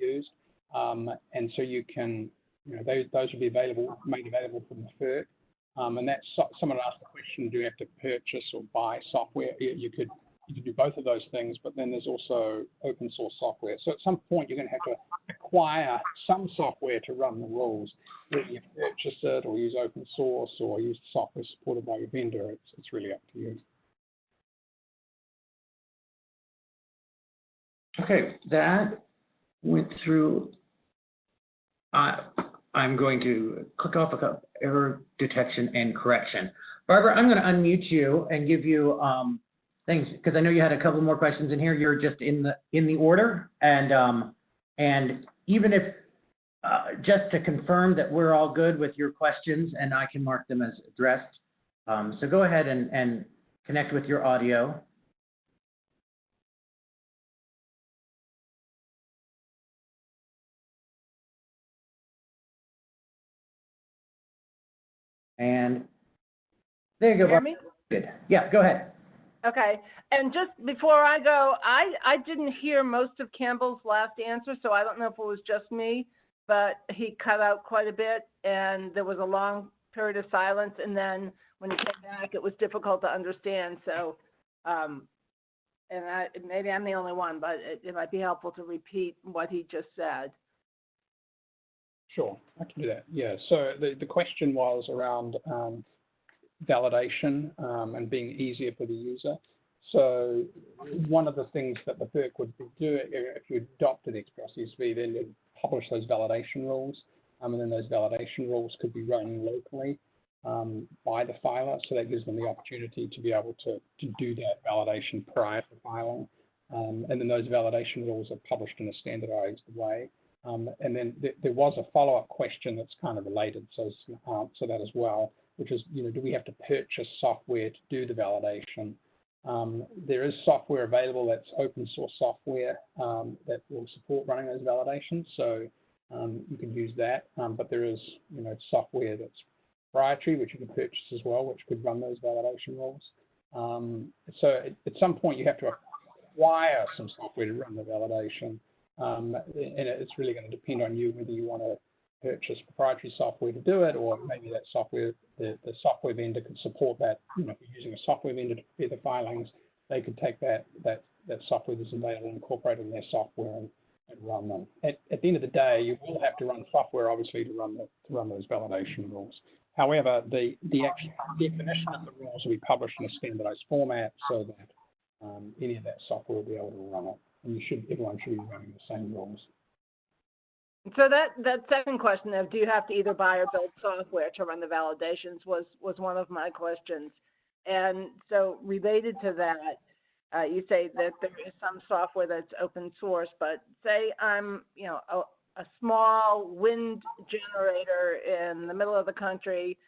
used, and so you can, those will be made available from the Ferc. And that's someone asked the question: do you have to purchase or buy software? You could do both of those things, but then there's also open source software. So at some point you're going to have to acquire some software to run the rules. Whether you purchase it or use open source or use software supported by your vendor, it's really up to you. Okay, that went through. I'm going to click off of error detection and correction. Barbara, I'm going to unmute you and give you things because I know you had a couple more questions in here. You're just in the order, and even if just to confirm that we're all good with your questions, and I can mark them as addressed. So go ahead and connect with your audio. Can And there you go. you hear me? Good. Yeah, go ahead. Okay, and just before I go, I didn't hear most of Campbell's last answer, so I don't know if it was just me, but he cut out quite a bit, and there was a long period of silence, and then when he came back, it was difficult to understand. So, maybe I'm the only one, but it might be helpful to repeat what he just said. Sure, I can do that. Yeah, so the question was around validation and being easier for the user. So one of the things that the Ferc would do if you adopted Xbrl CSV, then you'd publish those validation rules, and then those validation rules could be run locally by the filer, so that gives them the opportunity to be able to do that validation prior to filing. And then those validation rules are published in a standardized way. And then there was a follow-up question that's kind of related, so answer that as well, which is, do we have to purchase software to do the validation? There is software available that's open source software that will support running those validations, so you can use that. But there is, software that's proprietary, which you can purchase as well, which could run those validation rules. So at some point you have to acquire some software to run the validation. And it's really going to depend on you whether you want to purchase proprietary software to do it, or maybe that software, the software vendor could support that. If you're using a software vendor to prepare the filings, they could take that software that's available and incorporate it in their software and run them. At the end of the day, you will have to run software, obviously, to run those validation rules. However, the actual definition of the rules will be published in a standardized format so that any of that software will be able to run it. And everyone should be running the same rules. So that second question of do you have to either buy or build software to run the validations was one of my questions. And so related to that, you say that there is some software that's open source, but say I'm a small wind generator in the middle of the country.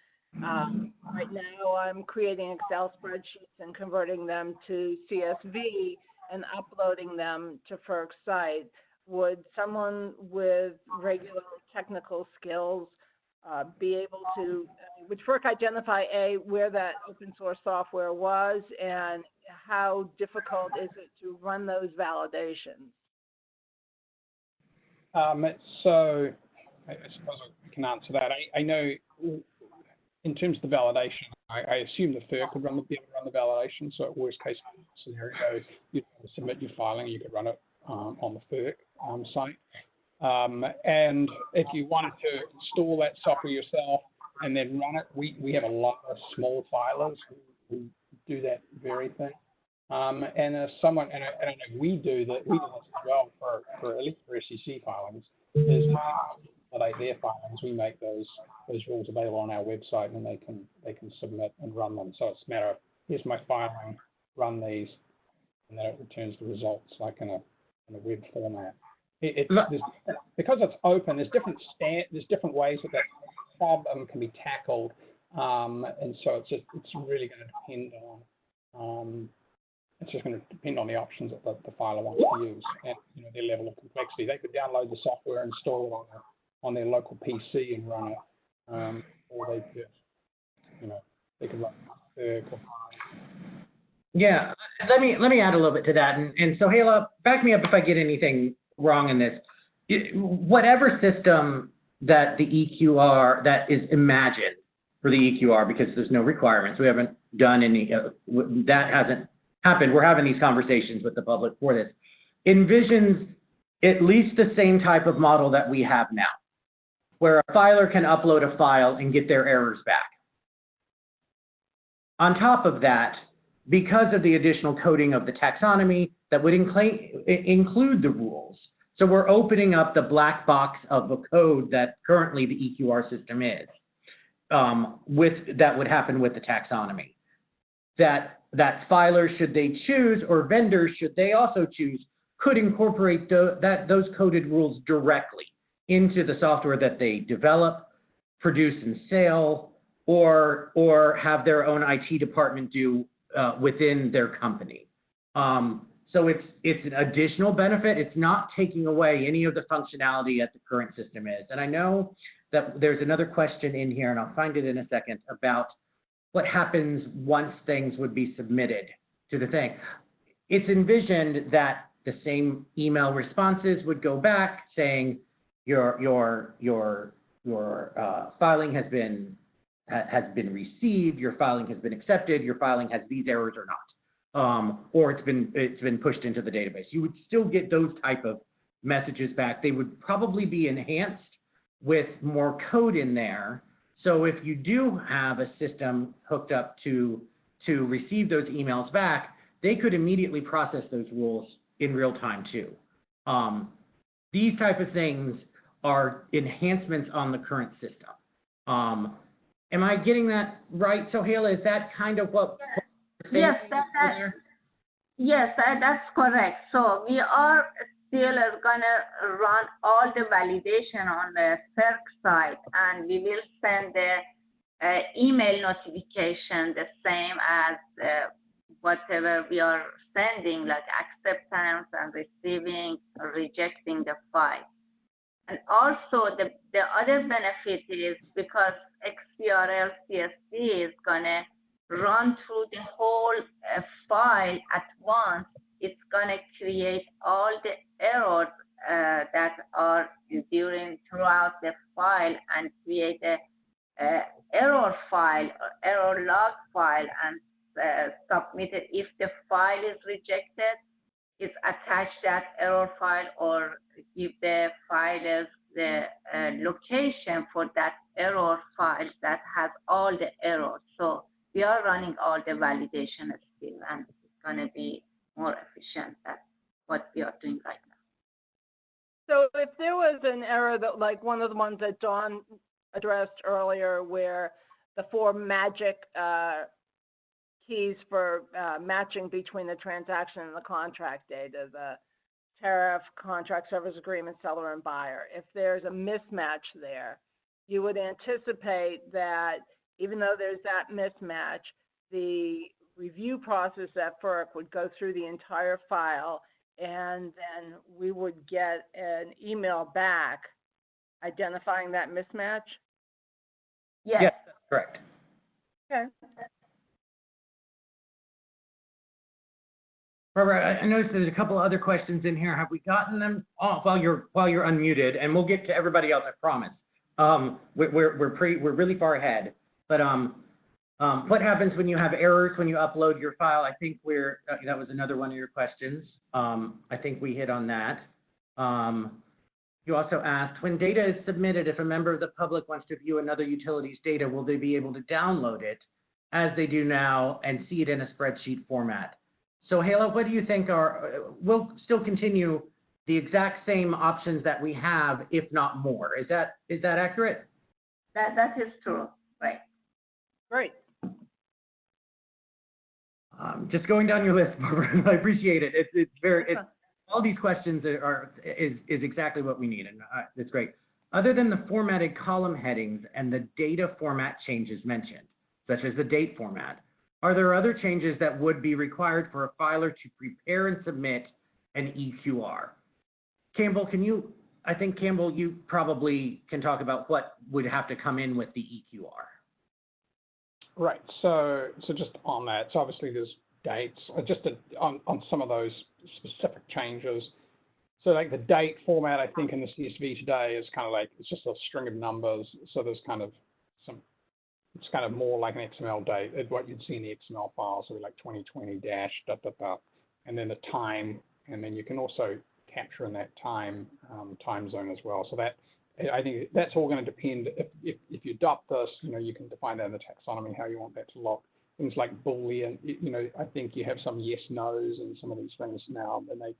Right now I'm creating Excel spreadsheets and converting them to CSV and uploading them to Ferc's site. Would someone with regular technical skills be able to, would Ferc identify where that open source software was, and how difficult is it to run those validations? So I suppose I can answer that. I know in terms of the validation, I assume the Ferc would be able to run the validation. So at worst case scenario, you'd submit your filing, you could run it on the Ferc site. And if you wanted to install that software yourself and then run it, we have a lot of small filers who do that very thing. And if someone, and I know we do this as well for at least for SEC filings, is validate their filings. We make those rules available on our website, and they can submit and run them. So it's a matter of, here's my filing, run these, and then it returns the results like in a web format. Because it's open, there's different ways that problem can be tackled, and so it's really going to depend on the options that the filer wants to use and their level of complexity. They could download the software, install it on their local PC and run it, or they could run it. Yeah, let me add a little bit to that, and so Sohaila, back me up if I get anything wrong in this. Whatever system that the EQR that is imagined for the EQR, because there's no requirements, we haven't done any, that hasn't happened. We're having these conversations with the public for this. Envisions at least the same type of model that we have now, where a filer can upload a file and get their errors back. On top of that, because of the additional coding of the taxonomy that would include the rules. So we're opening up the black box of the code that currently the EQR system is, that would happen with the taxonomy. That filers, should they choose, or vendors, should they also choose, could incorporate those coded rules directly into the software that they develop, produce, and sell, or have their own IT department do within their company. So it's an additional benefit. It's not taking away any of the functionality that the current system is. And I know that there's another question in here, and I'll find it in a second, about what happens once things would be submitted to the thing. It's envisioned that the same email responses would go back saying your filing has been received, your filing has been accepted, your filing has these errors or not, or it's been pushed into the database. You would still get those type of messages back. They would probably be enhanced with more code in there. So if you do have a system hooked up to receive those emails back, they could immediately process those rules in real time too. These type of things are enhancements on the current system. Am I getting that right, Sohaila? Is that kind of what? Yes, that's correct. So we are still going to run all the validation on the Ferc side, and we will send the email notification the same as whatever we are sending, like acceptance and receiving or rejecting the file. And also the other benefit is because Xbrl CSV is going to run through the whole file at once, it's going to create all the errors that are throughout the file and create a error file, or error log file, and submit it. If the file is rejected, it's attach that error file or give the filers the location for that error file that has all the errors. So we are running all the validation still, and it's going to be more efficient. That's what we are doing right now. So if there was an error that, like one of the ones that Dawn addressed earlier, where the 4 magic keys for matching between the transaction and the contract data, the tariff, contract service agreement, seller and buyer, if there's a mismatch there, you would anticipate that even though there's that mismatch, the review process at Ferc would go through the entire file, and then we would get an email back identifying that mismatch? Yes, that's correct. Okay. Barbara, I noticed there's a couple other questions in here. Have we gotten them? Oh, while you're unmuted, and we'll get to everybody else, I promise. We're really far ahead, but What happens when you have errors when you upload your file? I think that was another one of your questions. I think we hit on that. You also asked, when data is submitted, if a member of the public wants to view another utility's data, will they be able to download it as they do now and see it in a spreadsheet format? So Hala, what do you think we'll still continue the exact same options that we have, if not more. Is that accurate? That is true, right. Great. Just going down your list, Barbara. I appreciate it. All these questions is exactly what we need, and it's great. Other than the formatted column headings and the data format changes mentioned, such as the date format, are there other changes that would be required for a filer to prepare and submit an EQR? Campbell, I think Campbell, you probably can talk about what would have to come in with the EQR. Right. So just on that, so obviously there's dates. On some of those specific changes. So like the date format, I think in the CSV today is kind of like, it's just a string of numbers. So there's kind of it's kind of more like an XML date, what you'd see in the XML file. So like 2020 -- and then the time, and then you can also capture in that time zone as well. So that, I think that's all going to depend. If you adopt this, you can define that in the taxonomy how you want that to look. Things like Boolean, I think you have some yes, no's and some of these things now, and they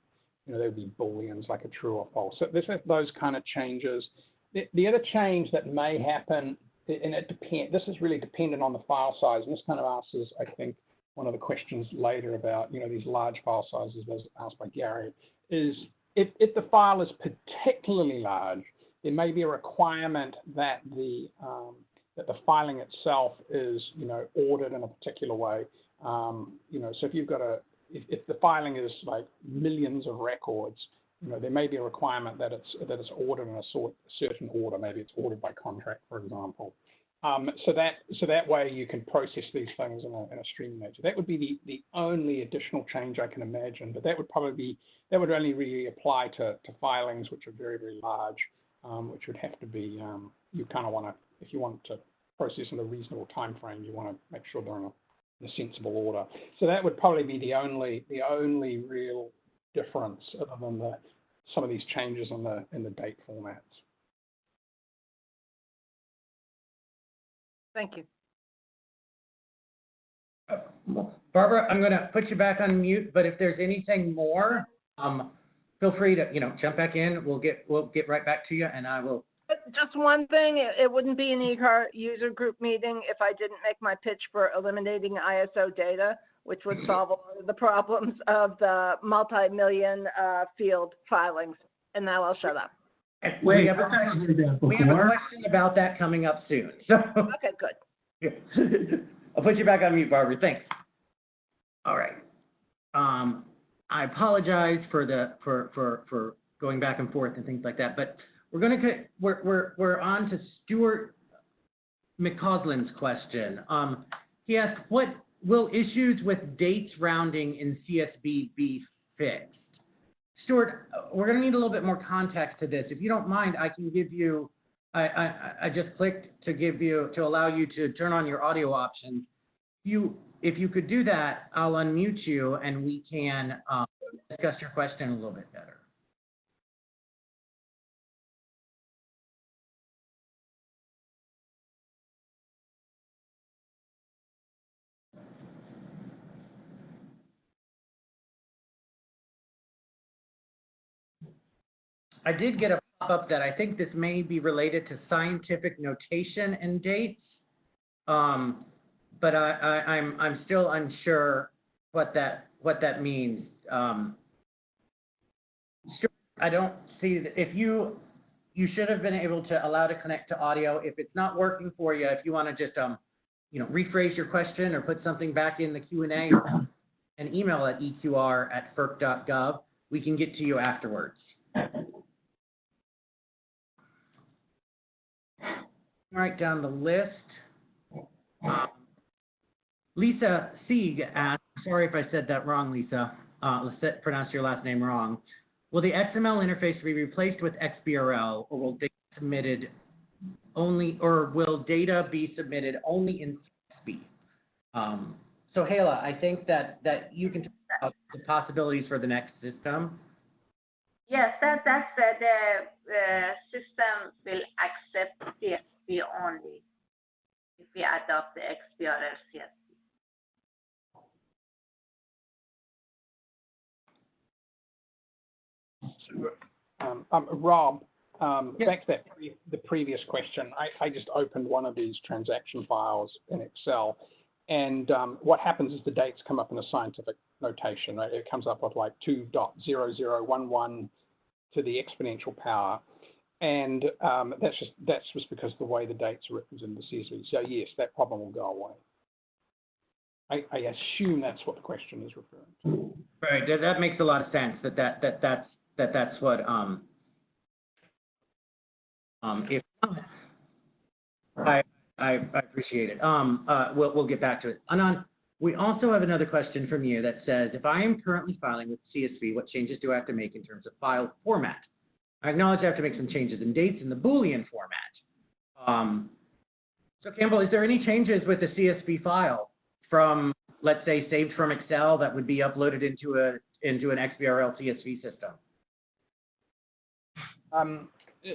would be Booleans, like a true or false. So there's those kind of changes. The other change that may happen, and this is really dependent on the file size, and this kind of answers, I think, one of the questions later about, these large file sizes, as asked by Gary, is if the file is particularly large, there may be a requirement that the filing itself is, ordered in a particular way. So if you've got if the filing is like millions of records, there may be a requirement that it's ordered in a certain order. Maybe it's ordered by contract, for example. So that way you can process these things in a streaming nature. That would be the only additional change I can imagine. But that would only really apply to filings which are very, very large, which would have to be you kind of want to, if you want to process in a reasonable time frame, you want to make sure they're in a sensible order. So that would probably be the only real difference, other than some of these changes in the date formats. Thank you. Barbara, I'm going to put you back on mute, but if there's anything more, feel free to jump back in. We'll get right back to you, and I will. Just one thing, it wouldn't be an Eqr user group meeting if I didn't make my pitch for eliminating ISO data, which would solve a lot of the problems of the multi-million field filings. And now I'll shut up. We have a question about that coming up soon. So. Okay, good. I'll put you back on mute, Barbara. Thanks. All right. I apologize for going back and forth and things like that, but we're on to Stuart McCausland's question. He asked, what will issues with dates rounding in CSV be fixed? Stuart, we're going to need a little bit more context to this. If you don't mind, I can give you, I just clicked to allow you to turn on your audio options. If you could do that, I'll unmute you and we can discuss your question a little bit better. I did get a pop-up that I think this may be related to scientific notation and dates, but I'm still unsure what that means. I don't see that. If you should have been able to allow to connect to audio. If it's not working for you, if you want to just rephrase your question or put something back in the Q&A and email at eqr@ferc.gov, we can get to you afterwards. Right down the list. Lisa Sieg asked, sorry if I said that wrong, Lisa. Pronounced your last name wrong. Will the XML interface be replaced with Xbrl, or will data submitted only, or will data be submitted only in CSV? So Hala, I think that you can talk about the possibilities for the next system. Yes, that's the system will accept CSV only if we adopt the Xbrl CSV. Rob, Yes. back to the previous question, I just opened one of these transaction files in Excel, and what happens is the dates come up in a scientific notation, right? It comes up with like 2.0011 to the exponential power, and that's just because of the way the dates are represented in the CSV. So yes, that problem will go away. I assume that's what the question is referring to. Right. That makes a lot of sense. That's what if I appreciate it. We'll get back to it. Anand, we also have another question from you that says, if I am currently filing with CSV, what changes do I have to make in terms of file format? I acknowledge I have to make some changes in dates in the Boolean format. So Campbell, is there any changes with the CSV file from, let's say, saved from Excel that would be uploaded into an Xbrl CSV system?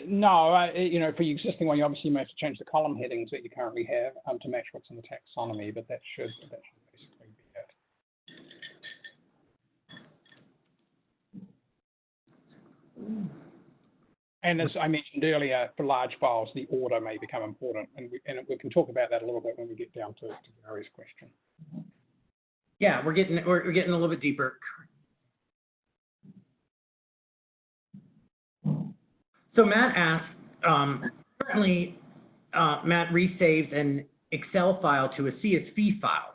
No, for the existing one, you obviously may have to change the column headings that you currently have to match what's in the taxonomy, but that should basically be it. And as I mentioned earlier, for large files, the order may become important, and we can talk about that a little bit when we get down to Gary's question. Yeah, we're getting a little bit deeper. So Matt asked, currently Matt resaves an Excel file to a CSV file.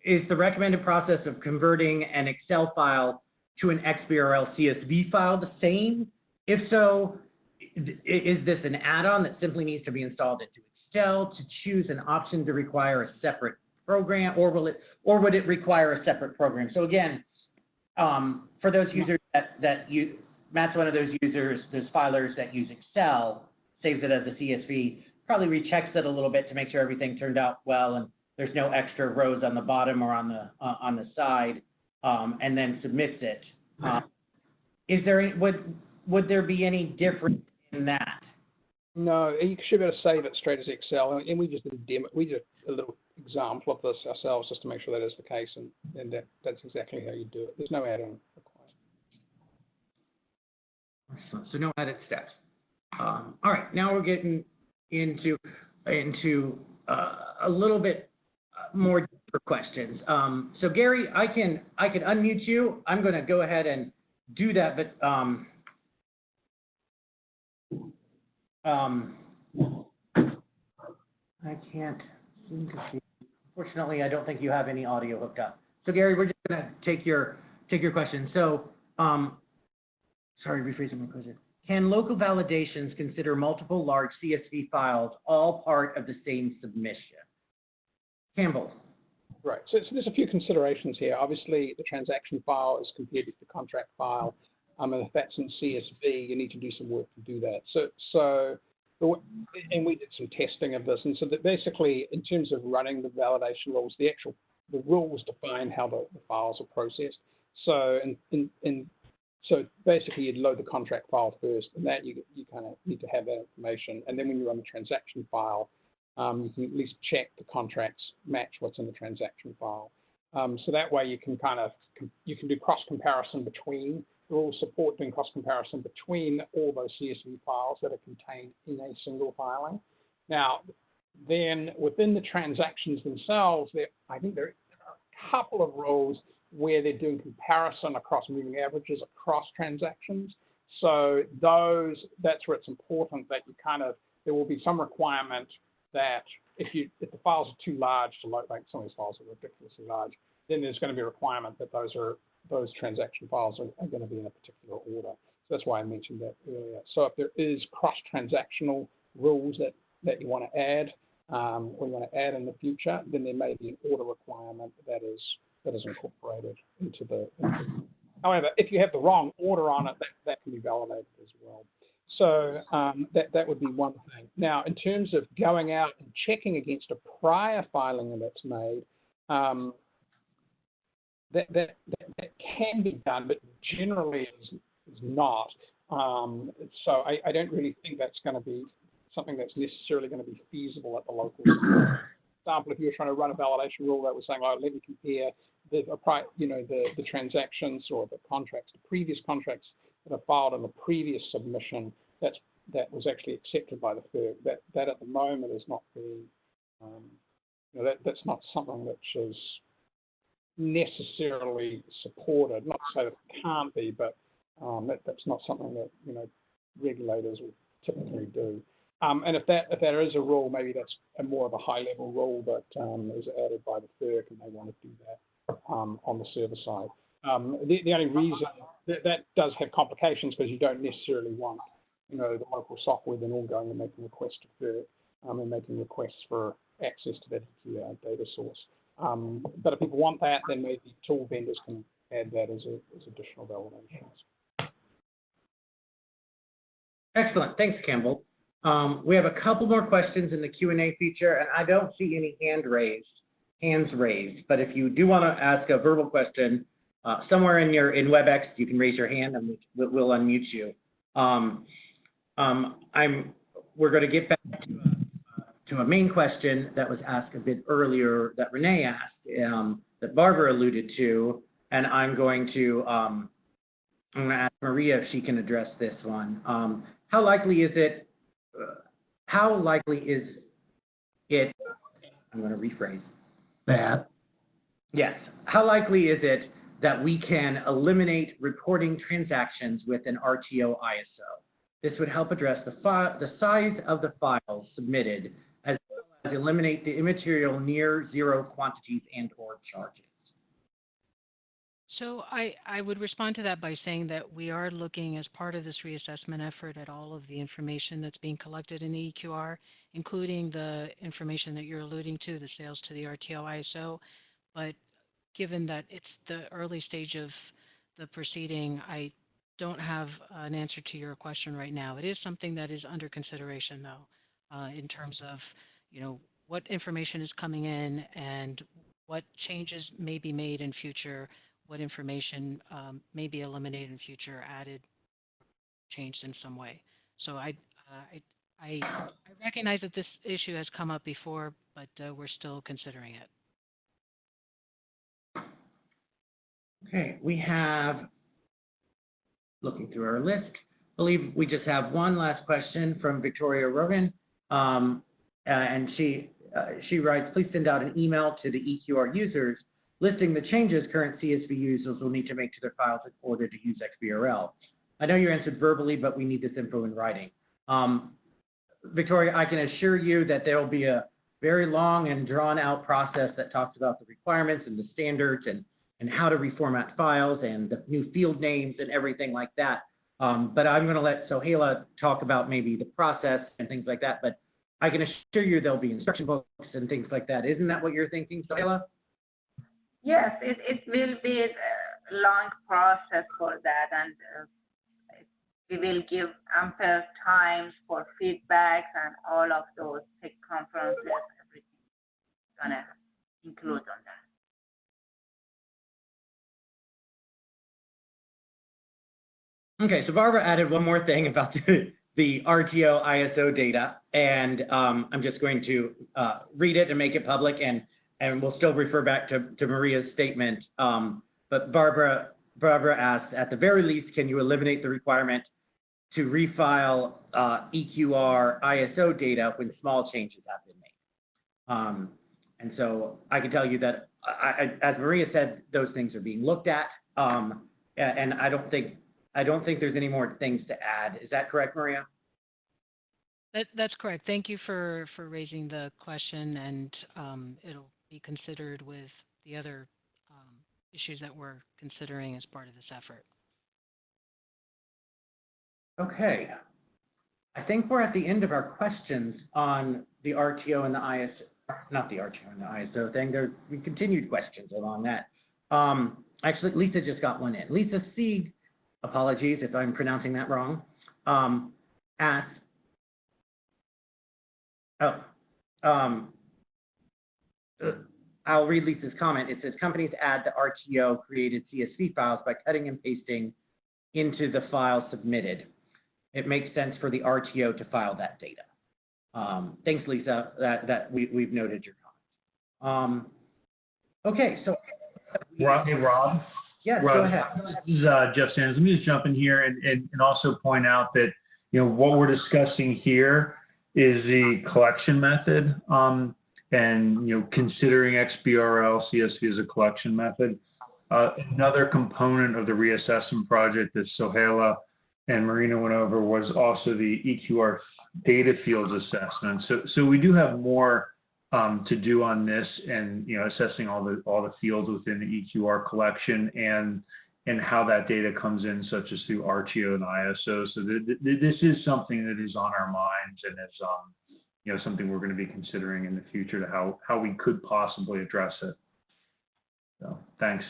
Is the recommended process of converting an Excel file to an Xbrl CSV file the same? If so, is this an add-on that simply needs to be installed into Excel to choose an option to require a separate program, or would it require a separate program? So again, for those users that use, Matt's one of those users, those filers that use Excel, saves it as a CSV, probably rechecks it a little bit to make sure everything turned out well and there's no extra rows on the bottom or on the side, and then submits it. Is there would there be any difference in that? No, you should be able to save it straight as Excel, and we just did a demo. We did a little example of this ourselves just to make sure that is the case, and that's exactly how you do it. There's no add-on required. So no added steps. All right, now we're getting into a little bit more deeper questions. So Gary, I can unmute you. I'm going to go ahead and do that, but I can't seem to see. Unfortunately, I don't think you have any audio hooked up. So Gary, we're just going to take your question. So, sorry, rephrasing my question. Can local validations consider multiple large CSV files all part of the same submission? Campbell. Right. So there's a few considerations here. Obviously, the transaction file is compared with the contract file. And if that's in CSV, you need to do some work to do that. And we did some testing of this. And so that basically, in terms of running the validation rules, the rules define how the files are processed. So so basically, you'd load the contract file first, and that you kind of need to have that information. And then when you run the transaction file, you can at least check the contracts match what's in the transaction file. So that way you can you can do cross comparison between the rules support doing cross comparison between all those CSV files that are contained in a single filing. Now, then within the transactions themselves, I think there are a couple of rules where they're doing comparison across moving averages across transactions. So that's where it's important that you there will be some requirement that if the files are too large to load, like some of these files are ridiculously large, then there's going to be a requirement that those transaction files are going to be in a particular order. So that's why I mentioned that earlier. So if there is cross-transactional rules that you want to add, or you want to add in the future, then there may be an order requirement that is incorporated into the. However, if you have the wrong order on it, that can be validated as well. So that would be one thing. Now, in terms of going out and checking against a prior filing that's made, that can be done, but generally is not. So I don't really think that's going to be something that's necessarily going to be feasible at the local level. For example, if you're trying to run a validation rule that was saying, oh, let me compare the transactions or the contracts, the previous contracts that are filed in the previous submission, that was actually accepted by the Ferc. That at the moment is not being, that's not something which is necessarily supported. Not to say that it can't be, but that's not something that regulators would typically do. And if there is a rule, maybe that's more of a high-level rule that is added by the Ferc, and they want to do that on the server side. The only reason that does have complications because you don't necessarily want the local software then all going and making requests to Ferc and making requests for access to that data source. But if people want that, then maybe tool vendors can add that as additional validations. Excellent. Thanks, Campbell. We have a couple more questions in the Q&A feature, and I don't see any hands raised. But if you do want to ask a verbal question, somewhere in WebEx, you can raise your hand, and we'll unmute you. We're going to get back to a main question that was asked a bit earlier that Renee asked, that Barbara alluded to, and I'm going to ask Maria if she can address this one. How likely is it? I'm going to rephrase that. Yes. How likely is it that we can eliminate reporting transactions with an RTO ISO? This would help address the size of the files submitted, as well as eliminate the immaterial near zero quantities and/or charges. So I would respond to that by saying that we are looking as part of this reassessment effort at all of the information that's being collected in the EQR, including the information that you're alluding to, the sales to the RTO ISO. But given that it's the early stage of the proceeding, I don't have an answer to your question right now. It is something that is under consideration, though, in terms of what information is coming in and what changes may be made in future, what information may be eliminated in future, added, changed in some way. So I recognize that this issue has come up before, but we're still considering it. Okay, we have, looking through our list, I believe we just have one last question from Victoria Rogan, and she writes, please send out an email to the EQR users listing the changes current CSV users will need to make to their files in order to use Xbrl. I know you answered verbally, but we need this info in writing. Victoria, I can assure you that there will be a very long and drawn out process that talks about the requirements and the standards and how to reformat files and the new field names and everything like that. But I'm going to let Sohaila talk about maybe the process and things like that. But I can assure you there'll be instruction books and things like that. Isn't that what you're thinking, Sohaila? Yes, it will be a long process for that, and we will give ample time for feedback and all of those tech conferences, everything is going to include on that. Okay, so Barbara added one more thing about the RTO ISO data, and I'm just going to read it and make it public, and we'll still refer back to Maria's statement. But Barbara asks, at the very least, can you eliminate the requirement to refile EQR ISO data when small changes have been made? And so I can tell you that, as Maria said, those things are being looked at, and I don't think there's any more things to add. Is that correct, Maria? That's correct. Thank you for raising the question, and it'll be considered with the other issues that we're considering as part of this effort. Okay. I think we're at the end of our questions on the RTO and the ISO, not the RTO and the ISO thing. There are continued questions along that. Actually, Lisa just got one in. Lisa C, apologies if I'm pronouncing that wrong, asked, I'll read Lisa's comment. It says companies add the RTO created CSV files by cutting and pasting into the file submitted. It makes sense for the RTO to file that data. Thanks, Lisa. We've noted your comment. Okay, so Hey, Rob. Yeah, Rob, go ahead. This is Jeff Sanders. Let me just jump in here and also point out that what we're discussing here is the collection method, and considering Xbrl CSV as a collection method. Another component of the reassessment project that Sohaila and Marina went over was also the EQR data fields assessment. So we do have more to do on this, and assessing all the fields within the EQR collection and how that data comes in, such as through RTO and ISO. So this is something that is on our minds, and is something we're going to be considering in the future to how we could possibly address it. So thanks.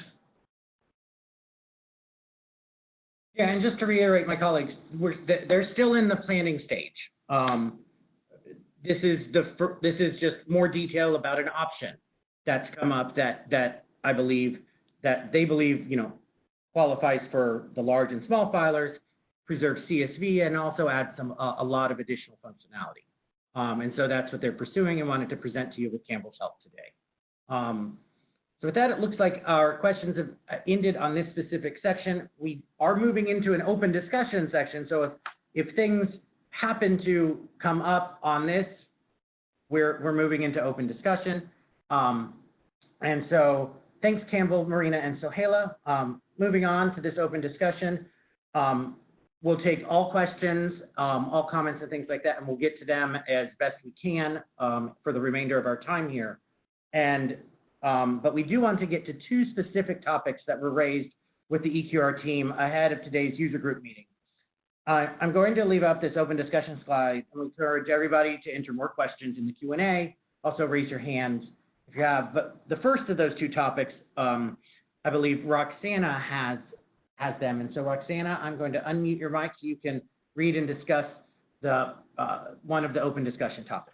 Yeah, and just to reiterate, my colleagues, they're still in the planning stage. This is just more detail about an option that's come up that I believe that they believe qualifies for the large and small filers, preserves CSV, and also adds a lot of additional functionality. And so that's what they're pursuing and wanted to present to you with Campbell's help today. So with that, it looks like our questions have ended on this specific section. We are moving into an open discussion section. So if things happen to come up on this, we're moving into open discussion. And so thanks, Campbell, Marina, and Sohaila. Moving on to this open discussion, we'll take all questions, all comments and things like that, and we'll get to them as best we can for the remainder of our time here. But we do want to get to two specific topics that were raised with the EQR team ahead of today's user group meeting. I'm going to leave up this open discussion slide and encourage everybody to enter more questions in the Q&A. Also raise your hands if you have. But the first of those two topics, I believe Roxana has them. And so Roxana, I'm going to unmute your mic so you can read and discuss the one of the open discussion topics.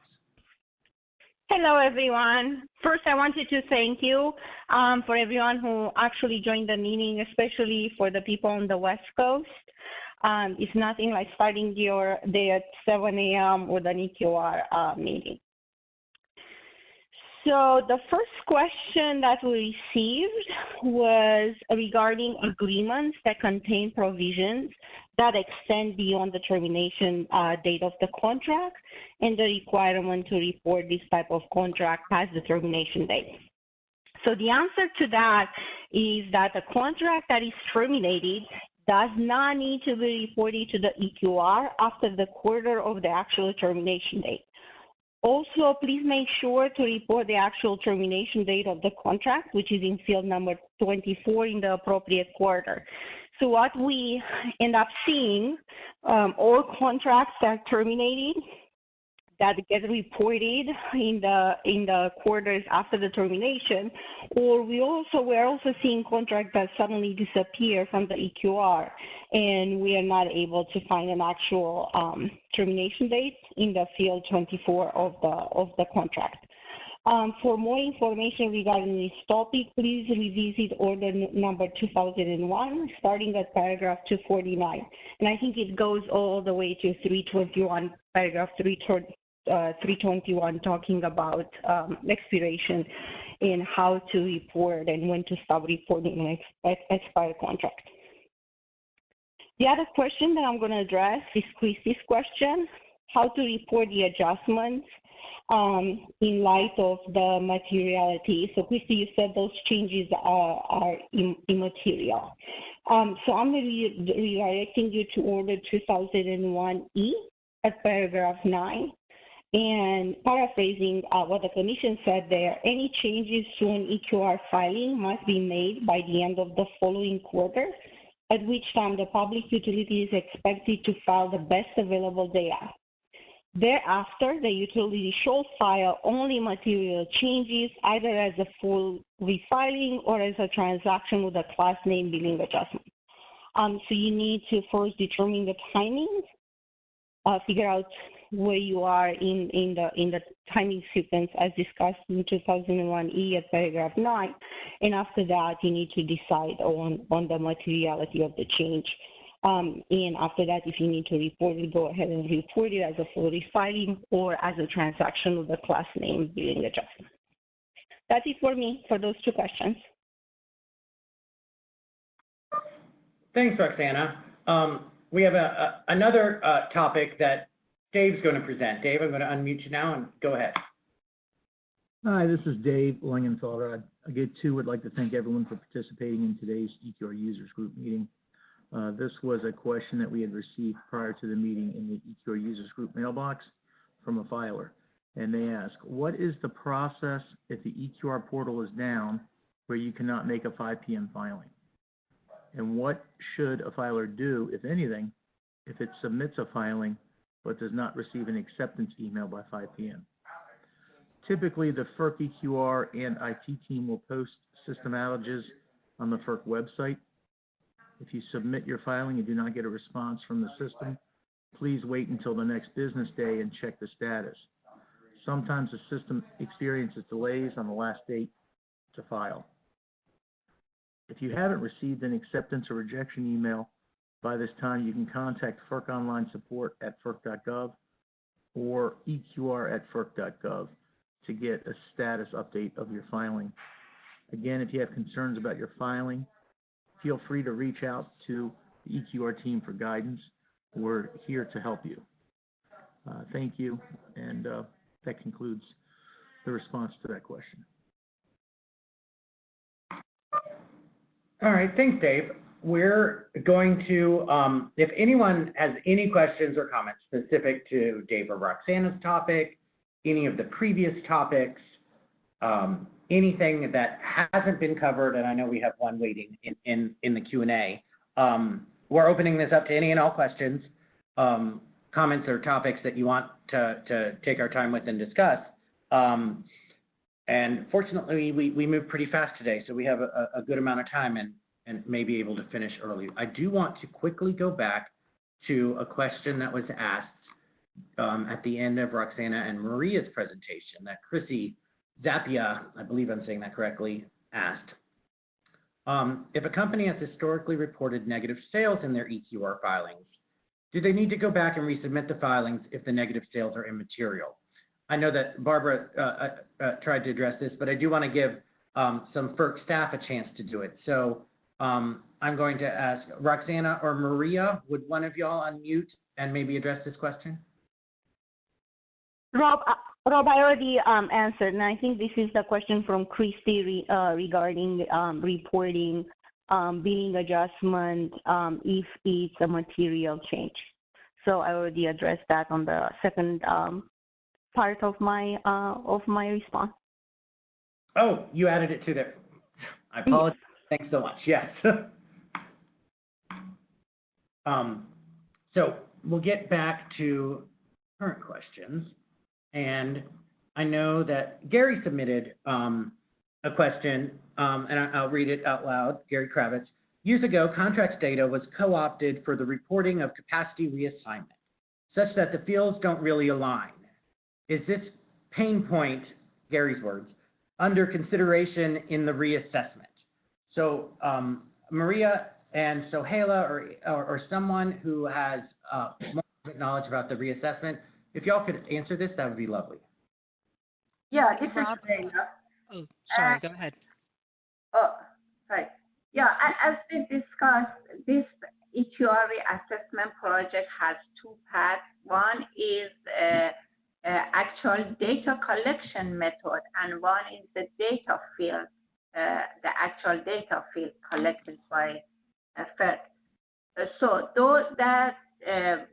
Hello, everyone. First, I wanted to thank you for everyone who actually joined the meeting, especially for the people on the West Coast. It's nothing like starting your day at 7 a.m. with an EQR meeting. So the first question that we received was regarding agreements that contain provisions that extend beyond the termination date of the contract and the requirement to report this type of contract as the termination date. So the answer to that is that a contract that is terminated does not need to be reported to the EQR after the quarter of the actual termination date. Also, please make sure to report the actual termination date of the contract, which is in field number 24 in the appropriate quarter. So what we end up seeing, all contracts that are terminated that get reported in the quarters after the termination, or we're also seeing contracts that suddenly disappear from the EQR, and we are not able to find an actual termination date in the field 24 of the contract. For more information regarding this topic, please revisit order number 2001, starting at paragraph 249. And I think it goes all the way to 321, paragraph 321, talking about expiration and how to report and when to stop reporting an expired contract. The other question that I'm going to address is Christy's question, how to report the adjustments in light of the materiality. So Christy, you said those changes are immaterial. So I'm redirecting you to order 2001E at paragraph 9. And paraphrasing what the commission said there, any changes to an EQR filing must be made by the end of the following quarter, at which time the public utility is expected to file the best available data. Thereafter, the utility shall file only material changes, either as a full refiling or as a transaction with a class name billing adjustment. So you need to first determine the timing, figure out where you are in the timing sequence as discussed in 2001E at paragraph 9. And after that, you need to decide on the materiality of the change. And after that, if you need to report it, go ahead and report it as a full refiling or as a transaction with the class name billing adjustment. That's it for me for those 2 questions. Thanks, Roxana. We have another topic that Dave's going to present. Dave, I'm going to unmute you now and go ahead. Hi, this is Dave Langenfelder. I too would like to thank everyone for participating in today's EQR Users Group meeting. This was a question that we had received prior to the meeting in the EQR Users Group mailbox from a filer. And they ask, what is the process if the EQR portal is down where you cannot make a 5 p.m. filing? And what should a filer do, if anything, if it submits a filing but does not receive an acceptance email by 5 p.m.? Typically, the Ferc EQR and IT team will post system outages on the Ferc website. If you submit your filing and do not get a response from the system, please wait until the next business day and check the status. Sometimes the system experiences delays on the last date to file. If you haven't received an acceptance or rejection email by this time, you can contact Ferc Online Support at ferc.gov or eqr@ferc.gov to get a status update of your filing. Again, if you have concerns about your filing, feel free to reach out to the EQR team for guidance. We're here to help you. Thank you, and that concludes the response to that question. All right, thanks, Dave. We're going to, if anyone has any questions or comments specific to Dave or Roxana's topic, any of the previous topics, anything that hasn't been covered, and I know we have one waiting in the Q&A, we're opening this up to any and all questions, comments or topics that you want to take our time with and discuss. And fortunately, we moved pretty fast today, so we have a good amount of time and may be able to finish early. I do want to quickly go back to a question that was asked at the end of Roxana and Maria's presentation that Chrissy Zappia, I believe I'm saying that correctly, asked. If a company has historically reported negative sales in their EQR filings, do they need to go back and resubmit the filings if the negative sales are immaterial? I know that Barbara tried to address this, but I do want to give some Ferc staff a chance to do it. So I'm going to ask Roxana or Maria, would one of y'all unmute and maybe address this question? Rob, I already answered, and I think this is the question from Christy regarding reporting billing adjustment if it's a material change. So I already addressed that on the second part of my response. Oh, you added it to there. I apologize. Thanks so much. Yes. So we'll get back to current questions. And I know that Gary submitted a question, and I'll read it out loud. Gary Kravitz. Years ago, contracts data was co-opted for the reporting of capacity reassignment, such that the fields don't really align. Is this pain point, Gary's words, under consideration in the reassessment? So Maria and Sohaila or someone who has more knowledge about the reassessment, if y'all could answer this, that would be lovely. Yeah, this is Rob? Sohaila. Oh, sorry, go ahead. Oh, right. Yeah, as we discussed, this EQR assessment project has 2 paths. One is actual data collection method, and one is the data field, the actual data field collected by Ferc. So those that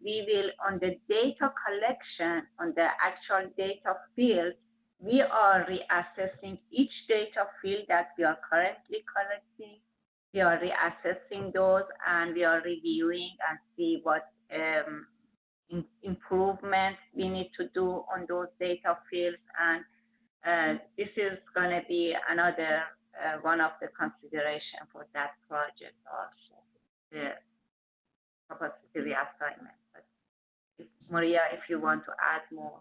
we will, on the data collection, on the actual data field, we are reassessing each data field that we are currently collecting. We are reassessing those, and we are reviewing and see what improvements we need to do on those data fields. And this is going to be another one of the consideration for that project also, the capacity reassignment. But Maria, if you want to add more.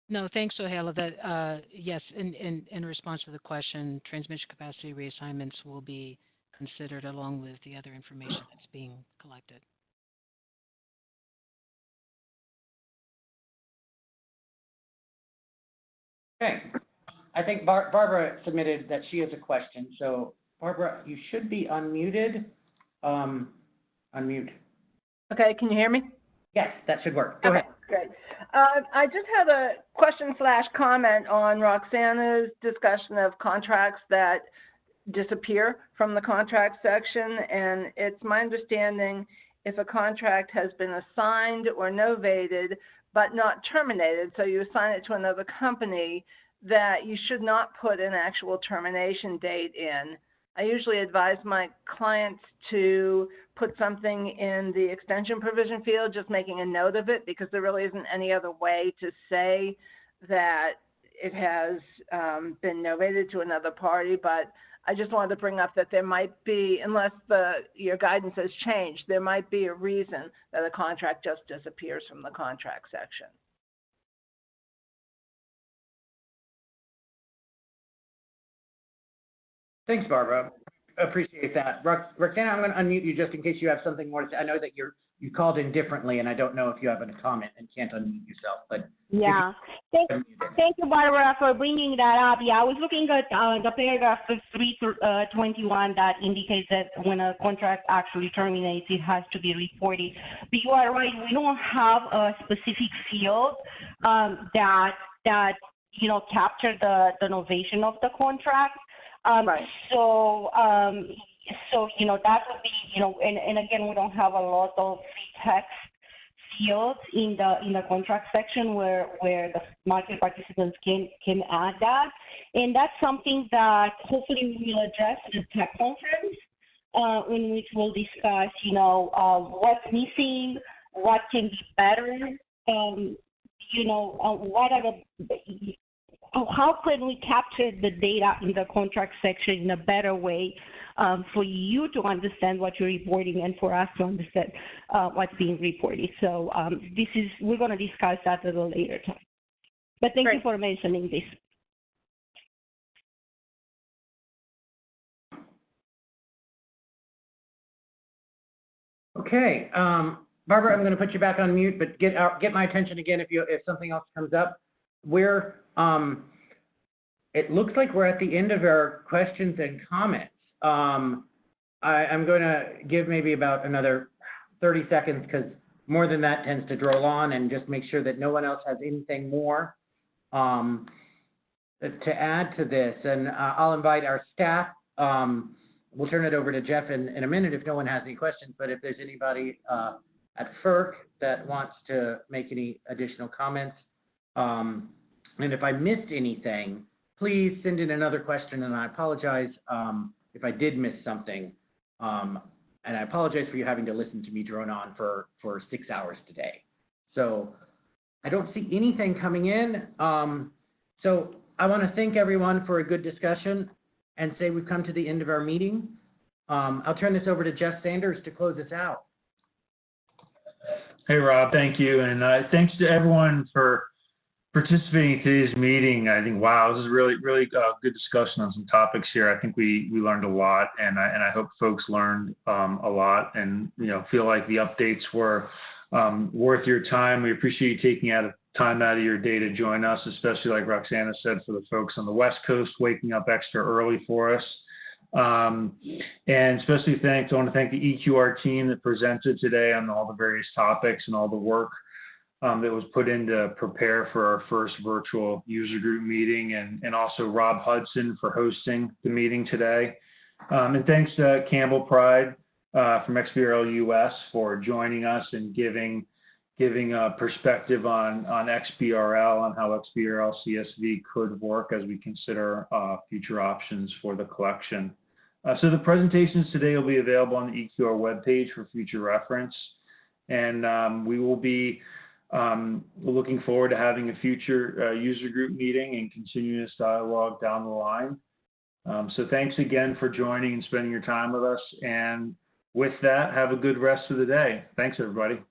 No, thanks, Sohaila. That yes, in response to the question, transmission capacity reassignments will be considered along with the other information that's being collected. Okay. I think Barbara submitted that she has a question. So Barbara, you should be unmuted. Unmute. Okay, can you hear me? Yes, that should work. Go Okay, ahead. great. I just had a question/comment on Roxana's discussion of contracts that disappear from the contract section. And it's my understanding if a contract has been assigned or novated but not terminated, so you assign it to another company, that you should not put an actual termination date in. I usually advise my clients to put something in the extension provision field, just making a note of it, because there really isn't any other way to say that it has been novated to another party. But I just wanted to bring up that there might be, unless your guidance has changed, there might be a reason that a contract just disappears from the contract section. Thanks, Barbara. Appreciate that. Roxana, I'm going to unmute you just in case you have something more to say. I know that you called in differently, and I don't know if you have a comment and can't unmute yourself. But yeah, thank you, Barbara, for bringing that up. Yeah, I was looking at the paragraph 3-21 that indicates that when a contract actually terminates, it has to be reported. But you are right, we don't have a specific field that capture the novation of the contract. Right. So that would be, and again, we don't have a lot of free text fields in the contract section where the market participants can add that. And that's something that hopefully we will address at the tech conference, in which we'll discuss, what's missing, what can be better, what are the how can we capture the data in the contract section in a better way for you to understand what you're reporting and for us to understand what's being reported. So we're going to discuss that at a later time. But thank you for mentioning this. Okay, Barbara, I'm going to put you back on mute, but get my attention again if something else comes up. It looks like we're at the end of our questions and comments. I'm going to give maybe about another 30 seconds because more than that tends to draw on, and just make sure that no one else has anything more to add to this. And I'll invite our staff. We'll turn it over to Jeff in a minute if no one has any questions, but if there's anybody at Ferc that wants to make any additional comments. And if I missed anything, please send in another question, and I apologize if I did miss something. And I apologize for you having to listen to me drone on for 6 hours today. So I don't see anything coming in. So I want to thank everyone for a good discussion and say we've come to the end of our meeting. I'll turn this over to Jeff Sanders to close us out. Hey, Rob, thank you. And thanks to everyone for participating in today's meeting. I think, wow, this is really good discussion on some topics here. I think we learned a lot, and I hope folks learned a lot and feel like the updates were worth your time. We appreciate you taking time out of your day to join us, especially like Roxana said, for the folks on the West Coast waking up extra early for us. And especially I want to thank the EQR team that presented today on all the various topics and all the work that was put in to prepare for our first virtual user group meeting, and also Rob Hudson for hosting the meeting today. And thanks to Campbell Pride from Xbrl US for joining us and giving a perspective on Xbrl, on how Xbrl CSV could work as we consider future options for the collection. So the presentations today will be available on the Eqr webpage for future reference. And we will be looking forward to having a future user group meeting and continuing this dialogue down the line. So thanks again for joining and spending your time with us. And with that, have a good rest of the day. Thanks, everybody.